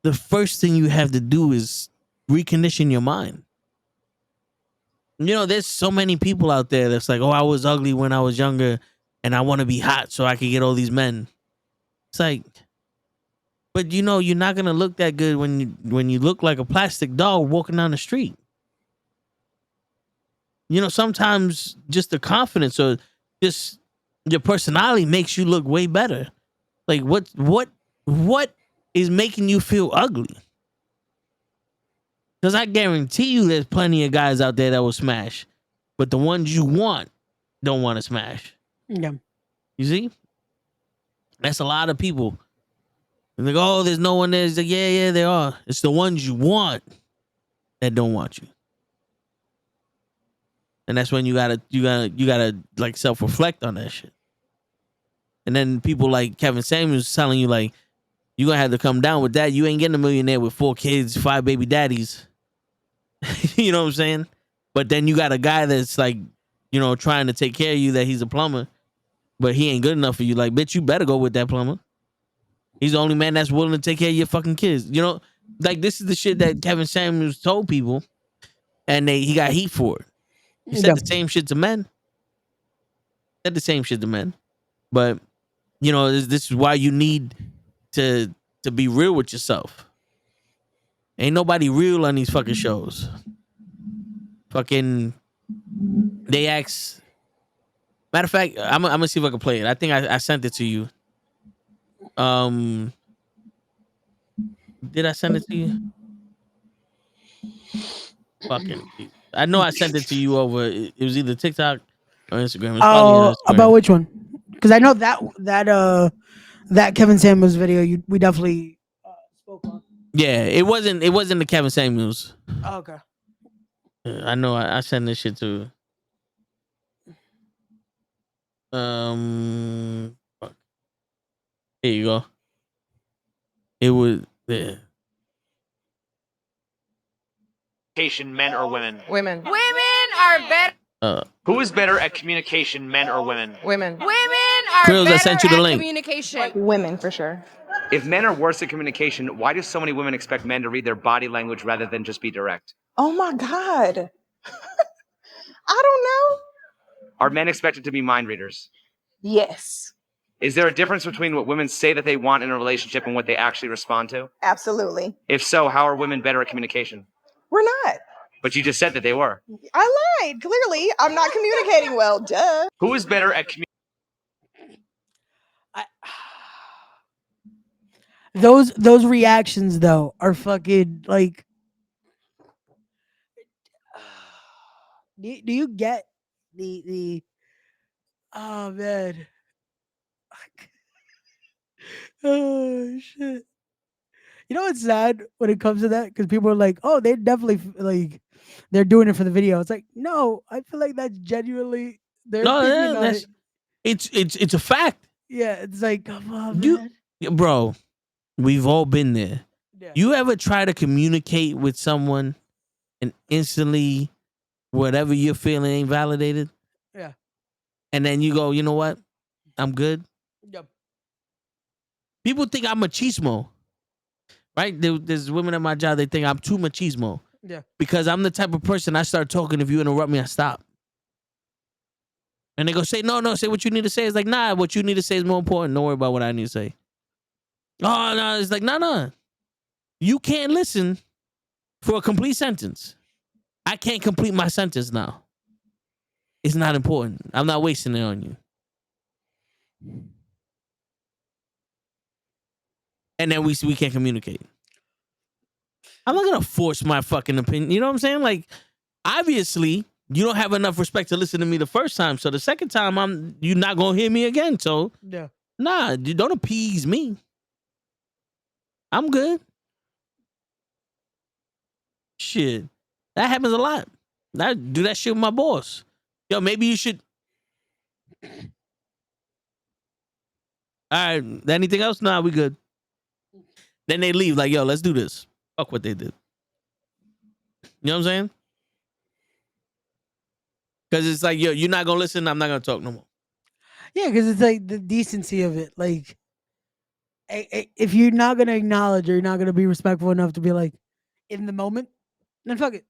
the first thing you have to do is recondition your mind. There's so many people out there that's like, oh, I was ugly when I was younger and I want to be hot so I can get all these men. It's like, but you're not going to look that good when you look like a plastic doll walking down the street. Sometimes just the confidence or just your personality makes you look way better. Like what is making you feel ugly? Because I guarantee you there's plenty of guys out there that will smash. But the ones you want don't want to smash. Yeah. You see? That's a lot of people. And like, oh, there's no one there. It's like, yeah, there are. It's the ones you want that don't want you. And that's when you gotta like self-reflect on that shit. And then people like Kevin Samuels telling you like, You gonna have to come down with that. You ain't getting a millionaire with 4 kids, 5 baby daddies. You know what I'm saying? But then you got a guy that's like, you know, trying to take care of you, that he's a plumber, but he ain't good enough for you. Like, bitch, you better go with that plumber. He's the only man that's willing to take care of your fucking kids. You know, like, this is the shit that Kevin Samuels told people, and he got heat for it. He said the same shit to men. Said the same shit to men. But, you know, this is why you need to be real with yourself. Ain't nobody real on these fucking shows. Fucking, they ask. Matter of fact, I'm gonna see if I can play it. I think I sent it to you. Did I send it to you? Fucking, I know I sent it to you over. It was either TikTok or Instagram. It's probably Oh, Instagram. about which one? Because I know that Kevin Samuels video we definitely spoke on. Yeah, it wasn't the Kevin Samuels. Oh, okay. I know I sent this shit to. Fuck. Here you go. It was there. Men or women? Women. Women are better. Who is better at communication, men or women? Women. Women are Krills, I better sent you the at link. communication. Women for sure. If men are worse at communication, why do so many women expect men to read their body language rather than just be direct? Oh my God. I don't know. Are men expected to be mind readers? Yes, Is there a difference between what women say that they want in a relationship and what they actually respond to? absolutely. If so, how are women better at communication? We're not. But you just said that they were. I lied. Clearly, I'm not communicating well. Duh. Who is better at Those reactions though are fucking like. Do you get the? Oh man. Oh shit. You know what's sad when it comes to that? Because people are like, "Oh, they definitely like they're doing it for the video." It's like, no, I feel like that's genuinely their No, opinion on that's it. it's a fact. Yeah, it's like, come on, You, man. bro, we've all been there. Yeah. You ever try to communicate with someone and instantly whatever you're feeling ain't validated? Yeah. And then you go, you know what? I'm good. Yep. People think I'm machismo. Right? There's women at my job, they think I'm too machismo. Yeah. Because I'm the type of person, I start talking, if you interrupt me, I stop. And they go, say what you need to say. It's like, nah, what you need to say is more important. Don't worry about what I need to say. Oh, no, it's like, nah. You can't listen for a complete sentence. I can't complete my sentence now. It's not important. I'm not wasting it on you. And then we can't communicate. I'm not gonna force my fucking opinion. You know what I'm saying? Like, obviously, you don't have enough respect to listen to me the first time. So the second time, you're not gonna hear me again. So Yeah. nah, you don't appease me. I'm good. Shit, that happens a lot. I do that shit with my boss. Yo, maybe you should. All right, anything else? Nah, we good. Then they leave like, yo, let's do this. Fuck what they did. You know what I'm saying? Because it's like, yo, you're not going to listen. I'm not going to talk no more. Yeah, because it's like the decency of it. Like, if you're not going to acknowledge or you're not going to be respectful enough to be like, in the moment, then fuck it.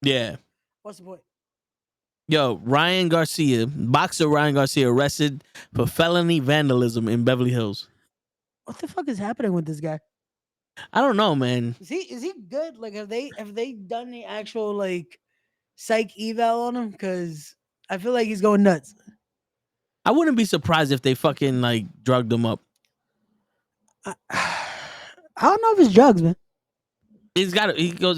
Yeah. What's the point? Yo, boxer Ryan Garcia arrested for felony vandalism in Beverly Hills. What the fuck is happening with this guy? I don't know, man. Is he good? Like, have they done the actual like psych eval on him? Because I feel like he's going nuts. I wouldn't be surprised if they fucking like drugged him up. I don't know if it's drugs, man. He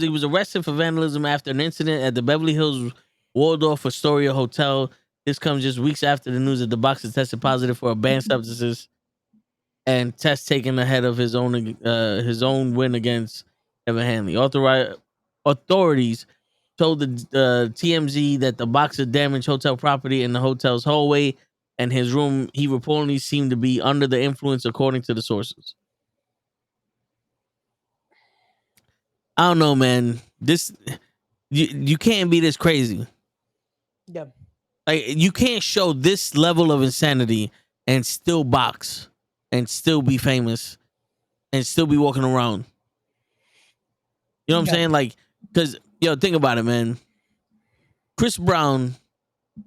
was arrested for vandalism after an incident at the Beverly Hills Waldorf Astoria Hotel. This comes just weeks after the news that the boxer tested positive for banned substances and tests taken ahead of his own win against Evan Hanley. Authorities told the TMZ that the boxer damaged hotel property in the hotel's hallway and his room. He reportedly seemed to be under the influence, according to the sources. I don't know, man. This you can't be this crazy. Yeah. Like you can't show this level of insanity and still box and still be famous and still be walking around. You know what I'm Yeah. saying? Like, because think about it, man. Chris Brown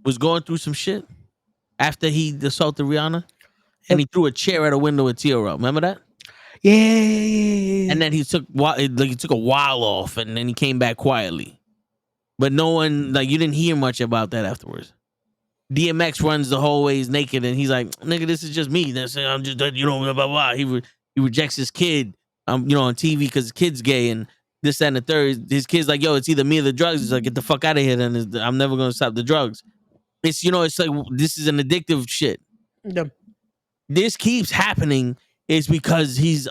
was going through some shit after he assaulted Rihanna, and he threw a chair at a window at TRL. Remember that? Yeah. And then he took a while off, and then he came back quietly. But no one, you didn't hear much about that afterwards. DMX runs the hallways naked, and he's like, "Nigga, this is just me. I'm just blah blah blah." He rejects his kid, on TV because his kid's gay and this that, and the third. His kid's like, "Yo, it's either me or the drugs." He's like, "Get the fuck out of here!" Then I'm never gonna stop the drugs. It's it's like this is an addictive shit. Yeah. This keeps happening is because he's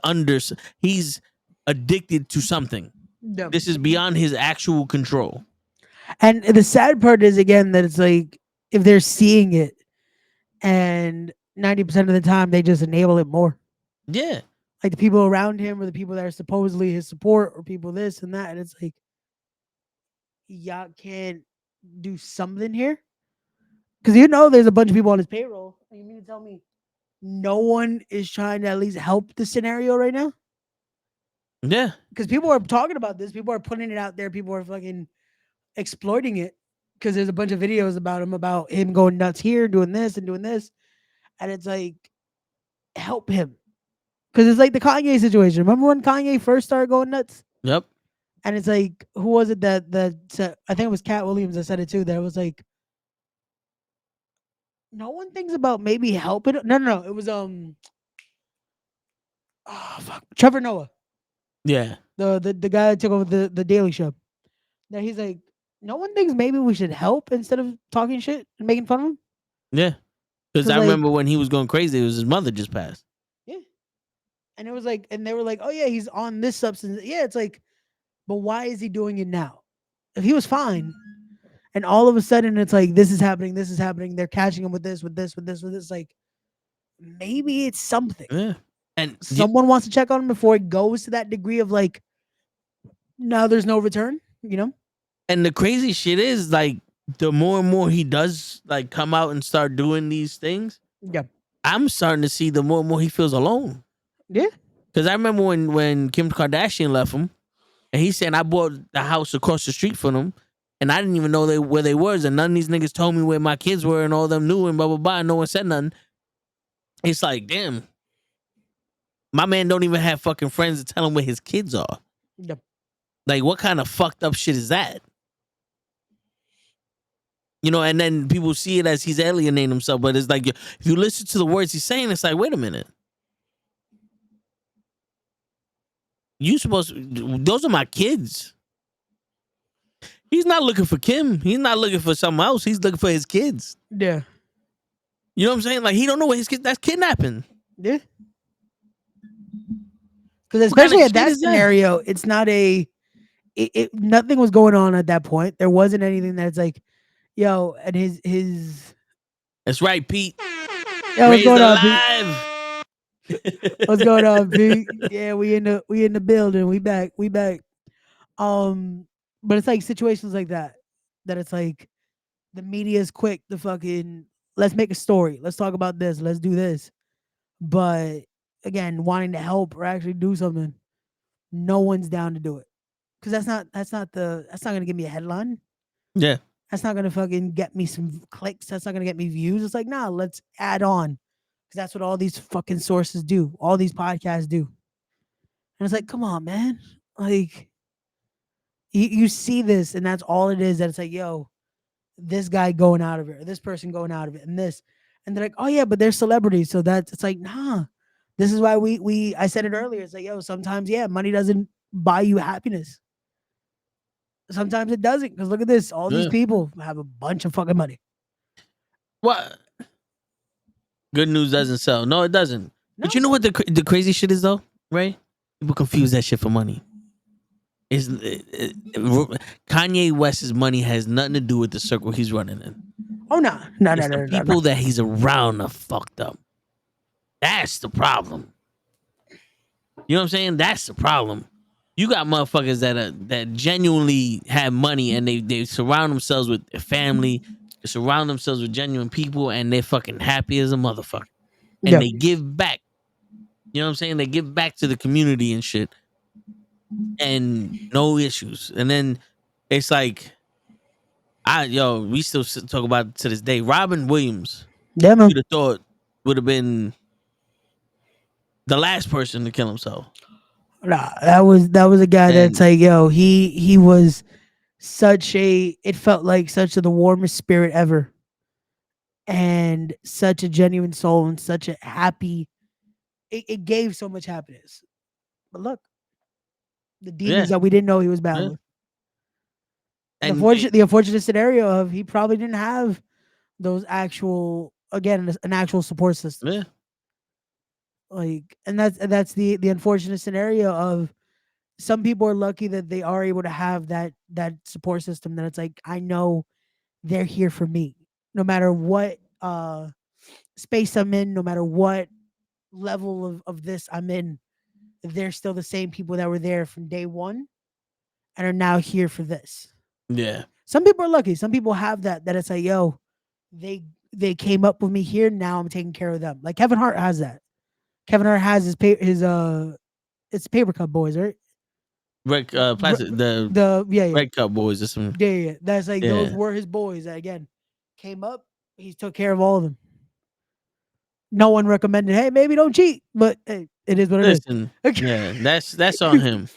addicted to something. Yeah. This is beyond his actual control. And the sad part is again that it's like if they're seeing it, and 90% of the time they just enable it more. Yeah. Like the people around him or the people that are supposedly his support or people this and that, and it's like y'all can't do something here because there's a bunch of people on his payroll. You mean to tell me no one is trying to at least help the scenario right now? Yeah. Because people are talking about this, people are putting it out there, people are fucking exploiting it because there's a bunch of videos about him going nuts here, doing this and doing this, and it's like help him because it's like the Kanye situation. Remember when Kanye first started going nuts? Yep. And it's like, who was it that said? I think it was Cat Williams that said it too. That it was like, no one thinks about maybe helping. No. It was Trevor Noah, Yeah. the guy that took over the Daily Show. That he's like, no one thinks maybe we should help instead of talking shit and making fun of him. Yeah. Because 'Cause, I remember when he was going crazy, it was his mother just passed. Yeah. And it was like, and they were like, oh yeah, he's on this substance. Yeah, it's like, but why is he doing it now? If he was fine, and all of a sudden it's like this is happening, they're catching him with this. Like maybe it's something. Yeah. And Someone wants to check on him before it goes to that degree of like now there's no return, And the crazy shit is like the more and more he does like come out and start doing these things, Yeah. I'm starting to see the more and more he feels alone. Yeah. Because I remember when Kim Kardashian left him, and he said I bought the house across the street from him, and I didn't even know where they was, and none of these niggas told me where my kids were, and all of them knew, and blah blah blah. And no one said nothing. It's like, damn, my man don't even have fucking friends to tell him where his kids are. Yep. Like, what kind of fucked up shit is that? And then people see it as he's alienating himself, but it's like if you listen to the words he's saying, it's like, wait a minute. Those are my kids. He's not looking for Kim. He's not looking for something else. He's looking for his kids. Yeah. You know what I'm saying? Like, he don't know what his kids, that's kidnapping. Yeah. Because especially at that scenario, it's not nothing was going on at that point. There wasn't anything that's like, yo, and his. That's right, Pete. Yo, what's Raised going on, alive. Pete? What's going on, Pete? Yeah, we in the building. We back. But it's like situations like that it's like the media is quick to fucking let's make a story. Let's talk about this. Let's do this. But again, wanting to help or actually do something, no one's down to do it. Because that's not gonna give me a headline. Yeah. That's not gonna fucking get me some clicks. That's not gonna get me views. It's like, nah, let's add on. Because that's what all these fucking sources do. All these podcasts do. And it's like, come on, man. Like, you see this, and that's all it is. That it's like, yo, this guy going out of it, or this person going out of it, and this. And they're like, oh yeah, but they're celebrities. So it's like, nah. This is why I said it earlier. It's like, yo, sometimes, yeah, money doesn't buy you happiness. Sometimes it doesn't. Because look at this. All these people have a bunch of fucking money. What? Good news doesn't sell. No, it doesn't. No. But you know what the crazy shit is, though, Ray? People confuse that shit for money. Kanye West's money has nothing to do with the circle he's running in. Oh, no. The people that he's around are fucked up. That's the problem. You know what I'm saying? That's the problem. You got motherfuckers that genuinely have money and they surround themselves with their family, they surround themselves with genuine people, and they're fucking happy as a motherfucker. And Yeah. they give back. You know what I'm saying? They give back to the community and shit, and no issues. And then it's like, we still talk about it to this day. Robin Williams, Yeah, man. you'd have thought would have been the last person to kill himself. Nah, that was a guy that's And like, yo, he was such a. It felt like such the warmest spirit ever, and such a genuine soul, and such a happy. It gave so much happiness. But look, the yeah, demons that we didn't know he was yeah. battling. And The unfortunate scenario of he probably didn't have those actual an actual support system. yeah, Like, and that's the unfortunate scenario of some people are lucky that they are able to have that support system, that it's like, I know they're here for me no matter what space I'm in, no matter what level of this I'm in. They're still the same people that were there from day one and are now here for this. yeah. Some people are lucky. Some people have that it's like, yo, they came up with me here. Now I'm taking care of them. Like Kevin Hart has that. Kevin Hart has his it's Paper Cup Boys, right? Red plastic the Yeah, Red Cup Boys or some. yeah. That's like, those Yeah, were his boys that again came up. He took care of all of them. No one recommended, hey, maybe don't cheat, but hey, it is what it is. listen, yeah, that's on him.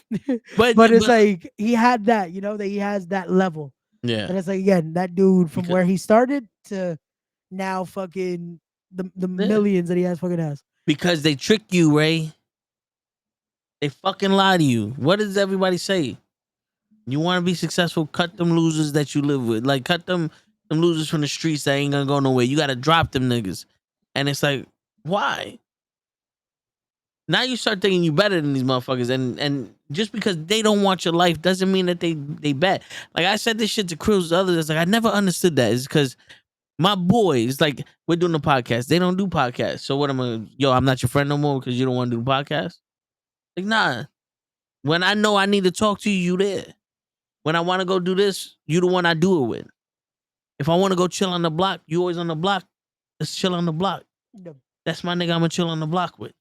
But But it's like he had that, that he has that level. yeah, And it's like, again, that dude from because, where he started to now fucking the yeah, millions that he fucking has. because they trick you, Ray. They fucking lie to you. What does everybody say? You want to be successful? Cut them losers that you live with. Like, cut them losers from the streets that ain't gonna go nowhere. You got to drop them niggas. And it's like, why? Now you start thinking you better than these motherfuckers, and just because they don't want your life doesn't mean that they bad. Like I said this shit to Cruz, others. It's like I never understood that. It's because my boys, like, we're doing a podcast. They don't do podcasts. So what am I? Yo, I'm not your friend no more because you don't want to do the podcast. Like, nah. When I know I need to talk to you, you there. When I want to go do this, you the one I do it with. If I want to go chill on the block, you always on the block. Let's chill on the block. Yep. That's my nigga I'm gonna chill on the block with.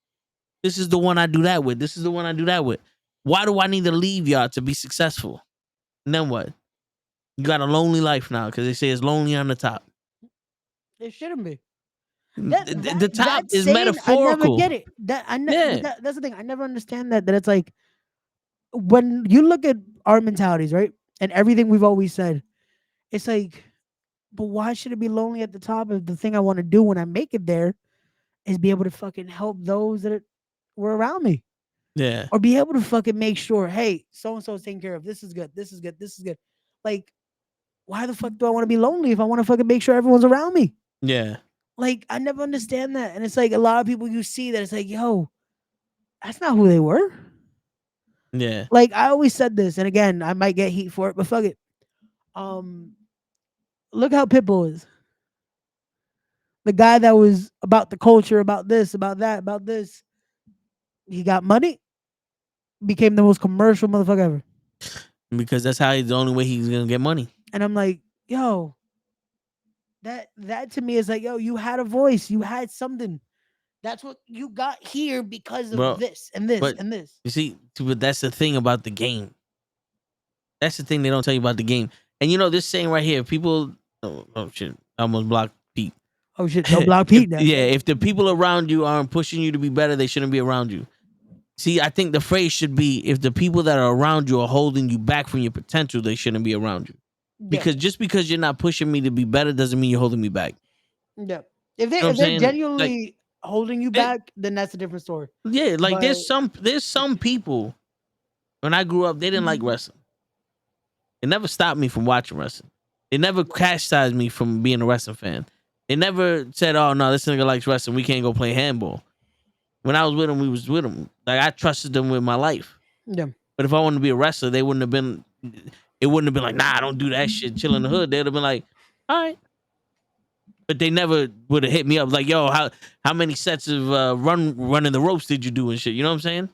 This is the one I do that with. This is the one I do that with. Why do I need to leave y'all to be successful? And then what? You got a lonely life now because they say it's lonely on the top. It shouldn't be. The top is saying, metaphorical. I never get it. Yeah. That's the thing. I never understand that it's like, when you look at our mentalities, right? And everything we've always said, it's like, but why should it be lonely at the top if the thing I want to do when I make it there is be able to fucking help those that were around me? Yeah. Or be able to fucking make sure, hey, so and so is taken care of. This is good. This is good. This is good. Like, why the fuck do I want to be lonely if I want to fucking make sure everyone's around me? Yeah. Like, I never understand that. And it's like, a lot of people you see that it's like, yo, that's not who they were. Yeah. Like, I always said this, and again, I might get heat for it, but fuck it. Look how Pitbull is. The guy that was about the culture, about this, about that, about this. He got money, became the most commercial motherfucker ever. Because that's how the only way he's gonna get money. And I'm like, yo, that to me is like, yo, you had a voice, you had something. That's what you got here because of Bro, this and this but and this. You see, but that's the thing about the game. That's the thing they don't tell you about the game. And you know this saying right here, people. Oh shit! I almost blocked Pete. Oh shit! Don't block Pete now. Yeah, if the people around you aren't pushing you to be better, they shouldn't be around you. See, I think the phrase should be: if the people that are around you are holding you back from your potential, they shouldn't be around you. Because just because you're not pushing me to be better doesn't mean you're holding me back. Yeah. If You know what I'm they're saying? genuinely holding you back, then that's a different story. Yeah, like But there's some people. When I grew up, they didn't like wrestling. It never stopped me from watching wrestling. It never chastised me from being a wrestling fan. They never said, "Oh no, this nigga likes wrestling. We can't go play handball." When I was with them, we was with them. Like I trusted them with my life. yeah. But if I wanted to be a wrestler, they wouldn't have been. It wouldn't have been like, "Nah, don't do that shit. Chill in the hood." They'd have been like, "All right." But they never would have hit me up like, "Yo, how many sets of running the ropes did you do and shit?" You know what I'm saying?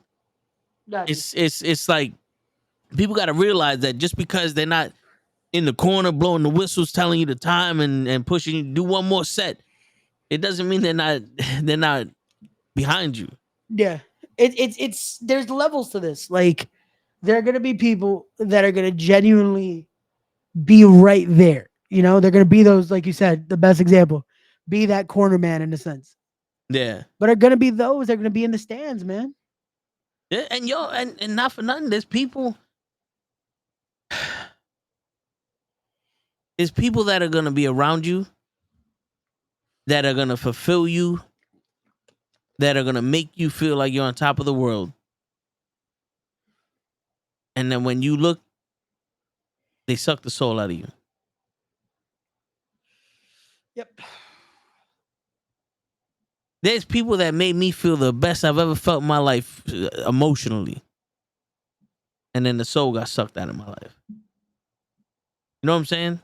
Gotcha. It's like people got to realize that just because they're not in the corner blowing the whistles, telling you the time and pushing you to do one more set, it doesn't mean they're not behind you. Yeah. It's there's levels to this. Like there are gonna be people that are gonna genuinely be right there. You know, they're gonna be those, like you said, the best example. Be that corner man in a sense. Yeah. But are gonna be those that are gonna be in the stands, man. Yeah, and not for nothing, there's people that are gonna be around you, that are gonna fulfill you, that are gonna make you feel like you're on top of the world. And then when you look, they suck the soul out of you. Yep. There's people that made me feel the best I've ever felt in my life emotionally. And then the soul got sucked out of my life. You know what I'm saying?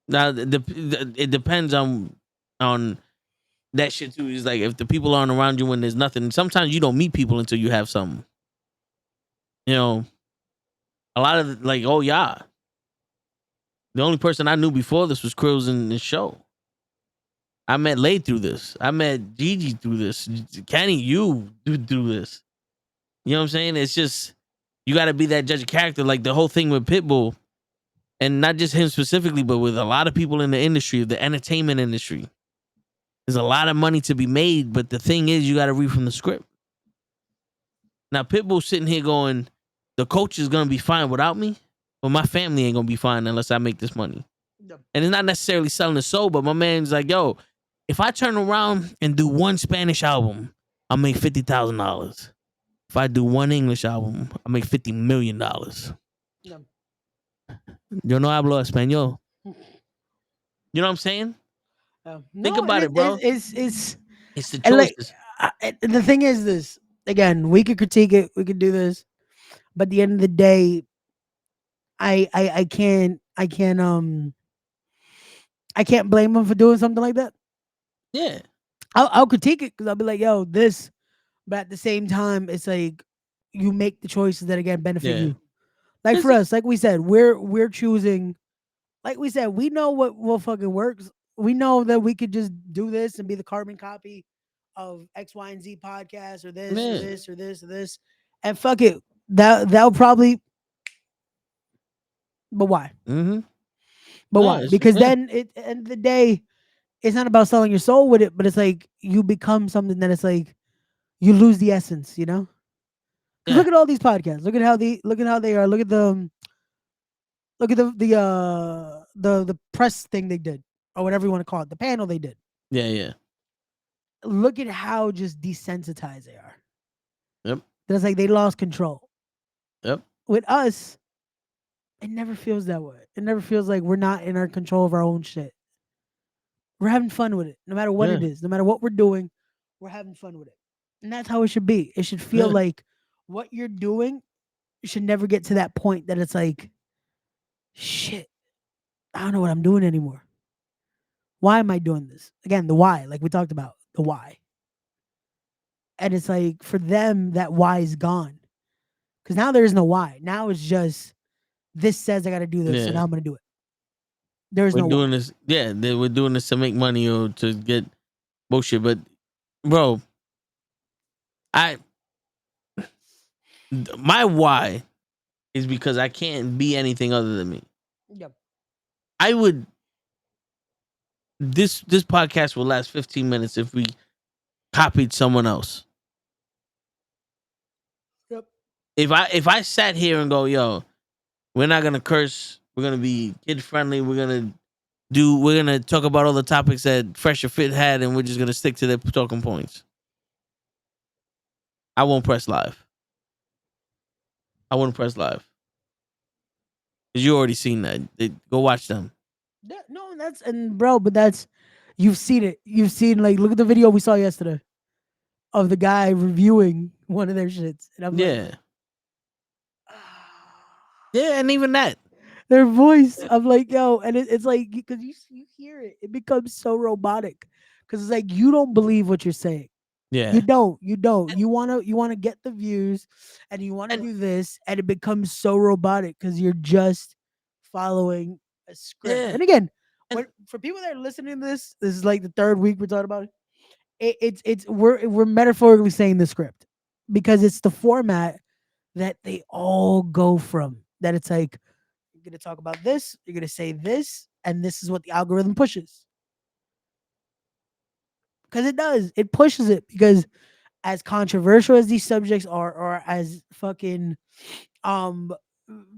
Now it depends on that shit too. Is like if the people aren't around you when there's nothing. Sometimes you don't meet people until you have something. You know, a lot of like, oh yeah, the only person I knew before this was Krills in the show. I met Lay through this. I met Gigi through this. Kenny, you through this. You know what I'm saying? It's just you got to be that judge of character. Like the whole thing with Pitbull, and not just him specifically, but with a lot of people in the industry, the entertainment industry. There's a lot of money to be made, but the thing is, you got to read from the script. Now, Pitbull's sitting here going, the coach is going to be fine without me, but my family ain't going to be fine unless I make this money. Yep. And it's not necessarily selling the soul, but my man's like, yo, if I turn around and do one Spanish album, I'll make $50,000. If I do one English album, I'll make $50 million. Yep. Yo no hablo español. You know what I'm saying? Think about it, bro. It's It's the and like choices. the thing is this. Again, we could critique it. We could do this, but at the end of the day, I can't blame him for doing something like that. Yeah. I'll critique it because I'll be like, yo, this. But at the same time, it's like you make the choices that again benefit Yeah. you. Like for us, like we said, we're choosing. Like we said, we know what fucking works. We know that we could just do this and be the carbon copy of X, Y, and Z podcast or this or Yeah. this or this or this, and fuck it. That'll probably. But why? Mm-hmm. But why? Because then at the end of the day, it's not about selling your soul with it, but it's like you become something that it's like you lose the essence, you know? 'Cause Yeah. look at all these podcasts. Look at how they are. Look at the press thing they did, or whatever you want to call it, the panel they did. Yeah, yeah. Look at how just desensitized they are. Yep. That's like they lost control. Yep. With us, it never feels that way. It never feels like we're not in our control of our own shit. We're having fun with it, no matter what it Yeah. is, no matter what we're doing, we're having fun with it. And that's how it should be. It should feel Yeah. like what you're doing should never get to that point that it's like, shit, I don't know what I'm doing anymore. Why am I doing this? Again, the why, like we talked about, the why. And it's like for them, that why is gone. Because now there is no why. Now it's just this says I got to do this, so Yeah. now I'm going to do it. There's We're no doing why. this. Yeah, we're doing this to make money or to get bullshit. But, bro, my why is because I can't be anything other than me. Yep. I would. This podcast will last 15 minutes if we copied someone else. Yep. If I sat here and go, yo, we're not gonna curse. We're gonna be kid friendly. We're gonna talk about all the topics that Fresh or Fit had, and we're just gonna stick to the talking points. I won't press live. I wouldn't press live. Cause you already seen that. Go watch them. No, but that's you've seen it. You've seen like look at the video we saw yesterday of the guy reviewing one of their shits, and I'm like, Yeah. Yeah, and even that. their voice. I'm like, yo, and it's like because you hear it, it becomes so robotic. because it's like you don't believe what you're saying. Yeah. You don't. You wanna get the views, and you wanna do this, and it becomes so robotic because you're just following a script. Yeah. And again, And- for people that are listening to this is like the third week we're talking about it. We're metaphorically saying the script because it's the format that they all go from. That it's like you're gonna talk about this, you're gonna say this, and this is what the algorithm pushes. Because it does, it pushes it because as controversial as these subjects are, or as fucking um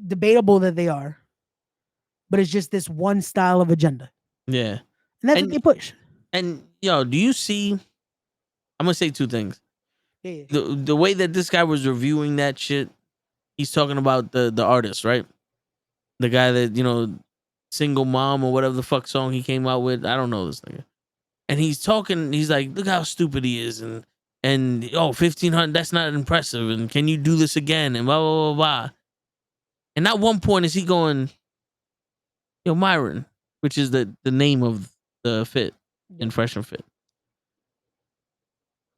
debatable that they are, but it's just this one style of agenda, Yeah. and that's what And they push. and yo, do you see? I'm gonna say two things. Yeah. The way that this guy was reviewing that shit, he's talking about the artist, right? The guy that single mom or whatever the fuck song he came out with. I don't know this nigga. And he's talking. He's like, look how stupid he is, and 1,500. That's not impressive. And can you do this again? And blah blah blah blah. And at one point is he going, yo, Myron, which is the name of the fit in Fresh and Fit.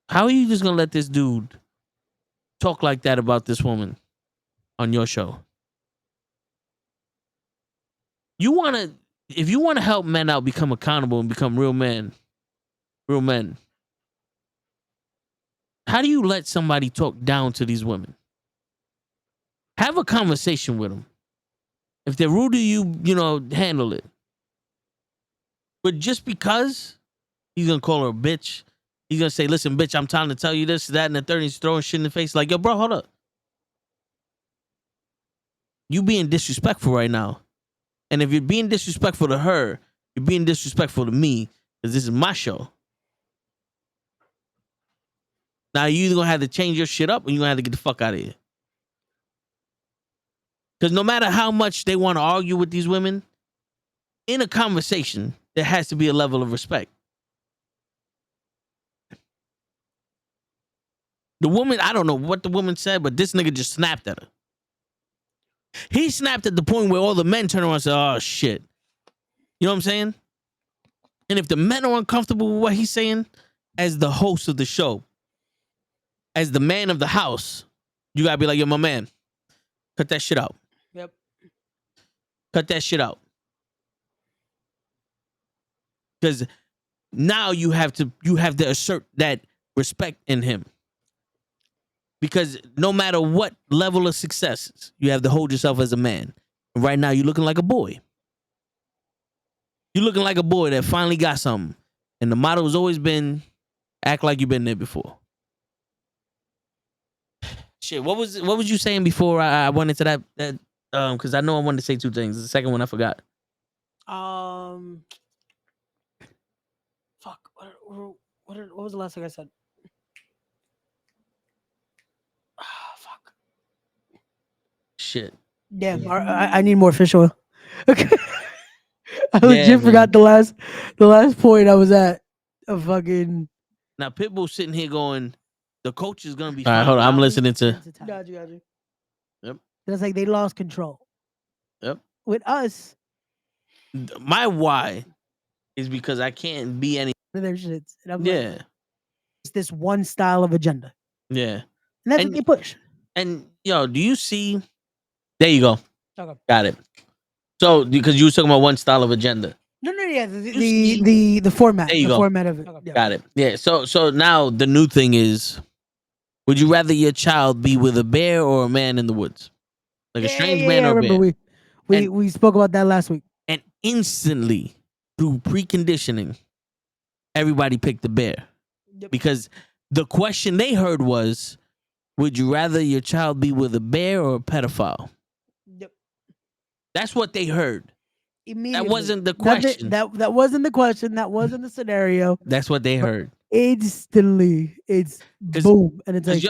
How are you just gonna let this dude talk like that about this woman on your show? If you wanna help men out become accountable and become real men, how do you let somebody talk down to these women? Have a conversation with them. If they're rude to you, handle it. But just because he's gonna call her a bitch, he's gonna say, listen, bitch, I'm trying to tell you this, that, and the third, and he's throwing shit in the face. Like, yo, bro, hold up. You being disrespectful right now. And if you're being disrespectful to her, you're being disrespectful to me, because this is my show. Now you either gonna have to change your shit up or you're gonna have to get the fuck out of here. Because no matter how much they want to argue with these women, in a conversation, there has to be a level of respect. The woman, I don't know what the woman said, but this nigga just snapped at her. He snapped at the point where all the men turn around and say, oh, shit. You know what I'm saying? And if the men are uncomfortable with what he's saying, as the host of the show, as the man of the house, you gotta be like, yo, my man, cut that shit out. Yep. Cut that shit out. Because now you have to assert that respect in him. Because no matter what level of success, you have to hold yourself as a man. And right now, you're looking like a boy. You're looking like a boy that finally got something. And the motto has always been, act like you've been there before. Shit, what was you saying before I went into that because I know I wanted to say two things. The second one I forgot. Fuck. What was the last thing I said? Fuck. Shit. Damn. I need more fish oil. Okay. I legit man. forgot the last point I was at. A fucking. Now Pitbull sitting here going, the coach is gonna be all right, fine. hold on. I'm listening to. Got you. Yep. It's like they lost control. Yep. With us, My why is because I can't be any. their shits. And I'm Yeah. like, it's this one style of agenda. Yeah. And that's And- what they push. And yo, do you see? There you go. Okay. Got it. So because you were talking about one style of agenda. No, yeah, see- the format. There you the go. format of it. Yeah. Got it. Yeah. So now the new thing is, would you rather your child be with a bear or a man in the woods, like a strange man I or a remember bear? we spoke about that last week. And instantly, through preconditioning, everybody picked the bear Yep. because the question they heard was, would you rather your child be with a bear or a pedophile? Yep. That's what they heard. Immediately. That wasn't the question. That wasn't the question. That wasn't the scenario. That's what they heard. Instantly, it's boom, and it's like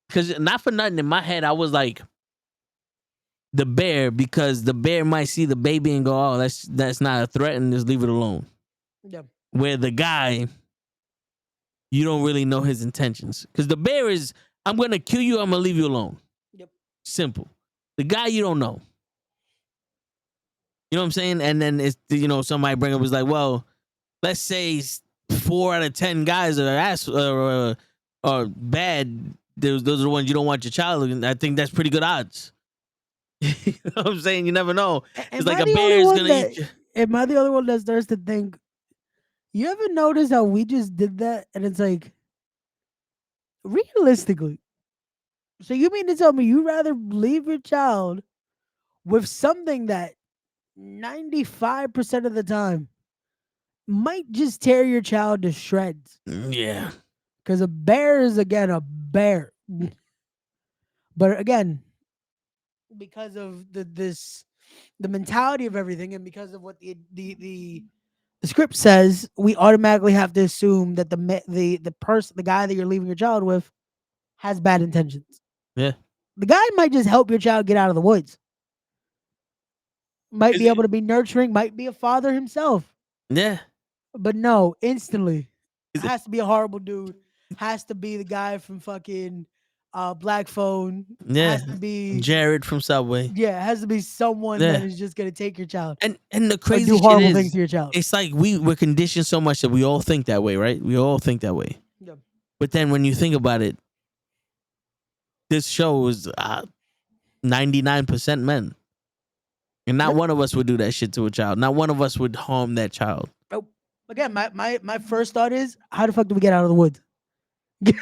Because not for nothing, in my head, I was like, the bear, because the bear might see the baby and go, oh, that's not a threat, and just leave it alone. yeah. Where the guy, you don't really know his intentions. Because the bear is, I'm going to kill you, I'm going to leave you alone. Yep. Simple. The guy, you don't know. You know what I'm saying? And then it's, somebody bring up was like, well, let's say 4 out of 10 guys that are bad. Those are the ones you don't want your child. And I think that's pretty good odds. You know what I'm saying? You never know. It's like a bear is gonna eat you. Am I the only one that starts to think? You ever notice how we just did that, and it's like, realistically. So you mean to tell me you rather leave your child with something that 95% of the time might just tear your child to shreds? Yeah. Because a bear is again a bear. But again, because of the mentality of everything, and because of what the script says, we automatically have to assume that the guy that you're leaving your child with has bad intentions. Yeah. The guy might just help your child get out of the woods. Might be able to be nurturing, might be a father himself. Yeah. But no, instantly, it has to be a horrible dude. Has to be the guy from fucking Black Phone. Yeah. Has to be Jared from Subway. Yeah, it has to be someone that is just gonna take your child And the or crazy do shit horrible is, things to your child. it's like we're conditioned so much that we all think that way, right? We all think that way. Yeah. But then when you think about it, this show is 99% men. And not one of us would do that shit to a child. Not one of us would harm that child. Oh, again, my first thought is, how the fuck do we get out of the woods?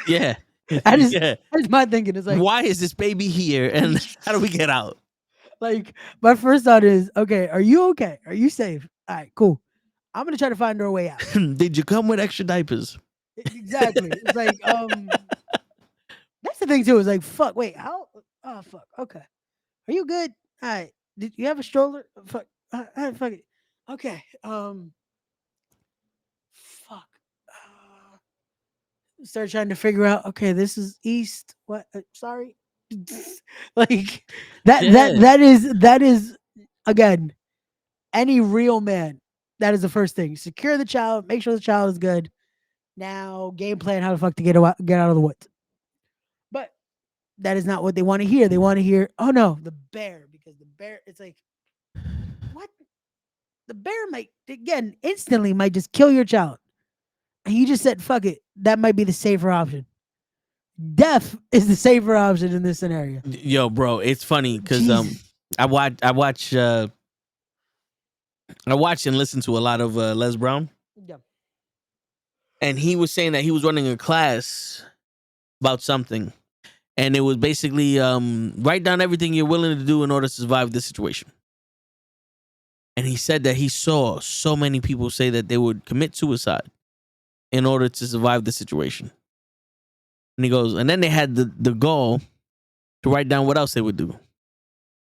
Yeah. That is Yeah. that's my thinking. It's like, Why is this baby here and how do we get out? like my first thought is, okay, are you okay? Are you safe? All right, cool. I'm gonna try to find our way out. Did you come with extra diapers? Exactly. It's like, that's the thing too. It's like, fuck, wait, how? Oh, fuck. Okay. Are you good? All right. Did you have a stroller? Fuck. Fuck it. Okay. Fuck. Start trying to figure out. Okay, this is east. What? Sorry. Like that is again, any real man. That is the first thing. Secure the child. Make sure the child is good. Now, game plan how the fuck to get out of the woods. But that is not what they want to hear. They want to hear, oh no, the bear, because the bear. It's like, what? The bear might again instantly might just kill your child. And you just said, fuck it. That might be the safer option. Death is the safer option in this scenario. Yo, bro, it's funny because Jesus. I watch and listen to a lot of Les Brown. Yeah. And he was saying that he was running a class about something. And it was basically write down everything you're willing to do in order to survive this situation. And he said that he saw so many people say that they would commit suicide in order to survive the situation. And he goes, and then they had the goal to write down what else they would do.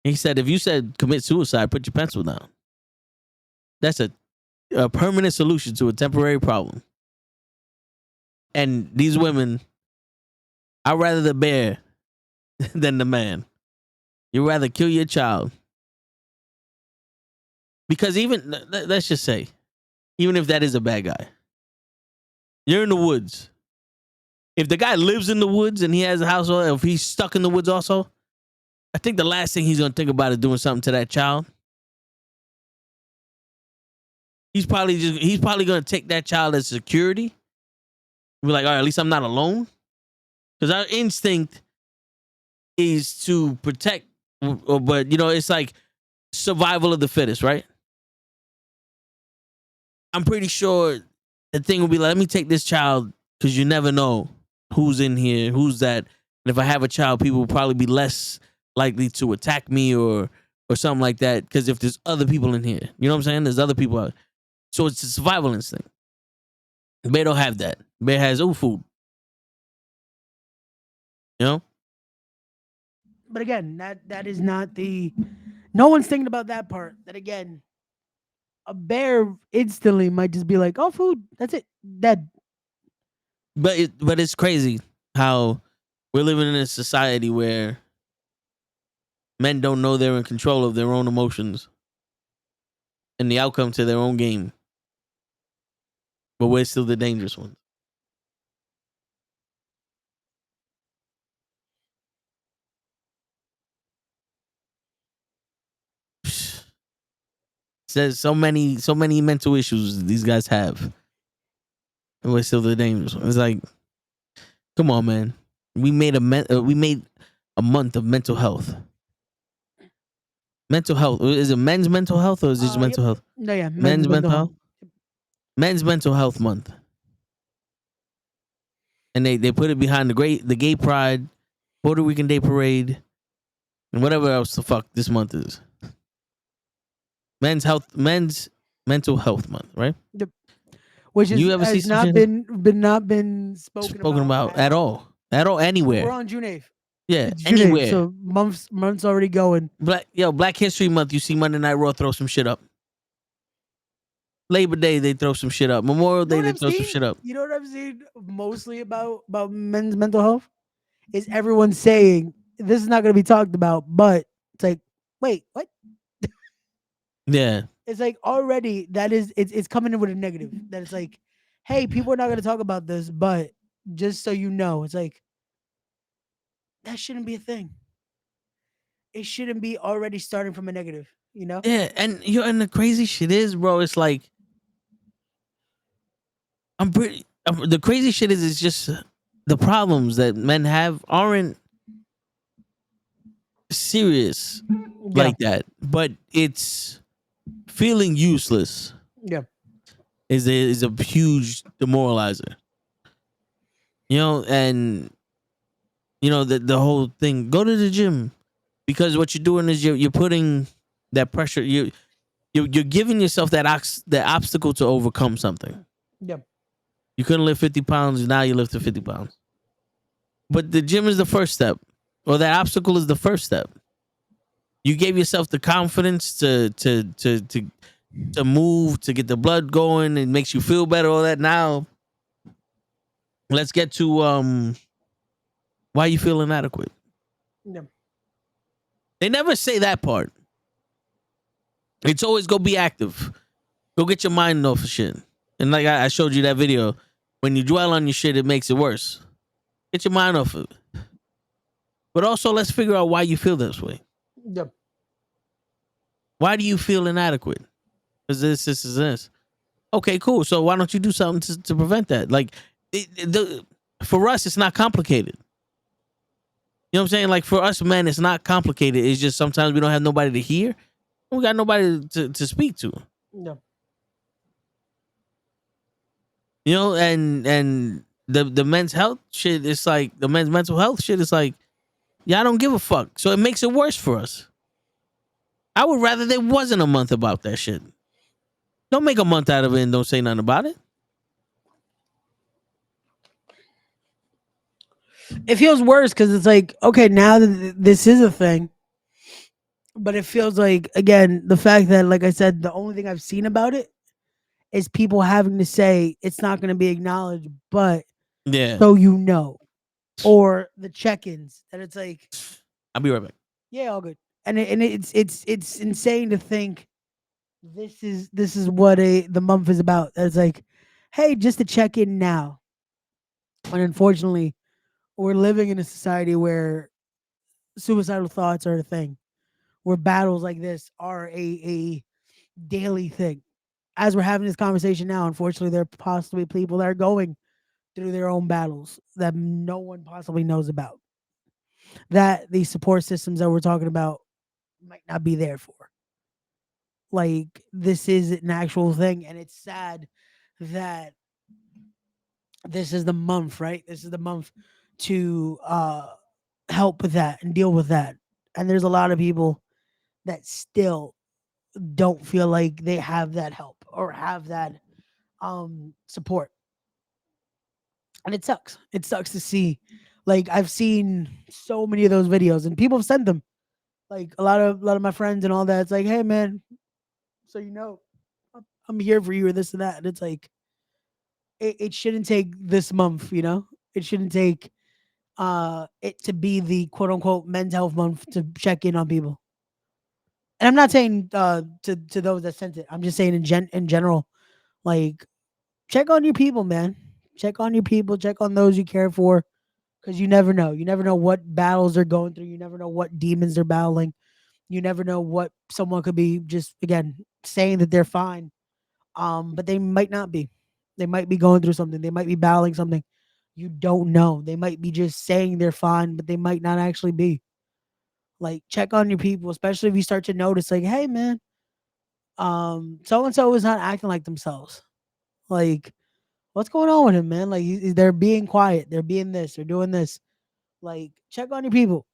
And he said, if you said commit suicide, put your pencil down. That's a permanent solution to a temporary problem. And these women, I'd rather the bear than the man. You'd rather kill your child. Because even, let's just say, even if that is a bad guy, you're in the woods. If the guy lives in the woods and he has a house, or if he's stuck in the woods also, I think the last thing he's going to think about is doing something to that child. He's probably going to take that child as security. Be like, all right, at least I'm not alone. Because our instinct is to protect, but it's like survival of the fittest, right? I'm pretty sure the thing will be like, let me take this child because you never know who's in here, who's that. And if I have a child, people will probably be less likely to attack me or something like that. Because if there's other people in here, you know what I'm saying? There's other people out. So it's a survival instinct. Bear don't have that. Bear has food. You know? But again, that is not the. No one's thinking about that part. That again, a bear instantly might just be like, "Oh, food. That's it. Dead." But it's crazy how we're living in a society where men don't know they're in control of their own emotions and the outcome to their own game. But we're still the dangerous ones. Says so many mental issues these guys have. And we're still the dangerous one. It's like, come on, man. We made a month of mental health. Mental health. Is it men's mental health or is it just mental health? No, yeah, Men's mental health. Men's mental health month. And they put it behind the gay pride, Puerto Rican Day Parade, and whatever else the fuck this month is. Men's mental health month, right? Which is You ever see has some not shit not been spoken about at all We're anywhere. on June 8th. Yeah, It's June 8th, anywhere. so months already going. Black History Month. You see Monday Night Raw throw some shit up. Labor Day they throw some shit up. Memorial Day they throw some shit up. You know what I've seen mostly about men's mental health is everyone saying this is not going to be talked about, but it's like, wait, what? Yeah. It's like already that is it's coming in with a negative. That it's like, hey, people are not going to talk about this, but just so you know, it's like that shouldn't be a thing. It shouldn't be already starting from a negative, you know? Yeah, and and the crazy shit is, bro, it's like the crazy shit is it's just the problems that men have aren't serious like that, but it's feeling useless Yeah. is a huge demoralizer. And the whole thing, go to the gym, because what you're doing is you're putting that pressure, you're giving yourself that obstacle to overcome something. Yeah. You couldn't lift 50 pounds, now you lifted 50 pounds. But the gym is the first step, or that obstacle is the first step. You gave yourself the confidence to move, to get the blood going. It makes you feel better, all that. Now, let's get to why you feel inadequate. Yeah. They never say that part. It's always go be active. Go get your mind off of shit. And like I showed you that video, when you dwell on your shit, it makes it worse. Get your mind off of it. But also, let's figure out why you feel this way. Yep. Why do you feel inadequate? Because this. Okay, cool. So why don't you do something to prevent that? Like, for us, it's not complicated. You know what I'm saying? Like, for us men, it's not complicated. It's just sometimes we don't have nobody to hear. We got nobody to speak to. No. And the men's health shit, it's like, the men's mental health shit is like, y'all don't give a fuck. So it makes it worse for us. I would rather there wasn't a month about that shit. Don't make a month out of it and don't say nothing about it. It feels worse because it's like, okay, now that this is a thing, but it feels like, again, the fact that, like I said, the only thing I've seen about it is people having to say it's not going to be acknowledged, but Yeah. so you know, or the check-ins that it's like, I'll be right back. yeah, all good, and it's insane to think this is what the month is about. That it's like, hey, just to check in now, and unfortunately, we're living in a society where suicidal thoughts are a thing, where battles like this are a daily thing. As we're having this conversation now, unfortunately, there are possibly people that are going through their own battles that no one possibly knows about. That these support systems that we're talking about might not be there for. Like, this is an actual thing, and it's sad that this is the month, right? This is the month to help with that and deal with that. And there's a lot of people that still don't feel like they have that help or have that support. And it sucks. It sucks to see. Like, I've seen so many of those videos and people have sent them. Like, a lot of my friends and all that. It's like, hey man, so you know, I'm here for you or this and that. And it's like, it shouldn't take this month, you know? It shouldn't take it to be the quote unquote men's health month to check in on people. And I'm not saying to those that sent it. I'm just saying in general, like, check on your people, man. Check on your people, check on those you care for, because you never know. You never know what battles they're going through. You never know what demons they're battling. You never know what someone could be just, again, saying that they're fine. But they might not be. They might be going through something. They might be battling something. You don't know. They might be just saying they're fine, but they might not actually be. Like, check on your people, especially if you start to notice, like, hey man, so and so is not acting like themselves. Like, what's going on with him, man? Like, they're being quiet. They're being this. They're doing this. Like, check on your people,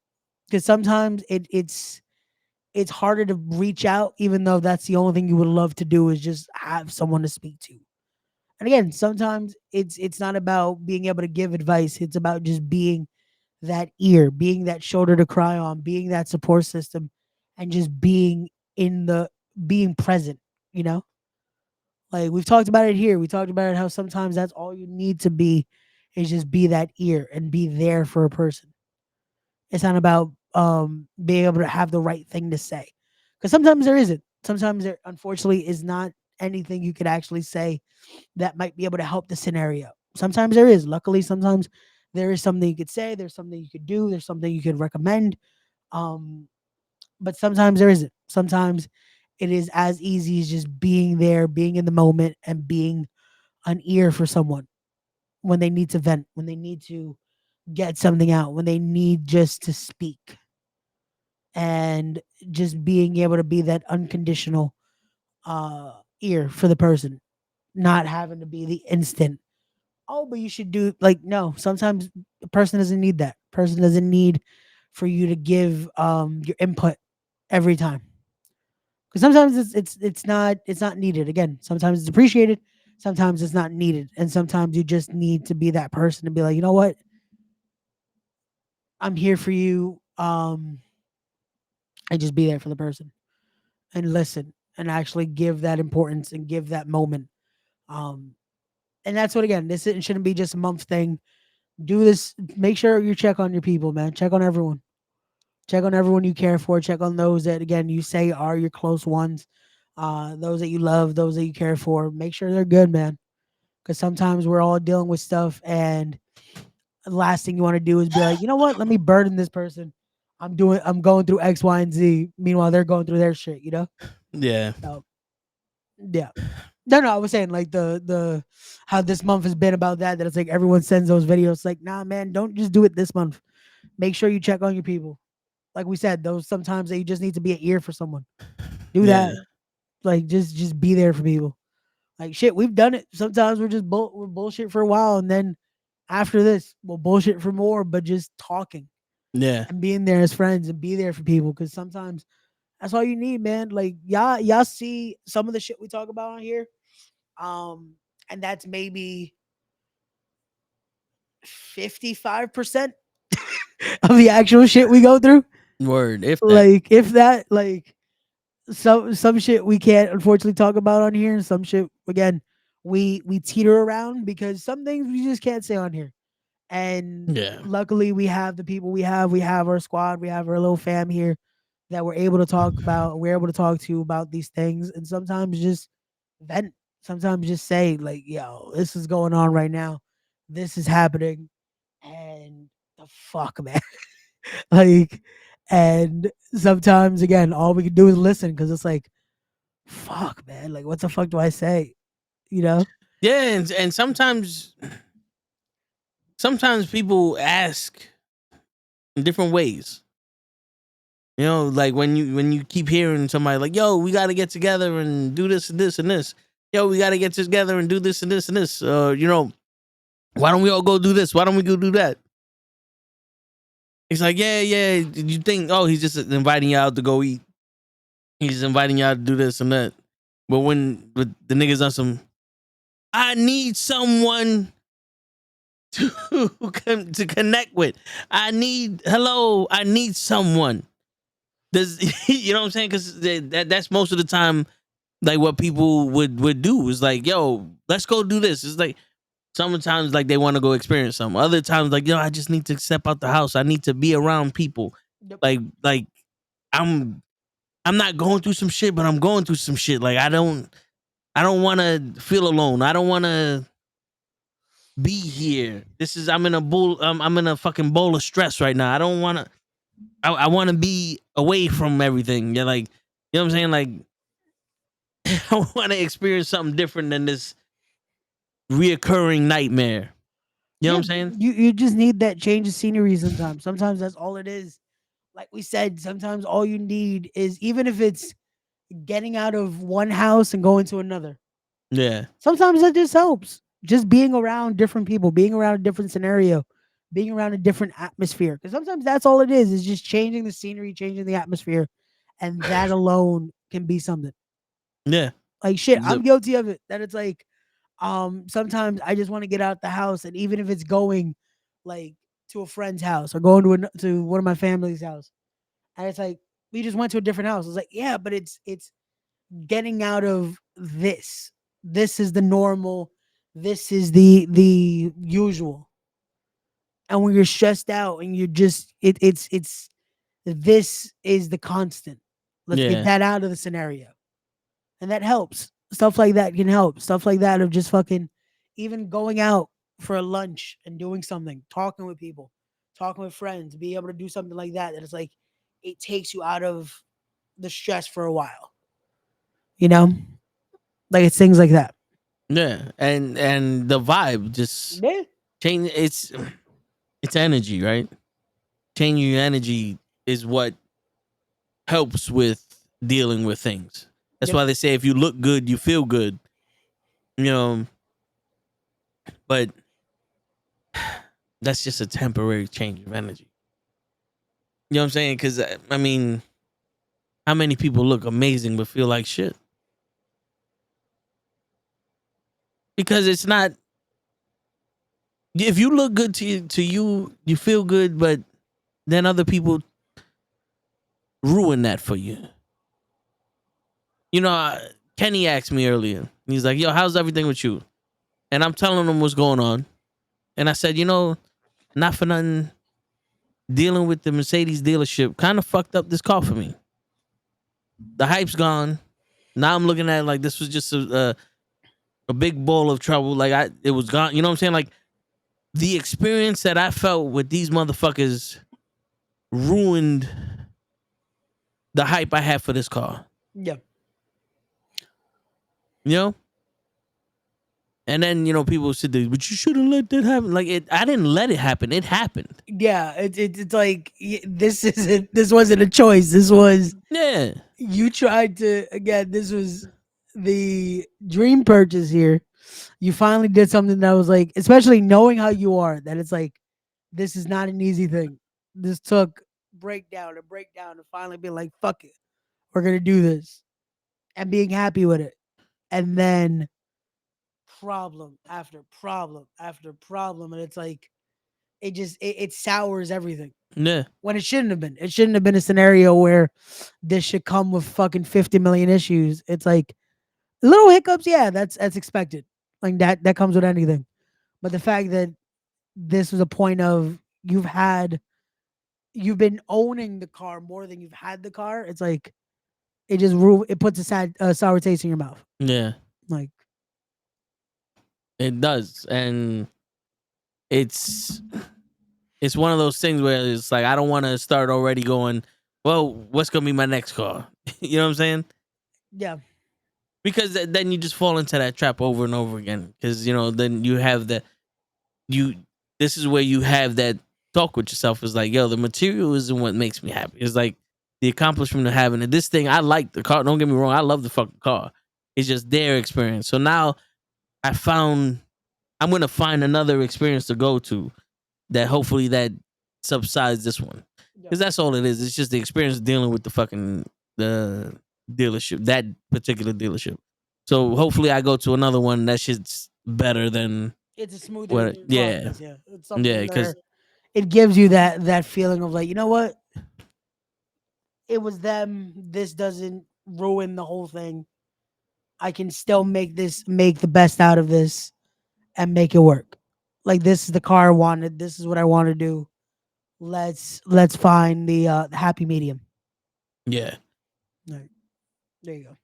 because sometimes it's harder to reach out, even though that's the only thing you would love to do is just have someone to speak to. And again, sometimes it's not about being able to give advice. It's about just being that ear, being that shoulder to cry on, being that support system, and just being present, you know? Like, we've talked about it here. We talked about it how sometimes that's all you need to be, is just be that ear and be there for a person. It's not about being able to have the right thing to say. Because sometimes there isn't. Sometimes there unfortunately is not anything you could actually say that might be able to help the scenario. Sometimes there is. Luckily, sometimes there is something you could say, there's something you could do, there's something you could recommend. Um, but sometimes there isn't. Sometimes it is as easy as just being there, being in the moment, and being an ear for someone when they need to vent, when they need to get something out, when they need just to speak, and just being able to be that unconditional ear for the person, not having to be the instant, oh, but you should do, like, no, sometimes the person doesn't need that. Person doesn't need for you to give your input every time. Because sometimes it's not needed. Again, sometimes it's appreciated, sometimes it's not needed. And sometimes you just need to be that person to be like, you know what? I'm here for you. And just be there for the person and listen and actually give that importance and give that moment. Um, and that's what, again, shouldn't be just a month thing. Do this. Make sure you check on your people, man. Check on everyone. Check on everyone you care for. Check on those that, again, you say are your close ones. Those that you love, those that you care for. Make sure they're good, man. Because sometimes we're all dealing with stuff, and the last thing you want to do is be like, you know what? Let me burden this person. I'm going through X, Y, and Z. Meanwhile, they're going through their shit. You know? Yeah. So, yeah. No, I was saying, like, the how this month has been about that. That it's like everyone sends those videos. Like, nah, man, don't just do it this month. Make sure you check on your people. Like we said, those sometimes that you just need to be an ear for someone. Do Yeah. that. Like, just be there for people. Like, shit, we've done it. Sometimes we're just we're bullshit for a while, and then after this, we'll bullshit for more. But just talking Yeah. and being there as friends and be there for people, because sometimes that's all you need, man. Like, y'all see some of the shit we talk about on here, and that's maybe 55% of the actual shit we go through. Word. If that. Like, if that, like, some shit we can't unfortunately talk about on here, and some shit, again, we teeter around, because some things we just can't say on here. And Yeah. luckily we have the people we have our squad, we have our little fam here that we're able to talk about, we're able to talk to about these things, and sometimes just vent, sometimes just say, like, yo, this is going on right now, this is happening, and the fuck, man. Like, and sometimes, again, all we can do is listen, because it's like, fuck, man, like, what the fuck do I say, you know? Yeah, and sometimes people ask in different ways. You know, like when you keep hearing somebody like, "Yo, we got to get together and do this and this and this." Yo, we got to get together and do this and this and this. You know, why don't we all go do this? Why don't we go do that? It's like, yeah. You think, oh, he's just inviting you out to go eat. He's inviting you out to do this and that. But when with the niggas on some, I need someone to to connect with. I need someone. Does you know what I'm saying? Because that's most of the time, like, what people would do is like, yo, let's go do this. It's like sometimes, like, they want to go experience something. Other times, like, yo, I just need to step out the house. I need to be around people. Yep. Like I'm not going through some shit, but I'm going through some shit. Like, I don't want to feel alone. I don't want to be here. I'm in I'm in a fucking bowl of stress right now. I don't want to. I want to be away from everything. Yeah, like, you know what I'm saying? Like, I want to experience something different than this reoccurring nightmare. You know what I'm saying? You just need that change of scenery sometimes. Sometimes that's all it is. Like we said, sometimes all you need is, even if it's getting out of one house and going to another. Yeah. Sometimes that just helps. Just being around different people, being around a different scenario, being around a different atmosphere. Because sometimes that's all it is just changing the scenery, changing the atmosphere. And that alone can be something. Yeah. Like shit, So- I'm guilty of it. That it's like, sometimes I just want to get out the house, and even if it's going like to a friend's house or going to one of my family's house, and it's like we just went to a different house. It's like, yeah, but it's getting out of this. This is the normal. This is the usual. And when you're stressed out and you're just it's this is the constant. Let's Yeah. get that out of the scenario. And that helps. Stuff like that can help. Stuff like that of just fucking even going out for a lunch and doing something, talking with people, talking with friends, be able to do something like that. That it's like it takes you out of the stress for a while. You know? Like it's things like that. Yeah. And the vibe just Yeah. change. It's energy, right? Changing your energy is what helps with dealing with things. That's Yep. why they say if you look good, you feel good. You know, but that's just a temporary change of energy. You know what I'm saying? Because I mean, how many people look amazing but feel like shit? Because it's not. If you look good to you, you feel good, but then other people ruin that for you. You know, Kenny asked me earlier. He's like, "Yo, how's everything with you?" And I'm telling him what's going on. And I said, you know, not for nothing, dealing with the Mercedes dealership kind of fucked up this car for me. The hype's gone. Now I'm looking at it like this was just a big ball of trouble. Like it was gone. You know what I'm saying? Like the experience that I felt with these motherfuckers ruined the hype I had for this car. Yeah. You know? And then, you know, people sit there, but you shouldn't let that happen. Like I didn't let it happen. It happened. Yeah. It's like this wasn't a choice. This was Yeah. you tried to, again, this was the dream purchase here. You finally did something that was like, especially knowing how you are, that it's like, this is not an easy thing. This took breakdown and finally being like, fuck it. We're going to do this. And being happy with it. And then problem after problem after problem. And it's like, it sours everything. Yeah. When it shouldn't have been. It shouldn't have been a scenario where this should come with fucking 50 million issues. It's like little hiccups, yeah, that's expected. Like that comes with anything. But the fact that this was a point of you've been owning the car more than you've had the car, it's like it puts a sour taste in your mouth. Yeah. Like It does. And it's one of those things where it's like I don't want to start already going, well, what's gonna be my next car? You know what I'm saying? yeah. Because then you just fall into that trap over and over again. Because, you know, then you have this is where you have that talk with yourself. Is like, yo, the material isn't what makes me happy. It's like the accomplishment of having it. This thing, I like the car. Don't get me wrong, I love the fucking car. It's just their experience. So now I'm gonna find another experience to go to that hopefully that subsides this one. Because that's all it is. It's just the experience of dealing with the dealership, that particular dealership. So hopefully I go to another one that shit's better than It's a smoother what. Yeah, process, yeah. It's something yeah. Because where it gives you that feeling of like, you know what? It was them. This doesn't ruin the whole thing. I can still make the best out of this and make it work. Like this is the car I wanted. This is what I want to do. Let's find the happy medium. yeah, Right. There you go.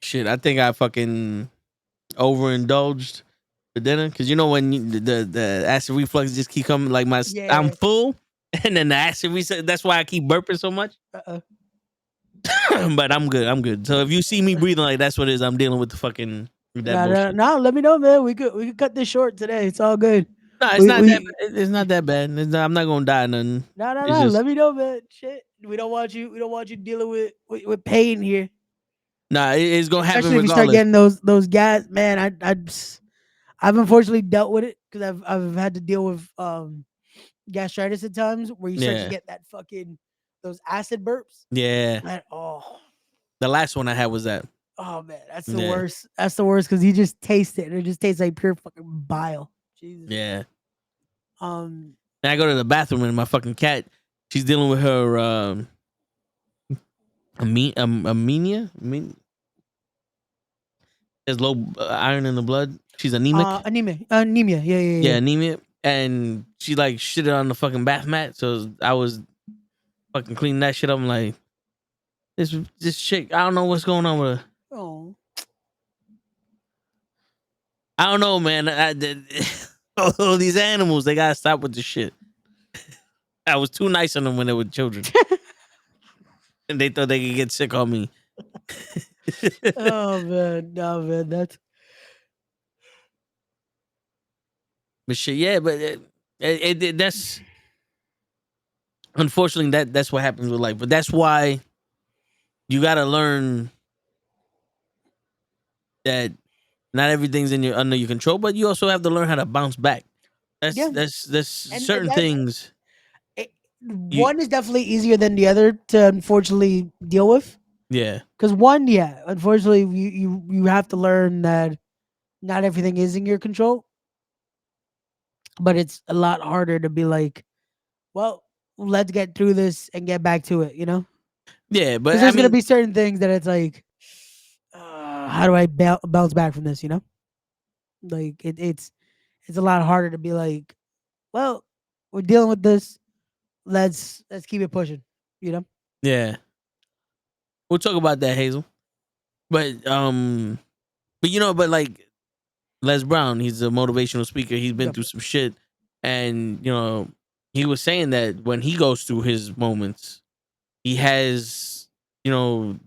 shit. I think I fucking overindulged for dinner because you know when the acid reflux just keep coming like Yeah. I'm full and then the acid reflux. That's why I keep burping so much. Uh-uh. But I'm good. I'm good. So if you see me breathing like that's what it is, I'm dealing with the fucking that bullshit. No, let me know, man. We could cut this short today. It's all good. No, it's We not that. we It's not that bad. I'm not gonna die. Nothing. It's no. just Let me know, man. Shit, we don't want you. We don't want you dealing with pain here, nah. It's gonna happen especially if you start regardless. getting those gas. Man, I've unfortunately dealt with it because I've had to deal with gastritis at times where you start to Yeah, get that fucking those acid burps. yeah. And, oh, The last one I had was that. oh man, that's the Yeah, worst. That's the worst because you just taste it and it just tastes like pure fucking bile. Jesus. yeah. Um. And I go to the bathroom and my fucking cat, she's dealing with her anemia. There's low iron in the blood. She's anemic. Anemia. Yeah, yeah, Yeah, yeah. anemia. And she like shitted on the fucking bath mat. So I was fucking cleaning that shit up. I'm like, this chick, I don't know what's going on with her. Oh. I don't know, man. All these animals, they gotta stop with this shit. I was too nice on them when they were children. And they thought they could get sick on me. Oh man, no man, that's But shit, yeah, but that's unfortunately that's what happens with life. But that's why you gotta learn that not everything's under your control, but you also have to learn how to bounce back. yeah. That's And certain that's things. it, You one is definitely easier than the other to unfortunately deal with. yeah Because one, yeah, unfortunately, you have to learn that not everything is in your control, but it's a lot harder to be like, well, let's get through this and get back to it, you know? yeah, but Because I there's gonna mean be certain things that it's like, how do I bounce back from this? You know, like it's a lot harder to be like, well, we're dealing with this. Let's keep it pushing. You know? yeah, we'll talk about that, Hazel. But you know, but like Les Brown, he's a motivational speaker. He's been Yep. through some shit, and you know, he was saying that when he goes through his moments, he has, you know,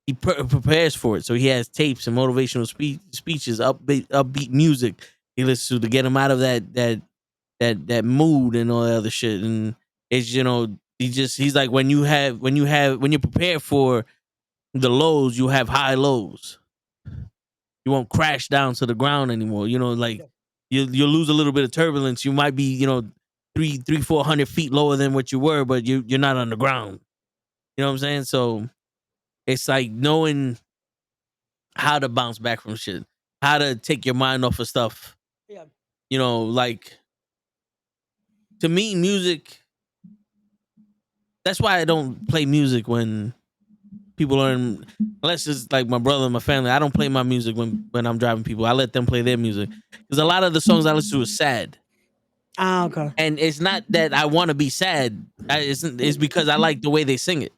he prepares for it. So he has tapes and motivational speeches, upbeat music he listens to get him out of that mood and all that other shit. And it's, you know, he's like, when you're prepared for the lows, you have high lows. You won't crash down to the ground anymore. You know, like you'll lose a little bit of turbulence. You might be, you know, 400 feet lower than what you were, but you're not on the ground. You know what I'm saying? So it's like knowing how to bounce back from shit, how to take your mind off of stuff. Yeah. You know, like to me, music. That's why I don't play music when people are in, unless it's like my brother and my family. I don't play my music when I'm driving people. I let them play their music because a lot of the songs I listen to is sad. Ah, okay. And it's not that I want to be sad. It's because I like the way they sing it.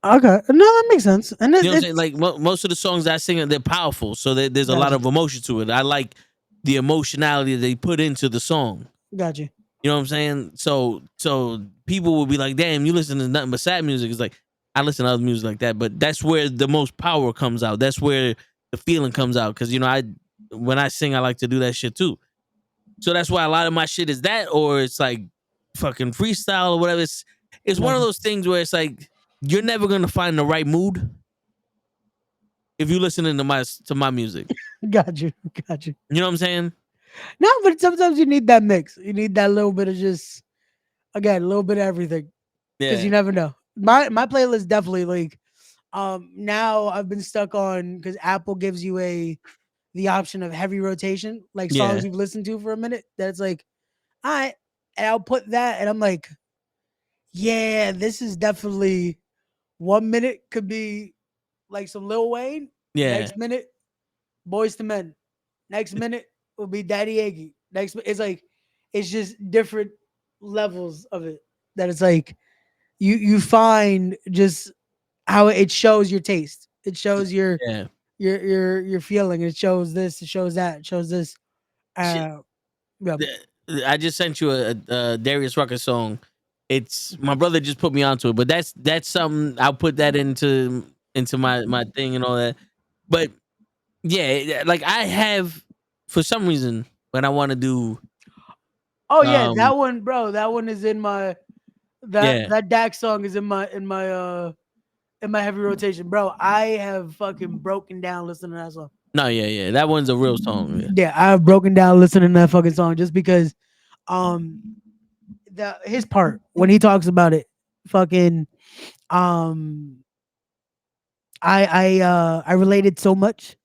Okay. No, that makes sense. And You know what I'm saying? it's Like most of the songs I sing, they're powerful. So there's a lot gotcha. of emotion to it. I like the emotionality they put into the song. Gotcha. You know what I'm saying? So people will be like, damn, you listen to nothing but sad music. It's like, I listen to other music like that, but that's where the most power comes out. That's where the feeling comes out. Cause you know, when I sing, I like to do that shit too. So that's why a lot of my shit is that, or it's like fucking freestyle or whatever. It's one of Gotcha. those things where it's like, you're never gonna find the right mood if you're listening to my music. Gotcha. Gotcha. You know what I'm saying? No, but sometimes you need that mix. You need that little bit of just again, a little bit of everything. Because Yeah. you never know. My playlist definitely like now I've been stuck on because Apple gives you the option of heavy rotation, like songs Yeah. you've listened to for a minute. That's like, all right, and I'll put that, and I'm like, yeah, this is definitely 1 minute could be like some Lil Wayne. Yeah. Next minute, Boys to Men. Next minute will be Daddy Yankee. It's like it's just different levels of it. That it's like you find just how it shows your taste. It shows Yeah. your feeling. It shows this. It shows that. It shows this. Shit. Yeah. I just sent you a Darius Rucker song. It's my brother just put me onto it, but that's something I'll put that into my thing and all that. But Yeah, like I have for some reason when I want to do Oh yeah, um that one, bro. That one is in my yeah. that Dak song is in my heavy rotation, bro. I have fucking broken down listening to that song. No, yeah. That one's a real song. Yeah. Yeah, I've broken down listening to that fucking song just because um the his part when he talks about it, fucking um I related so much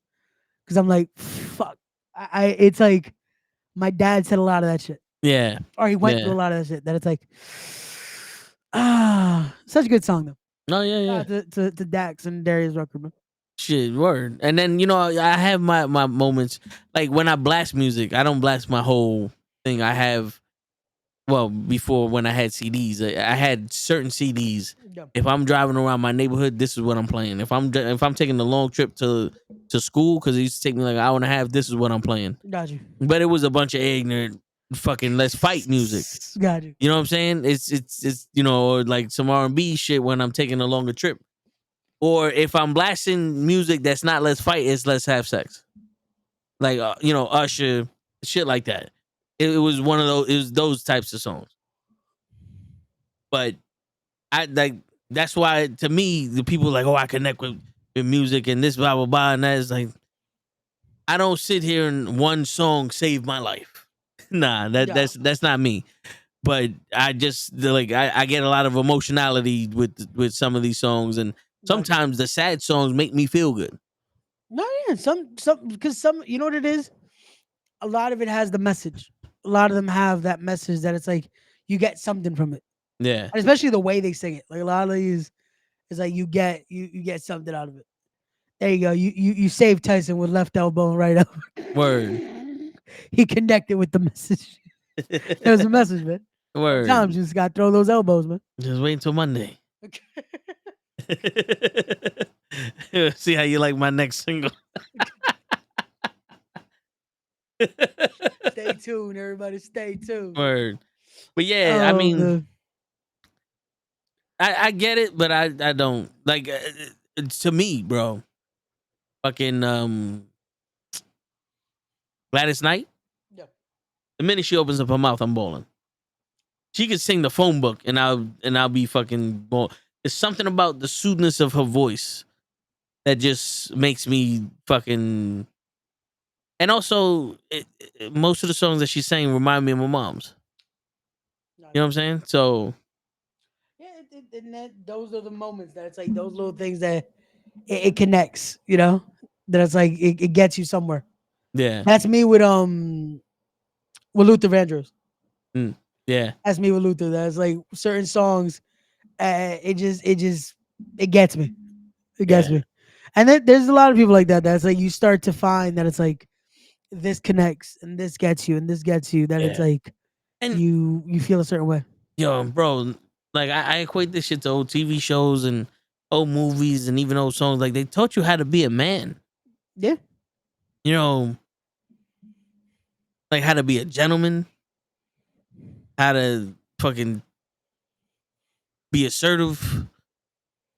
because I'm like fuck. I it's like my dad said a lot of that shit. Yeah. Or he went through Yeah. a lot of that shit that it's like such a good song though. No, yeah. To Dax and Darius Rucker, man. Shit, word. And then I have my moments like when I blast music. I don't blast my whole thing. I have before when I had CDs, I had certain CDs. Yeah, If I'm driving around my neighborhood, this is what I'm playing. If I'm taking a long trip to school because it used to take me like an hour and a half, this is what I'm playing. got you. But it was a bunch of ignorant fucking let's fight music. Got you. You know what I'm saying? It's or like some R&B shit when I'm taking a longer trip. Or if I'm blasting music that's not let's fight, it's let's have sex. Like Usher, shit like that. It was one of those. It was those types of songs. But I like that's why to me the people like I connect with music and this blah blah blah and that is like I don't sit here and one song saved my life. Nah, Yeah. that's not me. But I just like I get a lot of emotionality with some of these songs and Got you. sometimes the sad songs make me feel good. No, yeah, some because some you know what it is. A lot of it has the message. A lot of them have that message that it's like you get something from it, Yeah. and especially the way they sing it. Like a lot of these, it's like you get something out of it. There you go. You saved Tyson with left elbow and right elbow. Word. He connected with the message. There's a message, man. Word. Sometimes you just gotta throw those elbows, man. Just wait until Monday. See how you like my next single. Stay tuned, everybody. Stay tuned. Word. But yeah, I Oh, mean, I get it, but I don't like to me, bro. Fucking Gladys Knight. yeah. The minute she opens up her mouth, I'm bawling. She could sing the phone book, and I'll be fucking ball. There's something about the soothness of her voice that just makes me fucking. And also, most of the songs that she's saying remind me of my mom's. You know what I'm saying? So Yeah, and those are the moments that it's like those little things that it connects, you know, that it's like it gets you somewhere. yeah, That's me with Luther Vandross. mm, yeah, That's me with Luther. That's like certain songs. It gets me. It gets yeah, me. And then there's a lot of people like that. That's like you start to find that it's like this connects and this gets you and this gets you. That it's yeah. like And you feel a certain way. yo, bro, like I equate this shit to old TV shows and old movies and even old songs. Like they taught you how to be a man. Yeah. You know, like how to be a gentleman, how to fucking be assertive.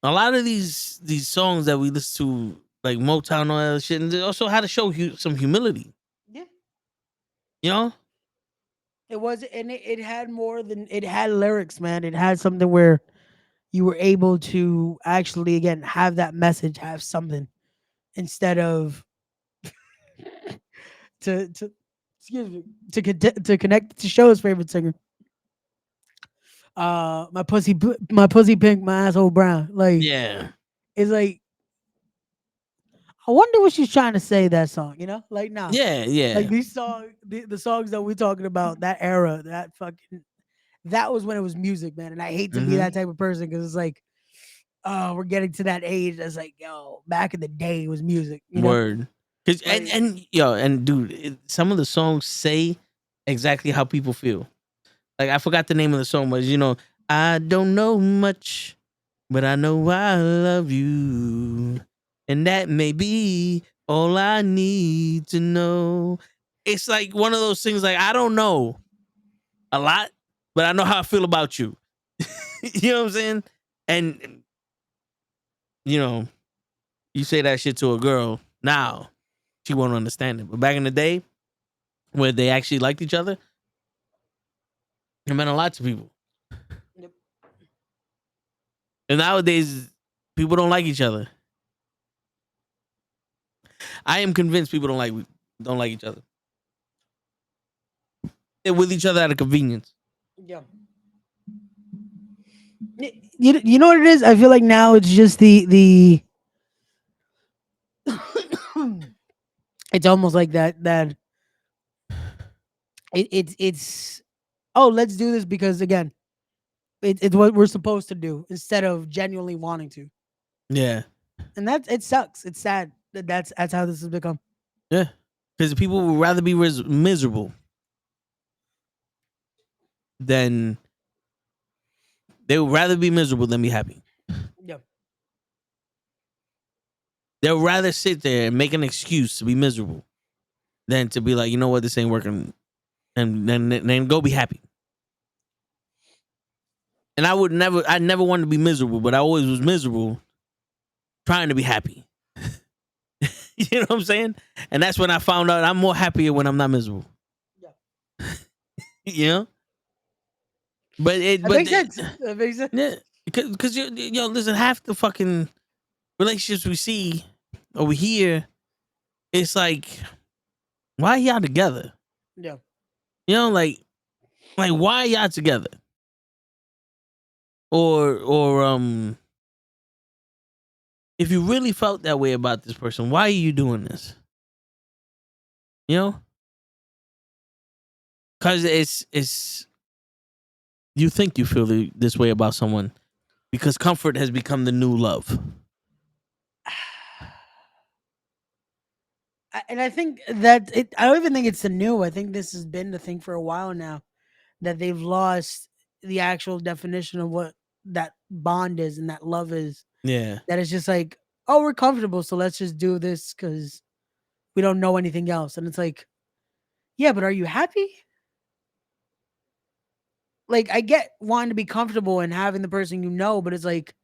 A lot of these songs that we listen to, like Motown and all that shit, and also how to show some humility. Yeah. You know? It was, and it had more than it had lyrics, man. It had something where you were able to actually, again, have that message, have something instead of to excuse me to connect to show his favorite singer. My pussy pink, my asshole brown. Like Yeah, it's like I wonder what she's trying to say that song. You know, like nah, yeah, like yeah, these songs, the songs that we're talking about, that era, that was when it was music, man. And I hate to be hmm that type of person because it's like, oh, we're getting to that age that's like, yo, back in the day it was music, you know? word. Cause Like, and dude, some of the songs say exactly how people feel. Like I forgot the name of the song, but I don't know much, but I know I love you, and that may be all I need to know. It's like one of those things. Like I don't know a lot, but I know how I feel about you. You know what I'm saying? And you say that shit to a girl now. she won't understand it. But back in the day, where they actually liked each other, it meant a lot to people. Yep. And nowadays, people don't like each other. I am convinced people don't like each other. They're with each other out of convenience. Yeah. You know what it is? I feel like now it's just the it's almost like that it's oh, let's do this because again, it's what we're supposed to do instead of genuinely wanting to. Yeah, And that it sucks. It's sad that that's how this has become. yeah. Because people would rather be miserable than they would rather be miserable than be happy. Yeah. They'll rather sit there and make an excuse to be miserable than to be like, you know what, this ain't working, and then go be happy. And I never wanted to be miserable, but I always was miserable trying to be happy. You know what I'm saying? And that's when I found out I'm more happier when I'm not miserable. Yeah. You know? But That makes sense. That makes sense. Yeah, because listen, half the fucking relationships we see or we hear, it's like, why y'all together? Yeah. You know, like why y'all together? Or if you really felt that way about this person, why are you doing this? You know? Because it's you think you feel this way about someone because comfort has become the new love. And I think that I don't even think it's the new. I think this has been the thing for a while now that they've lost the actual definition of what that bond is and that love is. Yeah. That it's just like, oh, we're comfortable, so let's just do this because we don't know anything else. And it's like, yeah, but are you happy? Like, I get wanting to be comfortable and having the person you know, but it's like,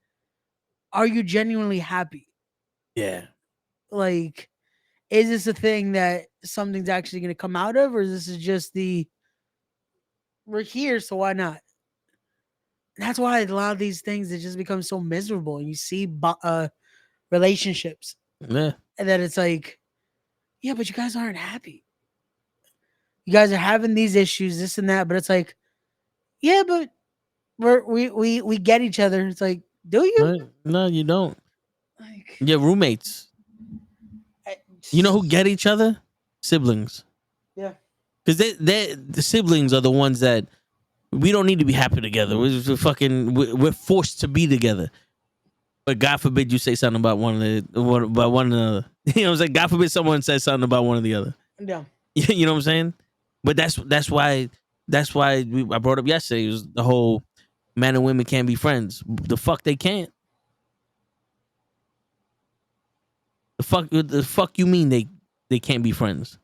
are you genuinely happy? Yeah. Like, is this a thing that something's actually going to come out of, or is this just we're here, so why not? That's why a lot of these things it just become so miserable. And you see relationships, Yeah. and then it's like, yeah, but you guys aren't happy. You guys are having these issues, this and that, but it's like, yeah, but we get each other. It's like, do you? Right? No, you don't. Like, You're roommates. You know who get each other? Siblings. Yeah. Because the siblings are the ones that we don't need to be happy together. We're forced to be together. But God forbid you say something about one another. You know what I'm saying? God forbid someone says something about one or the other. Yeah. You know what I'm saying? But that's why I brought up yesterday was the whole men and women can't be friends. The fuck they can't. The fuck you mean they can't be friends?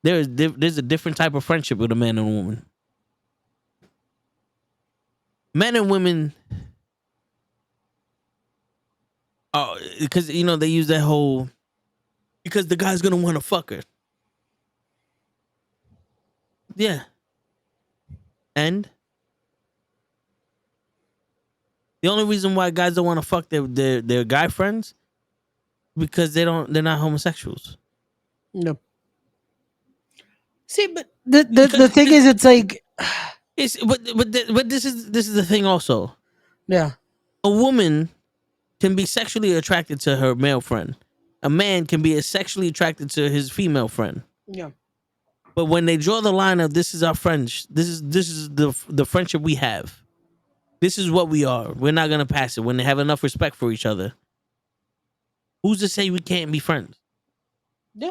There's a different type of friendship with a man and a woman. Men and women, because they use that whole because the guy's gonna want to fuck her. Yeah, and the only reason why guys don't want to fuck their guy friends because they're not homosexuals. No. See, but the thing is, it's like, but this is the thing also. yeah, A woman can be sexually attracted to her male friend. A man can be sexually attracted to his female friend. yeah, But when they draw the line of this is our friends, this is the friendship we have. This is what we are. We're not gonna pass it. When they have enough respect for each other, who's to say we can't be friends? yeah,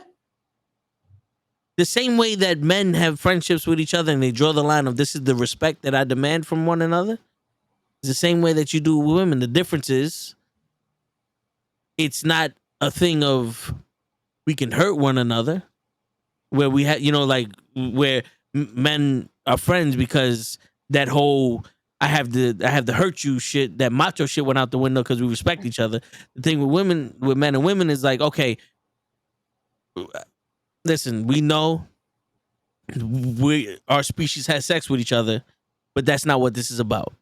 The same way that men have friendships with each other and they draw the line of this is the respect that I demand from one another. It's the same way that you do with women. The difference is it's not a thing of we can hurt one another where we have, like where men are friends because that whole I have to hurt you shit, that macho shit went out the window because we respect each other. The thing with men and women is like, okay, listen, we know our species has sex with each other, but that's not what this is about.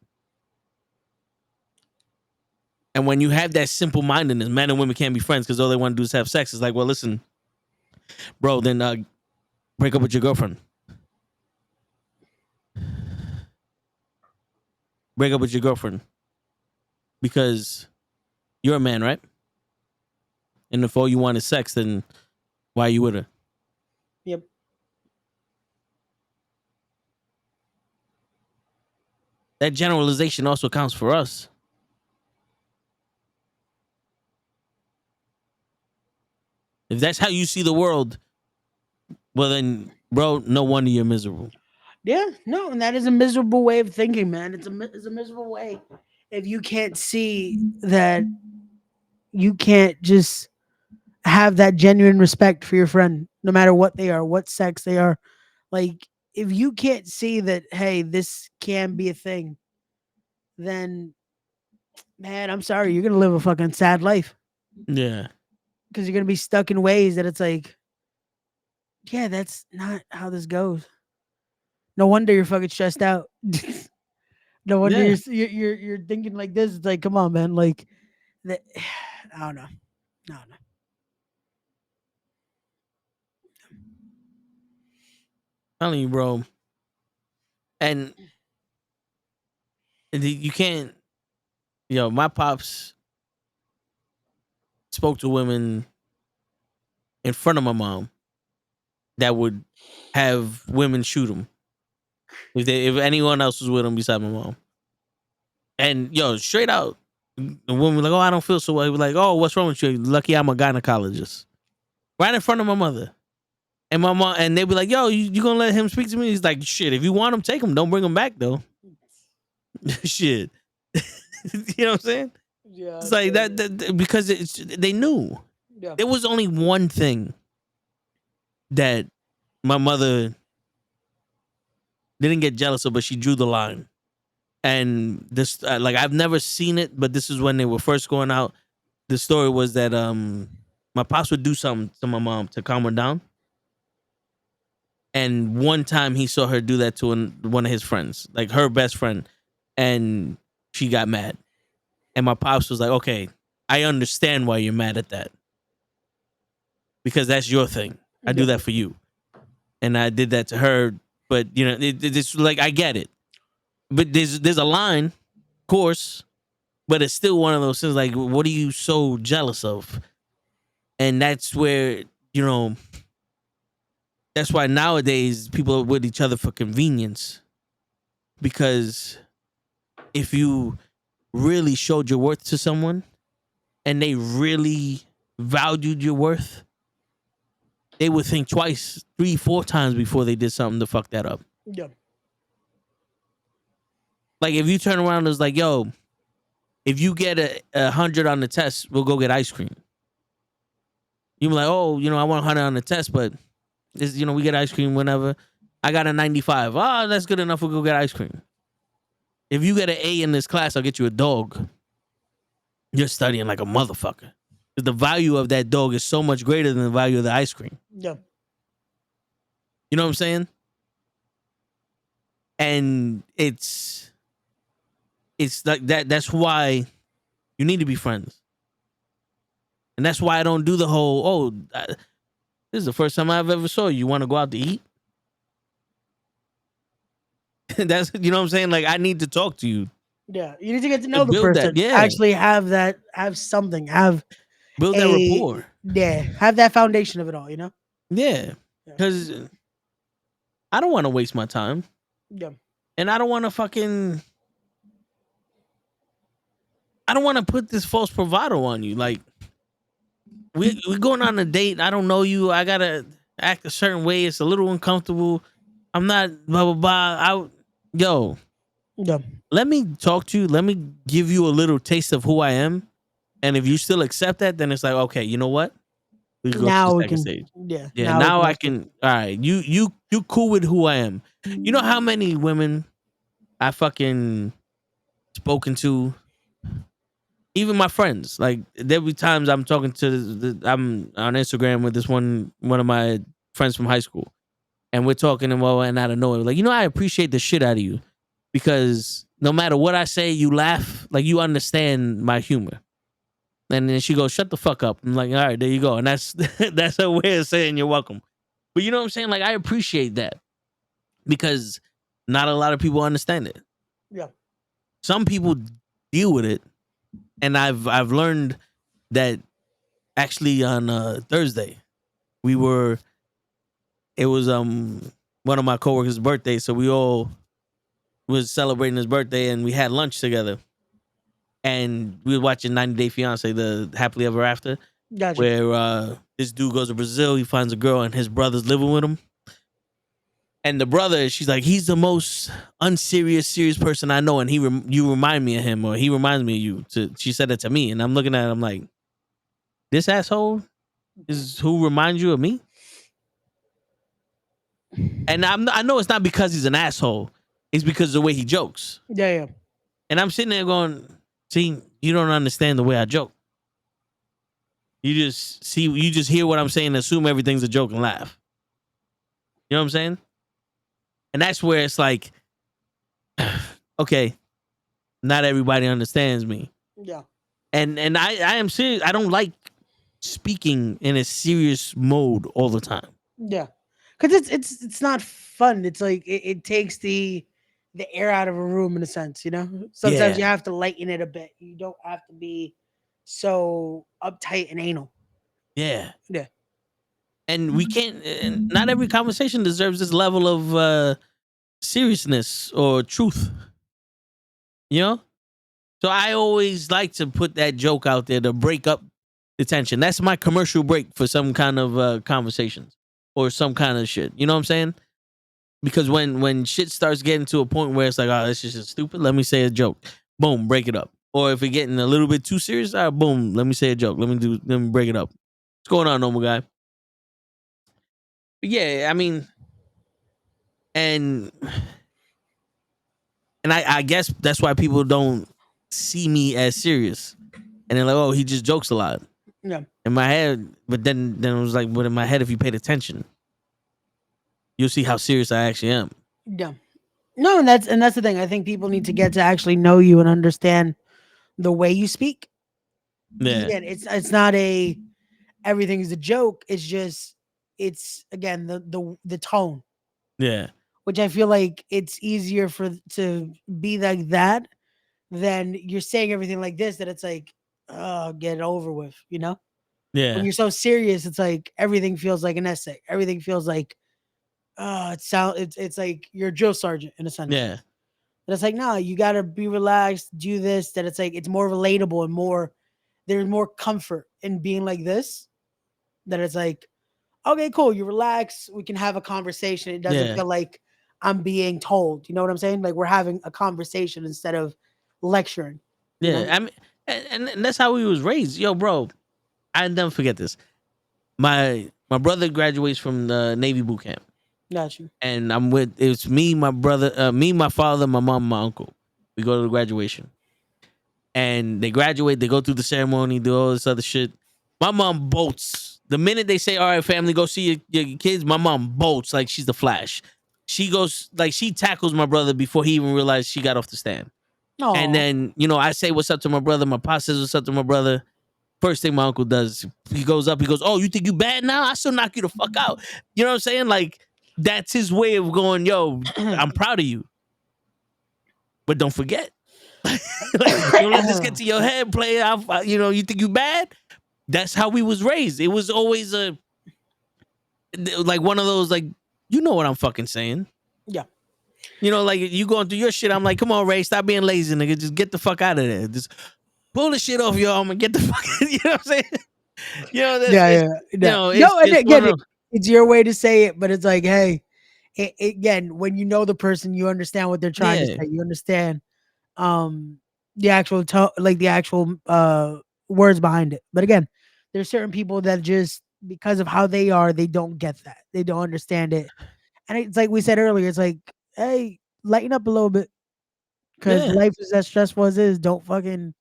And when you have that simple mindedness, men and women can't be friends because all they want to do is have sex. It's like, well, listen, bro, then break up with your girlfriend. Break up with your girlfriend because you're a man, right? And if all you want is sex, then why are you with her? Yep. That generalization also counts for us. If that's how you see the world, well then, bro, no wonder you're miserable. Yeah, no, and that is a miserable way of thinking, man. It's a miserable way if you can't see that you can't just have that genuine respect for your friend, no matter what they are, what sex they are. Like, if you can't see that, hey, this can be a thing, then, man, I'm sorry, you're gonna live a fucking sad life Yeah. because you're gonna be stuck in ways that it's like, yeah, that's not how this goes. No wonder you're fucking stressed out. No wonder Yeah. you're thinking like this. It's like, come on, man. Like, that, I don't know. I don't know. Telling you, bro. And you can't, my pops spoke to women in front of my mom that would have women shoot him if anyone else was with him beside my mom. And straight out, the woman was like, "Oh, I don't feel so well." He was like, "Oh, what's wrong with you? Lucky I'm a gynecologist." Right in front of my mother. And my mom, and they'd be like, "Yo, you gonna let him speak to me?" He's like, "Shit, if you want him, take him. Don't bring him back though." Shit. You know what I'm saying? Yeah. It's like that because they knew. Yeah. There was only one thing that my mother didn't get jealous of, but she drew the line. And this, like, I've never seen it, but this is when they were first going out. The story was that my pops would do something to my mom to calm her down. And one time he saw her do that to one of his friends, like her best friend, and she got mad. And my pops was like, "Okay, I understand why you're mad at that. Because that's your thing. I do that for you." And I did that to her, but it's like, I get it. But there's a line, of course, but it's still one of those things like, what are you so jealous of? And that's where, that's why nowadays people are with each other for convenience. Because if you really showed your worth to someone and they really valued your worth, they would think twice, 3, 4 times before they did something to fuck that up. Yeah. Like, if you turn around and was like, "Yo, if you get 100 on the test, we'll go get ice cream." You be like, "Oh, I want 100 on the test, but we get ice cream whenever. I got a 95. Oh, that's good enough. We'll go get ice cream." If you get an A in this class, I'll get you a dog. You're studying like a motherfucker. The value of that dog is so much greater than the value of the ice cream. Yeah. You know what I'm saying? And it's like that. That's why you need to be friends. And that's why I don't do the whole, this is the first time I've ever saw you. You want to go out to eat? That's, you know what I'm saying? Like, I need to talk to you. Yeah. You need to get to know the build that, person. yeah. Actually have something. Build that rapport. Yeah. Have that foundation of it all, Yeah. Because I don't want to waste my time. Yeah. And I don't want to put this false bravado on you. Like, we're going on a date. I don't know you. I got to act a certain way. It's a little uncomfortable. I'm not blah, blah, blah. Yeah. Let me talk to you. Let me give you a little taste of who I am. And if you still accept that, then it's like, okay, you know what? We can go to the second stage. Yeah. Yeah. Now I can. All right. You cool with who I am. You know how many women I fucking spoken to even my friends, like there be times I'm talking to I'm on Instagram with this one of my friends from high school, and we're talking and out of nowhere, like, I appreciate the shit out of you because no matter what I say, you laugh, like you understand my humor. And then she goes, "Shut the fuck up." I'm like, "All right, there you go." And that's that's her way of saying you're welcome. But you know what I'm saying? Like I appreciate that because not a lot of people understand it. Yeah. Some people deal with it, and I've learned that actually on Thursday it was one of my coworkers' birthday, so we all was celebrating his birthday and we had lunch together, and we were watching 90 Day Fiance, the happily ever after, Gotcha. where this dude goes to Brazil, he finds a girl, and his brother's living with him. And the brother, she's like, he's the most serious person I know, and you remind me of him, or he reminds me of you. She said that to me, and I'm looking at it, I'm like, this asshole is who reminds you of me? And I know it's not because he's an asshole, it's because of the way he jokes. Yeah. And I'm sitting there going, see, you don't understand the way I joke. You just hear what I'm saying, assume everything's a joke and laugh. You know what I'm saying? And that's where it's like, okay, not everybody understands me. Yeah. And I am serious. I don't like speaking in a serious mode all the time. Yeah. Because it's not fun. It's like it takes the air out of a room in a sense, Sometimes you Yeah. have to lighten it a bit. You don't have to be so uptight and anal. Yeah. Yeah. And we can't, and not every conversation deserves this level of seriousness or truth. You know? So I always like to put that joke out there to break up the tension. That's my commercial break for some kind of conversations or some kind of shit. You know what I'm saying? Because when shit starts getting to a point where it's like, oh, this is just stupid, let me say a joke. Boom, break it up. Or if it's getting a little bit too serious, all right, boom, let me say a joke. Let me break it up. What's going on, normal guy? But yeah, I mean, and I guess that's why people don't see me as serious. And they're like, oh, he just jokes a lot. Yeah. In my head, but then it was like, but in my head, if you paid attention, you'll see how serious I actually am. Yeah. No, and that's the thing. I think people need to get to actually know you and understand the way you speak. Yeah. Again, it's not everything's a joke. It's just again the tone, Yeah. which I feel like it's easier to be like that than you're saying everything like this that it's like, oh, get it over with, When Yeah. you're so serious, it's like everything feels like an essay. Everything feels like it's like you're a drill sergeant in a sense. Yeah. But it's like, no, you gotta be relaxed, do this, that it's like it's more relatable and there's more comfort in being like this. That it's like, okay, cool, you relax, we can have a conversation. It doesn't Yeah. feel like I'm being told. You know what I'm saying? Like we're having a conversation instead of lecturing. Yeah. I mean, and that's how we was raised. Yo, bro, I never forget this. My brother graduates from the Navy boot camp. Got you. And it's me, my brother, me, my father, my mom, my uncle. We go to the graduation. And they graduate, they go through the ceremony, do all this other shit. My mom bolts. The minute they say, all right, family, go see your kids, my mom bolts like she's the Flash. She goes, like, she tackles my brother before he even realized she got off the stand. Aw. And then, I say what's up to my brother. My pa says what's up to my brother. First thing my uncle does, he goes up, he goes, oh, you think you bad now? I still knock you the fuck out. You know what I'm saying? Like, that's his way of going, yo, I'm proud of you. But don't forget. Like, don't let this get to your head, play out. You think you bad? That's how we was raised. It was always like one of those, like, you know what I'm fucking saying. Yeah. Like you going through your shit. I'm like, come on, Ray, stop being lazy, nigga. Just get the fuck out of there. Just pull the shit off your arm and get the fuck. You know what I'm saying? Yeah. No, and again, it's your way to say it, but it's like, hey, again, when you know the person, you understand what they're trying to say. You understand the actual the actual words behind it. But again, there's certain people that just because of how they are, they don't get that. They don't understand it. And it's like we said earlier, it's like, hey, lighten up a little bit. Because life is as stressful as it is. Don't fucking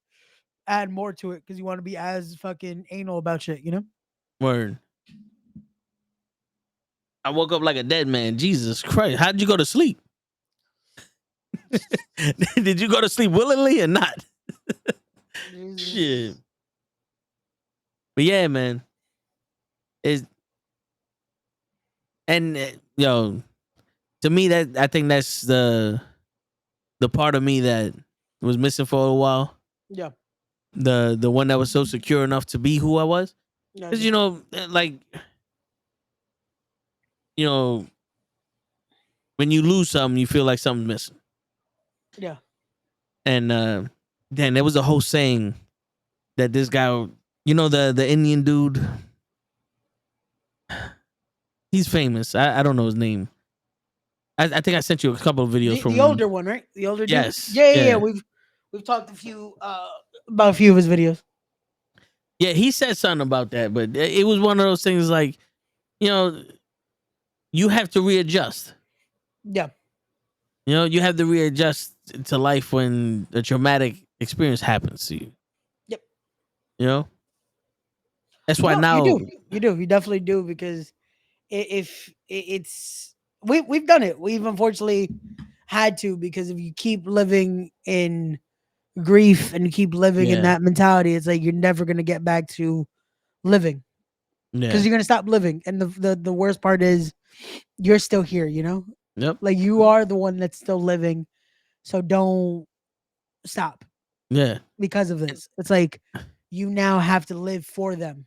add more to it because you want to be as fucking anal about shit, you know? Word. I woke up like a dead man. Jesus Christ. How did you go to sleep? Did you go to sleep willingly or not? Shit. But yeah, man. It's and yo, to me that I think that's the part of me that was missing for a while. Yeah. The one that was so secure enough to be who I was. Yeah, Because like when you lose something, you feel like something's missing. yeah. And then there was a whole saying that this guy, the Indian dude, he's famous. I don't know his name. I think I sent you a couple of videos from The older one, right? The older dude? Yes. Yeah. We've talked about a few of his videos. Yeah, he said something about that, but it was one of those things like, you have to readjust. Yeah. You have to readjust to life when a traumatic experience happens to you. Yep. That's why now you definitely do, because if it's we've done it. We've unfortunately had to, because if you keep living in grief and you keep living in that mentality, it's like you're never gonna get back to living. Because you're gonna stop living. And the worst part is you're still here, Yep. Like you are the one that's still living. So don't stop. Yeah. Because of this. It's like you now have to live for them.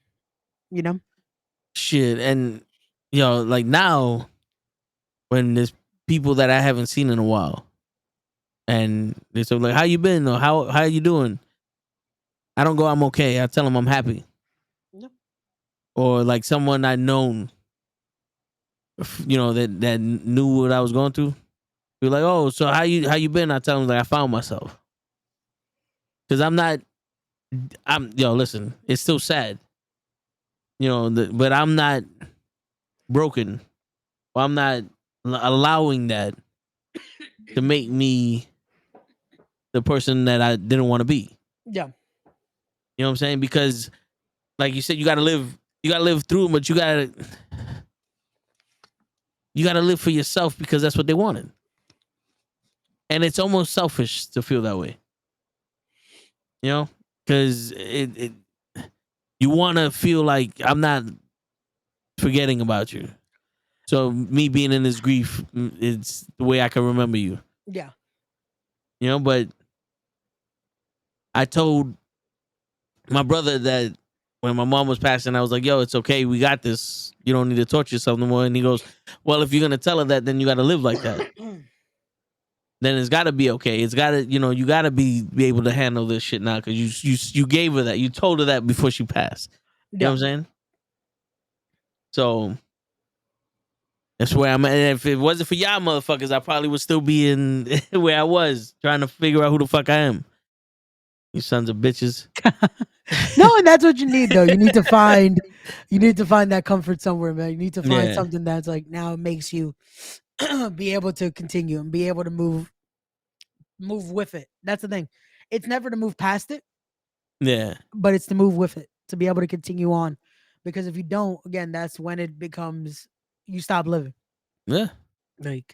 Shit. And like now when there's people that I haven't seen in a while and they say like, how you been, or how you doing? I don't go, I'm okay. I tell them I'm happy. Yep. Or like someone I known, that knew what I was going through. Be like, oh, so how you been? I tell them like I found myself. Cause listen, it's still sad. But I'm not broken. Or I'm not allowing that to make me the person that I didn't want to be. Yeah. You know what I'm saying? Because like you said, you gotta live through it, but you gotta live for yourself, because that's what they wanted. And it's almost selfish to feel that way. Because you want to feel like I'm not forgetting about you. So me being in this grief, it's the way I can remember you. Yeah. But I told my brother that when my mom was passing, I was like, yo, it's okay. We got this. You don't need to torture yourself no more. And he goes, well, if you're going to tell her that, then you got to live like that. Then it's got to be okay. It's got to, you got to be able to handle this shit now, because you gave her that. You told her that before she passed. You know what I'm saying? So that's where I'm at. And if it wasn't for y'all motherfuckers, I probably would still be in where I was, trying to figure out who the fuck I am. You sons of bitches. No, and that's what you need, though. You need to find that comfort somewhere, man. You need to find something that's like now makes you be able to continue and be able to move with it. That's the thing. It's never to move past it. Yeah. But it's to move with it, to be able to continue on. Because if you don't, again, that's when it becomes you stop living. Yeah. And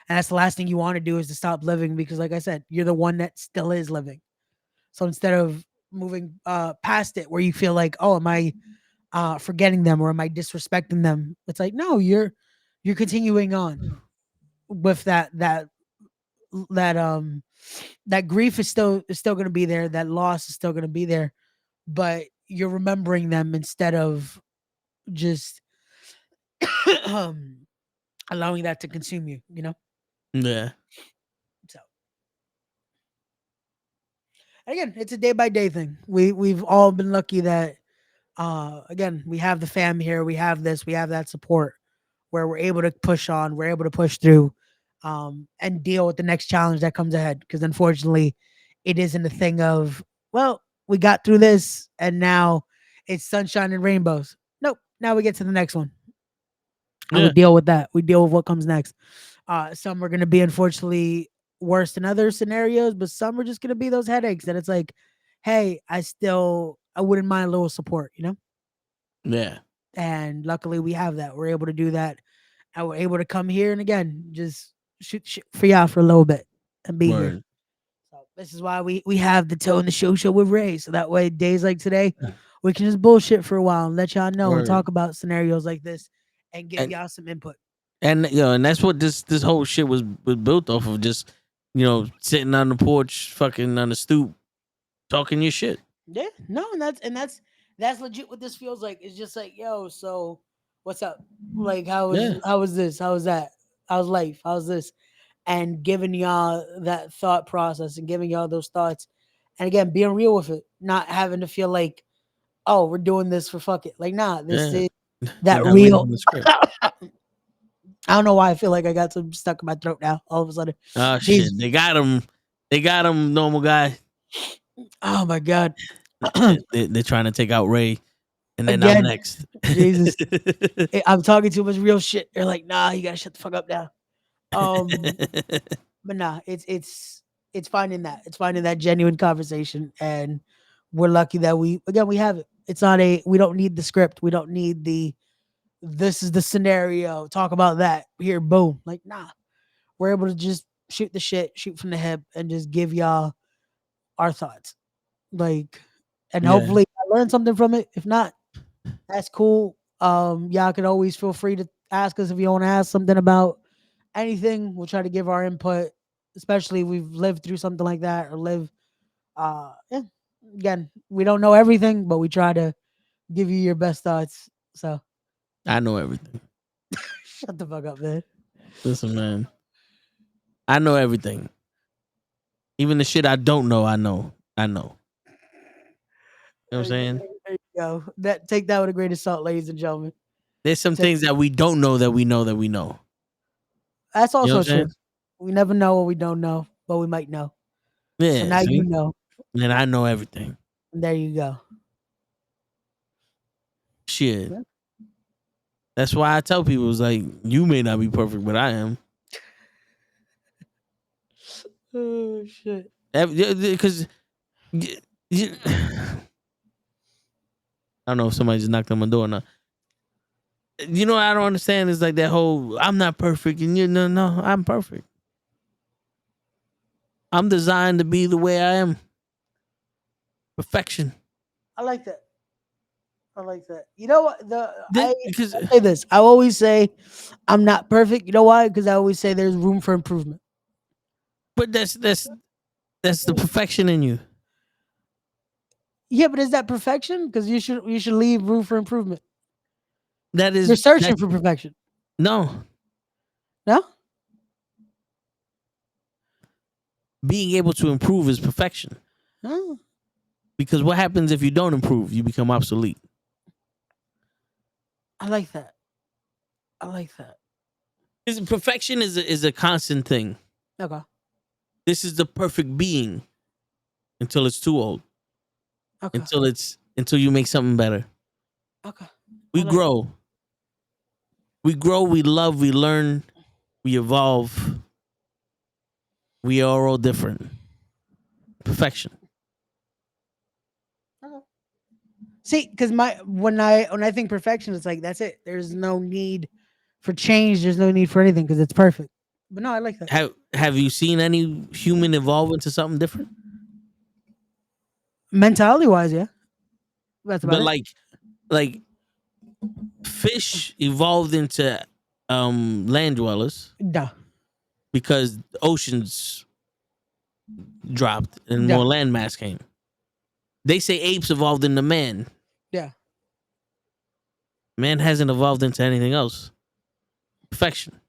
that's the last thing you want to do, is to stop living, because like I said, you're the one that still is living. So instead of moving past it, where you feel like, oh, am I forgetting them, or am I disrespecting them? It's like, no, you're continuing on with that grief is still going to be there. That loss is still going to be there, but you're remembering them instead of just allowing that to consume you, Yeah. So again, it's a day by day thing. We've all been lucky that again, we have the fam here, we have that support where we're able to push on, we're able to push through, and deal with the next challenge that comes ahead. Because unfortunately, it isn't a thing of, well, we got through this and now it's sunshine and rainbows. Nope. Now we get to the next one. And we deal with that. We deal with what comes next. Some are going to be, unfortunately, worse than other scenarios, but some are just going to be those headaches that it's like, hey, I wouldn't mind a little support, you know? Yeah. And luckily we have that. We're able to do that. And we're able to come here and again, just shoot shit for y'all for a little bit and be here. Word. So this is why we have the Toe in the Show with Ray. So that way days like today, we can just bullshit for a while and let y'all know and Word. talk about scenarios like this and give And- y'all some input. And and that's what this whole shit was built off of. Just sitting on the porch, fucking on the stoop, talking your shit. Yeah, no, and that's legit what this feels like. It's just like, yo, so what's up? Like how was this? How was that? How's life? How's this? And giving y'all that thought process and giving y'all those thoughts. And again, being real with it, not having to feel like, oh, we're doing this for fuck it. Like, nah, this is that We're not real. reading the script. I don't know why I feel like I got some stuck in my throat now. All of a sudden. Oh Jesus. shit! They got him. They got him, normal guy. Oh my God. They're trying to take out Ray, and then Again, I'm next. Jesus. I'm talking too much real shit. They're like, nah, you gotta shut the fuck up now. But nah, it's finding that. It's finding that genuine conversation. And we're lucky that we have it. It's not we don't need the script. We don't need this is the scenario. Talk about that. Here, boom. Like, nah. We're able to just shoot the shit, shoot from the hip, and just give y'all our thoughts. Like, and hopefully I learn something from it. If not, that's cool. Y'all can always feel free to ask us if you want to ask something about anything. We'll try to give our input, especially if we've lived through something like that or yeah. Again, we don't know everything, but we try to give you your best thoughts. So I know everything. shut the fuck up, man. Listen, man. I know everything. Even the shit I don't know, I know. I know. You know what I'm saying? There you go. Take that with a grain of salt, ladies and gentlemen. There's some things that we don't know that we know that we know. That's You know also what I'm true. saying? We never know what we don't know, but we might know. Yeah. So now see? you know. And I know everything. There you go. Shit. Yeah. That's why I tell people, it's like, you may not be perfect, but I am. Oh shit. Because I don't know if somebody just knocked on my door or not. You know what I don't understand is like that whole I'm not perfect and no, I'm perfect. I'm designed to be the way I am. Perfection. I like that. I like that. You know what? Because I say this. I always say I'm not perfect. You know why? Because I always say there's room for improvement. but that's the perfection in you. Yeah, but is that perfection? Because you should leave room for improvement. That is You're searching for perfection. No. No? Being able to improve is perfection. No. Because what happens if you don't improve? You become obsolete. I like that. I like that. Because perfection is a constant thing. Okay. This is the perfect being until it's too old. Okay. Until you make something better. Okay. We grow. We grow, we love, we learn, we evolve. We are all different. Perfection. Okay. See, because when I think perfection, it's like that's it. There's no need for change. There's no need for anything because it's perfect. But no, I like that. Have you seen any human evolve into something different? Mentality wise, yeah. That's about But it. like fish evolved into land dwellers No. because oceans dropped and more land mass came. They say apes evolved into man. Yeah. Man hasn't evolved into anything else. Perfection.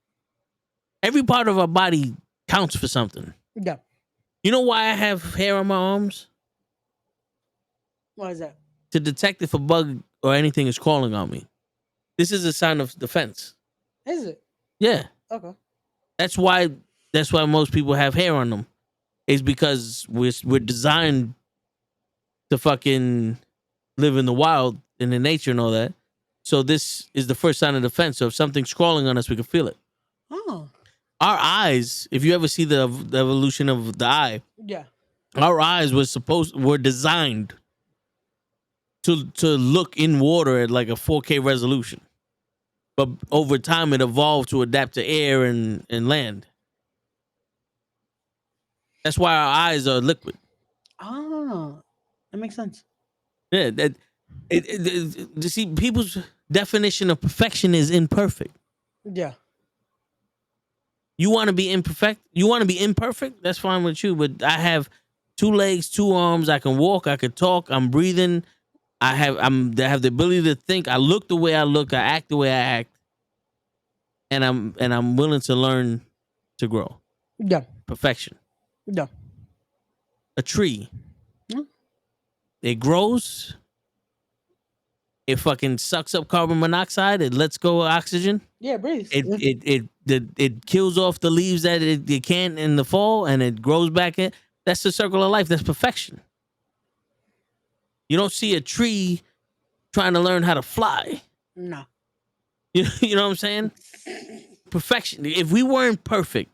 Every part of our body counts for something. Yeah. You know why I have hair on my arms? Why is that? To detect if a bug or anything is crawling on me. This is a sign of defense. Is it? Yeah. Okay. That's why most people have hair on them. Is because we're designed to fucking live in the wild, in the nature and all that. So this is the first sign of defense. So if something's crawling on us, we can feel it. Oh. Our eyes, if you ever see the evolution of the eye, Yeah. Our eyes were designed to look in water at like a 4K resolution. But over time it evolved to adapt to air and land. That's why our eyes are liquid. Oh, that makes sense. Yeah, that you see, people's definition of perfection is imperfect. Yeah. You want to be imperfect? You want to be imperfect? That's fine with you. But I have 2 legs, 2 arms. I can walk. I can talk. I'm breathing. I have the ability to think. I look the way I look. I act the way I act. And I'm willing to learn to grow. Yeah. Perfection. Yeah. A tree. Yeah. It grows. It fucking sucks up carbon monoxide. It lets go of oxygen. Yeah, breathe. It kills off the leaves that it can't in the fall, and it grows back in. That's the circle of life. That's perfection. You don't see a tree trying to learn how to fly. No. You know what I'm saying? Perfection. If we weren't perfect,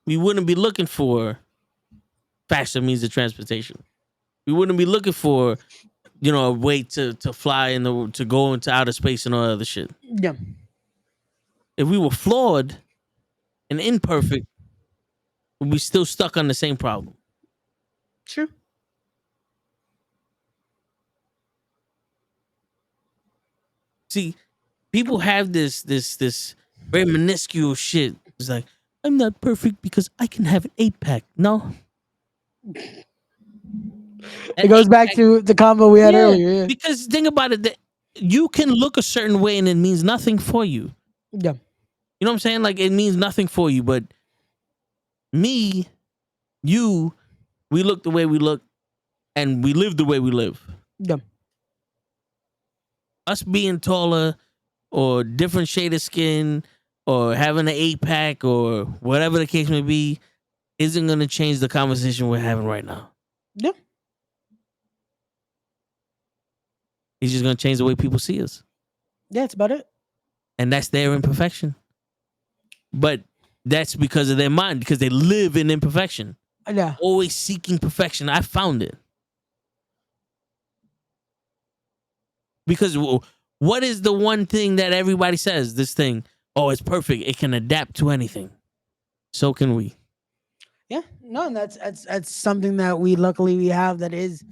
we wouldn't be looking for faster means of transportation. We wouldn't be looking for, a way to fly to go into outer space and all that other shit. Yeah. If we were flawed and imperfect, we'd be still stuck on the same problem. True. See, people have this very minuscule shit. It's like, I'm not perfect because I can have an 8-pack. No. It goes back to the combo we had earlier. Yeah. Because think about it, that you can look a certain way and it means nothing for you. Yeah. You know what I'm saying? Like, it means nothing for you, but me, you, we look the way we look and we live the way we live. Yeah. Us being taller or different shade of skin or having an 8-pack or whatever the case may be isn't going to change the conversation we're having right now. Yeah. It's just going to change the way people see us. Yeah, that's about it. And that's their imperfection. But that's because of their mind, because they live in imperfection. Yeah. Always seeking perfection. I found it. Because what is the one thing that everybody says? This thing, oh, it's perfect. It can adapt to anything. So can we. Yeah. No, and that's something that we have, that is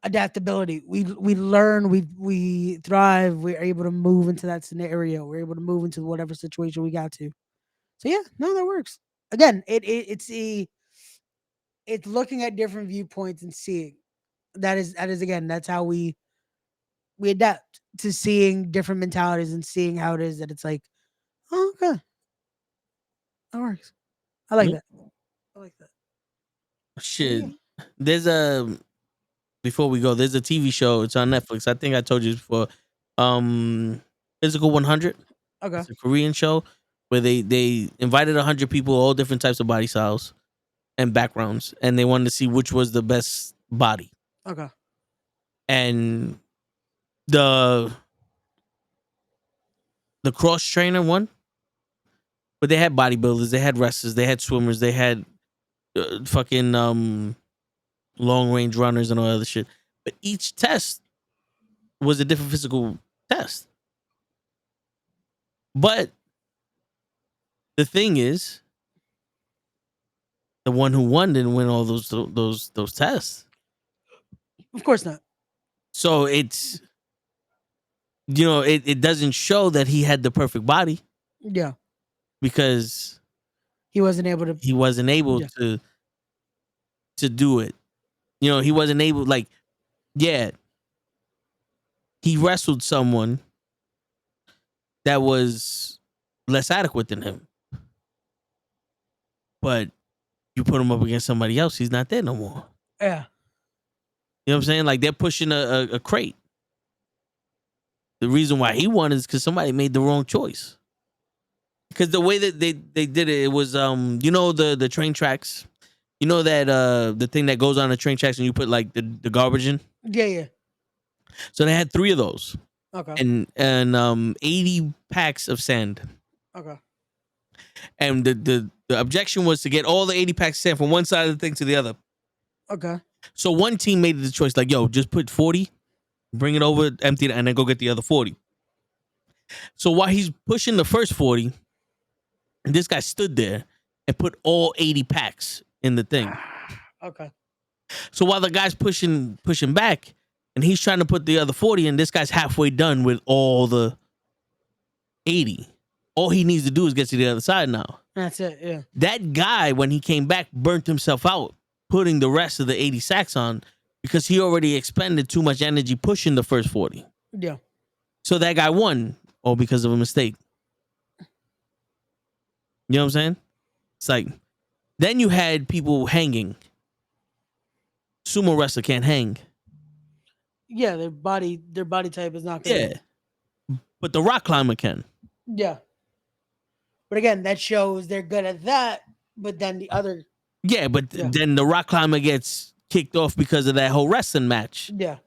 adaptability. We learn, we thrive, we're able to move into that scenario, we're able to move into whatever situation we got to. So yeah, no, that works. Again, it's looking at different viewpoints and seeing. That is again, that's how we adapt to seeing different mentalities and seeing how it is that it's like, oh, okay, that works. I like that. I like that. Shit. Yeah. There's before we go, there's a TV show. It's on Netflix. I think I told you this before. Physical 100. Okay. It's a Korean show where they invited 100 people, all different types of body styles and backgrounds, and they wanted to see which was the best body. Okay. And the cross trainer won, but they had bodybuilders, they had wrestlers, they had swimmers, they had fucking long range runners and all other shit. But each test was a different physical test. But the thing is, the one who won didn't win all those tests. Of course not. So it's, it doesn't show that he had the perfect body. Yeah. Because he wasn't able to. He wasn't able to do it. He wasn't able, like, yeah. He wrestled someone that was less adequate than him. But you put him up against somebody else, he's not there no more. Yeah. You know what I'm saying? Like, they're pushing a crate. The reason why he won is because somebody made the wrong choice. Because the way that they did it was, the train tracks. You know that the thing that goes on the train tracks and you put like the garbage in? Yeah. So they had 3 of those. Okay. And 80 packs of sand. Okay. And the objection was to get all the 80 packs of sand from one side of the thing to the other. Okay. So one team made the choice, like, yo, just put 40, bring it over, empty it, and then go get the other 40. So while he's pushing the first 40, this guy stood there and put all 80 packs in the thing. Okay. So while the guy's pushing back and he's trying to put the other 40 in, this guy's halfway done with all the 80. All he needs to do is get to the other side now. That's it. Yeah. That guy, when he came back, burnt himself out putting the rest of the 80 sacks on because he already expended too much energy pushing the first 40. Yeah. So that guy won, all because of a mistake. You know what I'm saying? It's like, then you had people hanging. Sumo wrestler can't hang. Yeah. Their body type is not gonna. Yeah. But the rock climber can. Yeah. But again, that shows they're good at that. But then the other. Yeah, but Yeah. then the rock climber gets kicked off because of that whole wrestling match Yeah.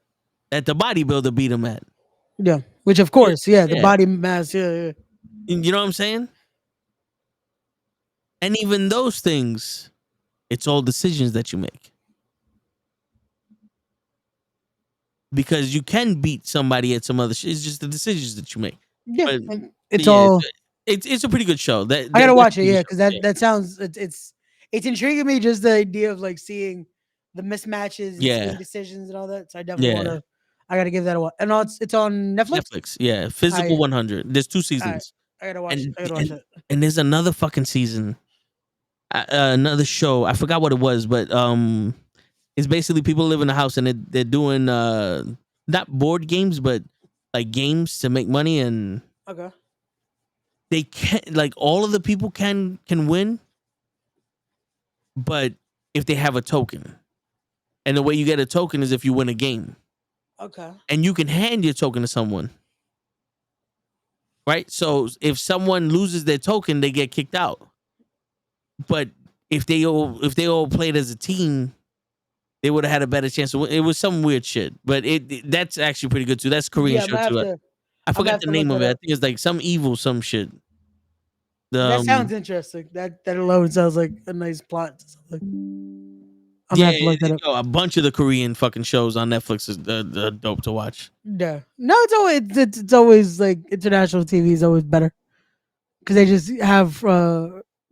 that the bodybuilder beat him at. Yeah. Which of course, yeah, the Yeah. body mass. Yeah. You know what I'm saying? And even those things, it's all decisions that you make. Because you can beat somebody at some other shit. It's just the decisions that you make. Yeah. But And it's yeah, all. it's a pretty good show. That I gotta that's watch a it. pretty Yeah, good because show. that sounds it's intriguing me, just the idea of like seeing the mismatches and Yeah. seeing decisions and all that. So I definitely Yeah. want to. I gotta give that a watch. And it's on Netflix. Netflix. Yeah. Physical I 100. There's 2 seasons. I gotta watch. And, I gotta watch and, it. and there's another fucking season. Another show. I forgot what it was, but it's basically people live in a house and they're doing not board games, but like games to make money, and Okay. they can't, like, all of the people can win, but if they have a token. And the way you get a token is if you win a game. Okay. And you can hand your token to someone. Right? So if someone loses their token, they get kicked out. But if they all played as a team, they would have had a better chance to win. It was some weird shit. But that's actually pretty good too. That's a Korean Yeah, I'm show gonna have too. to. I I'm gonna forgot have the to look name of that it. I up. think it's like some evil, some shit. That sounds interesting. That alone sounds like a nice plot. To something. I'm gonna have to look that up. Yo, a bunch of the Korean fucking shows on Netflix is dope to watch. Yeah. No, it's always like international TV is always better because they just have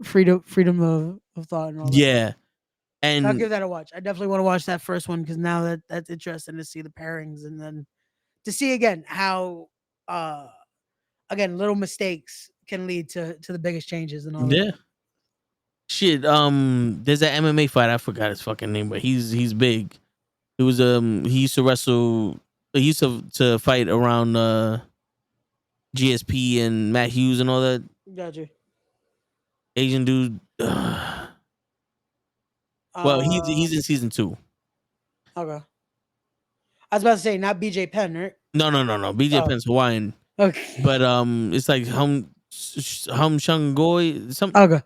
freedom of thought and all that. Yeah. I'll And give that a watch. I definitely want to watch that first one because now that's interesting to see the pairings and then to see again how again little mistakes can lead to the biggest changes and all yeah. that. Shit, there's an MMA fight. I forgot his fucking name, but he's big. He was he used to wrestle. He used to fight around GSP and Matt Hughes and all that. Gotcha. Asian dude. Well, he's in season 2. Okay. I was about to say not BJ Penn, right? No. BJ Penn's Hawaiian, Okay. but it's like Hum Shangoi. Some Okay.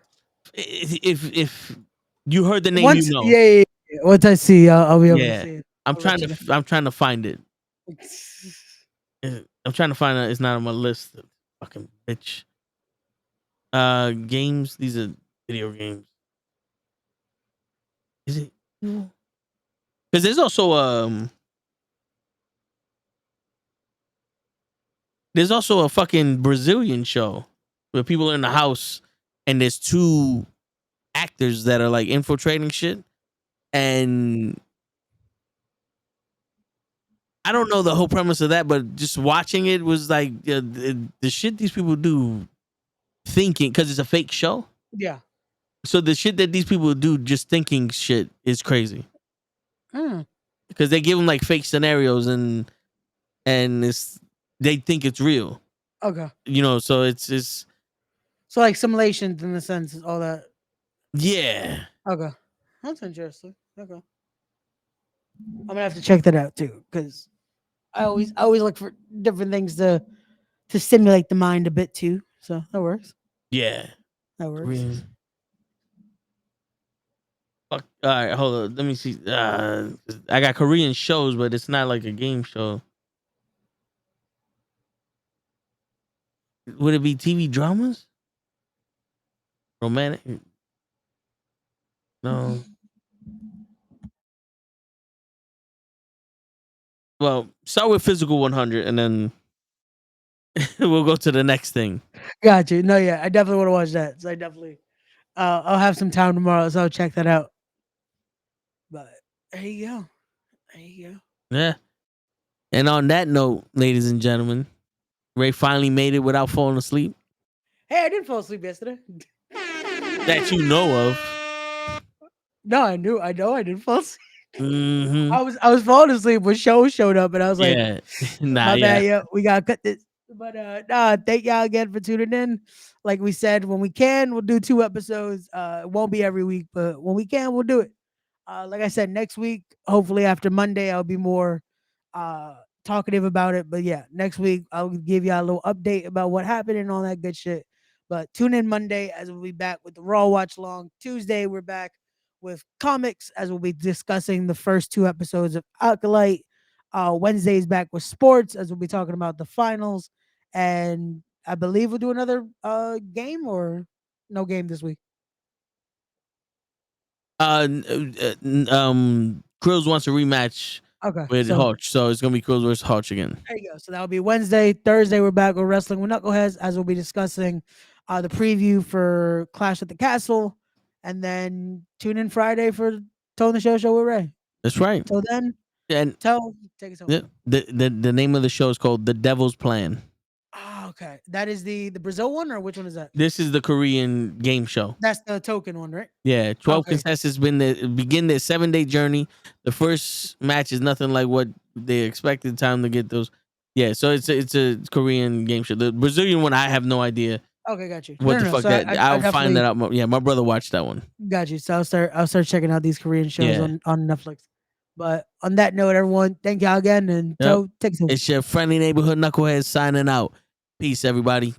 if you heard the name, Once, you know. yeah. Once I see, I'll be able to Yeah. see it. I'm trying to find it. I'm trying to find it. It's not on my list. Fucking bitch. Games. These are video games. Is it? Because there's also a fucking Brazilian show where people are in the house and there's 2 actors that are like infiltrating shit, and I don't know the whole premise of that, but just watching it was like the shit these people do, thinking, because it's a fake show. Yeah. So the shit that these people do just thinking shit is crazy. Mm. Because they give them like fake scenarios and they think it's real. Okay. You know, so it's So like simulations in the sense, all that. yeah. Okay. That's interesting. Okay. I'm gonna have to check that out too, because I always look for different things to stimulate the mind a bit too. So that works. Yeah. That works. Really? Fuck. All right, hold on. Let me see. I got Korean shows, but it's not like a game show. Would it be TV dramas? Romantic? No. Well, start with physical 100, and then we'll go to the next thing. Got you. No, yeah, I definitely want to watch that. So I definitely, I'll have some time tomorrow, so I'll check that out. But there you go. There you go. Yeah. And on that note, ladies and gentlemen, Ray finally made it without falling asleep. Hey, I didn't fall asleep yesterday. That you know of. No, I know I didn't fall asleep. Mm-hmm. I was falling asleep when show showed up, and I was like, Yeah. Nah, my yeah. bad, yeah, we gotta cut this. But nah, thank y'all again for tuning in. Like we said, when we can, we'll do 2 episodes. It won't be every week, but when we can, we'll do it. Like I said, next week, hopefully after Monday, I'll be more talkative about it. But yeah, next week I'll give y'all a little update about what happened and all that good shit. But tune in Monday as we'll be back with the Raw Watch Long. Tuesday, we're back with comics as we'll be discussing the first 2 episodes of Acolyte. Wednesday's back with sports as we'll be talking about the finals. And I believe we'll do another game or no game this week. Krills wants a rematch Okay. with So Hutch, so it's gonna be Krills versus Hutch again. there you go. So that'll be Wednesday. Thursday, we're back with Wrestling with Knuckleheads as we'll be discussing the preview for Clash at the Castle. And then tune in Friday for Tone the Show with Ray. That's right. Till then, And take us home. the name of the show is called The Devil's Plan. Oh, okay. That is the Brazil one, or which one is that? This is the Korean game show. That's the token one, right? Yeah, 12 Okay. contestants begin their 7-day journey. The first match is nothing like what they expected time to get those. Yeah, so it's a Korean game show. The Brazilian one, I have no idea Okay, got you. what No, the no, no. fuck So that. I I'll find that out. Yeah, my brother watched that one. Got you. So I'll start checking out these Korean shows Yeah. on Netflix. But on that note, everyone, thank y'all again, and Yep. take us home. It's your friendly neighborhood knucklehead signing out. Peace, everybody.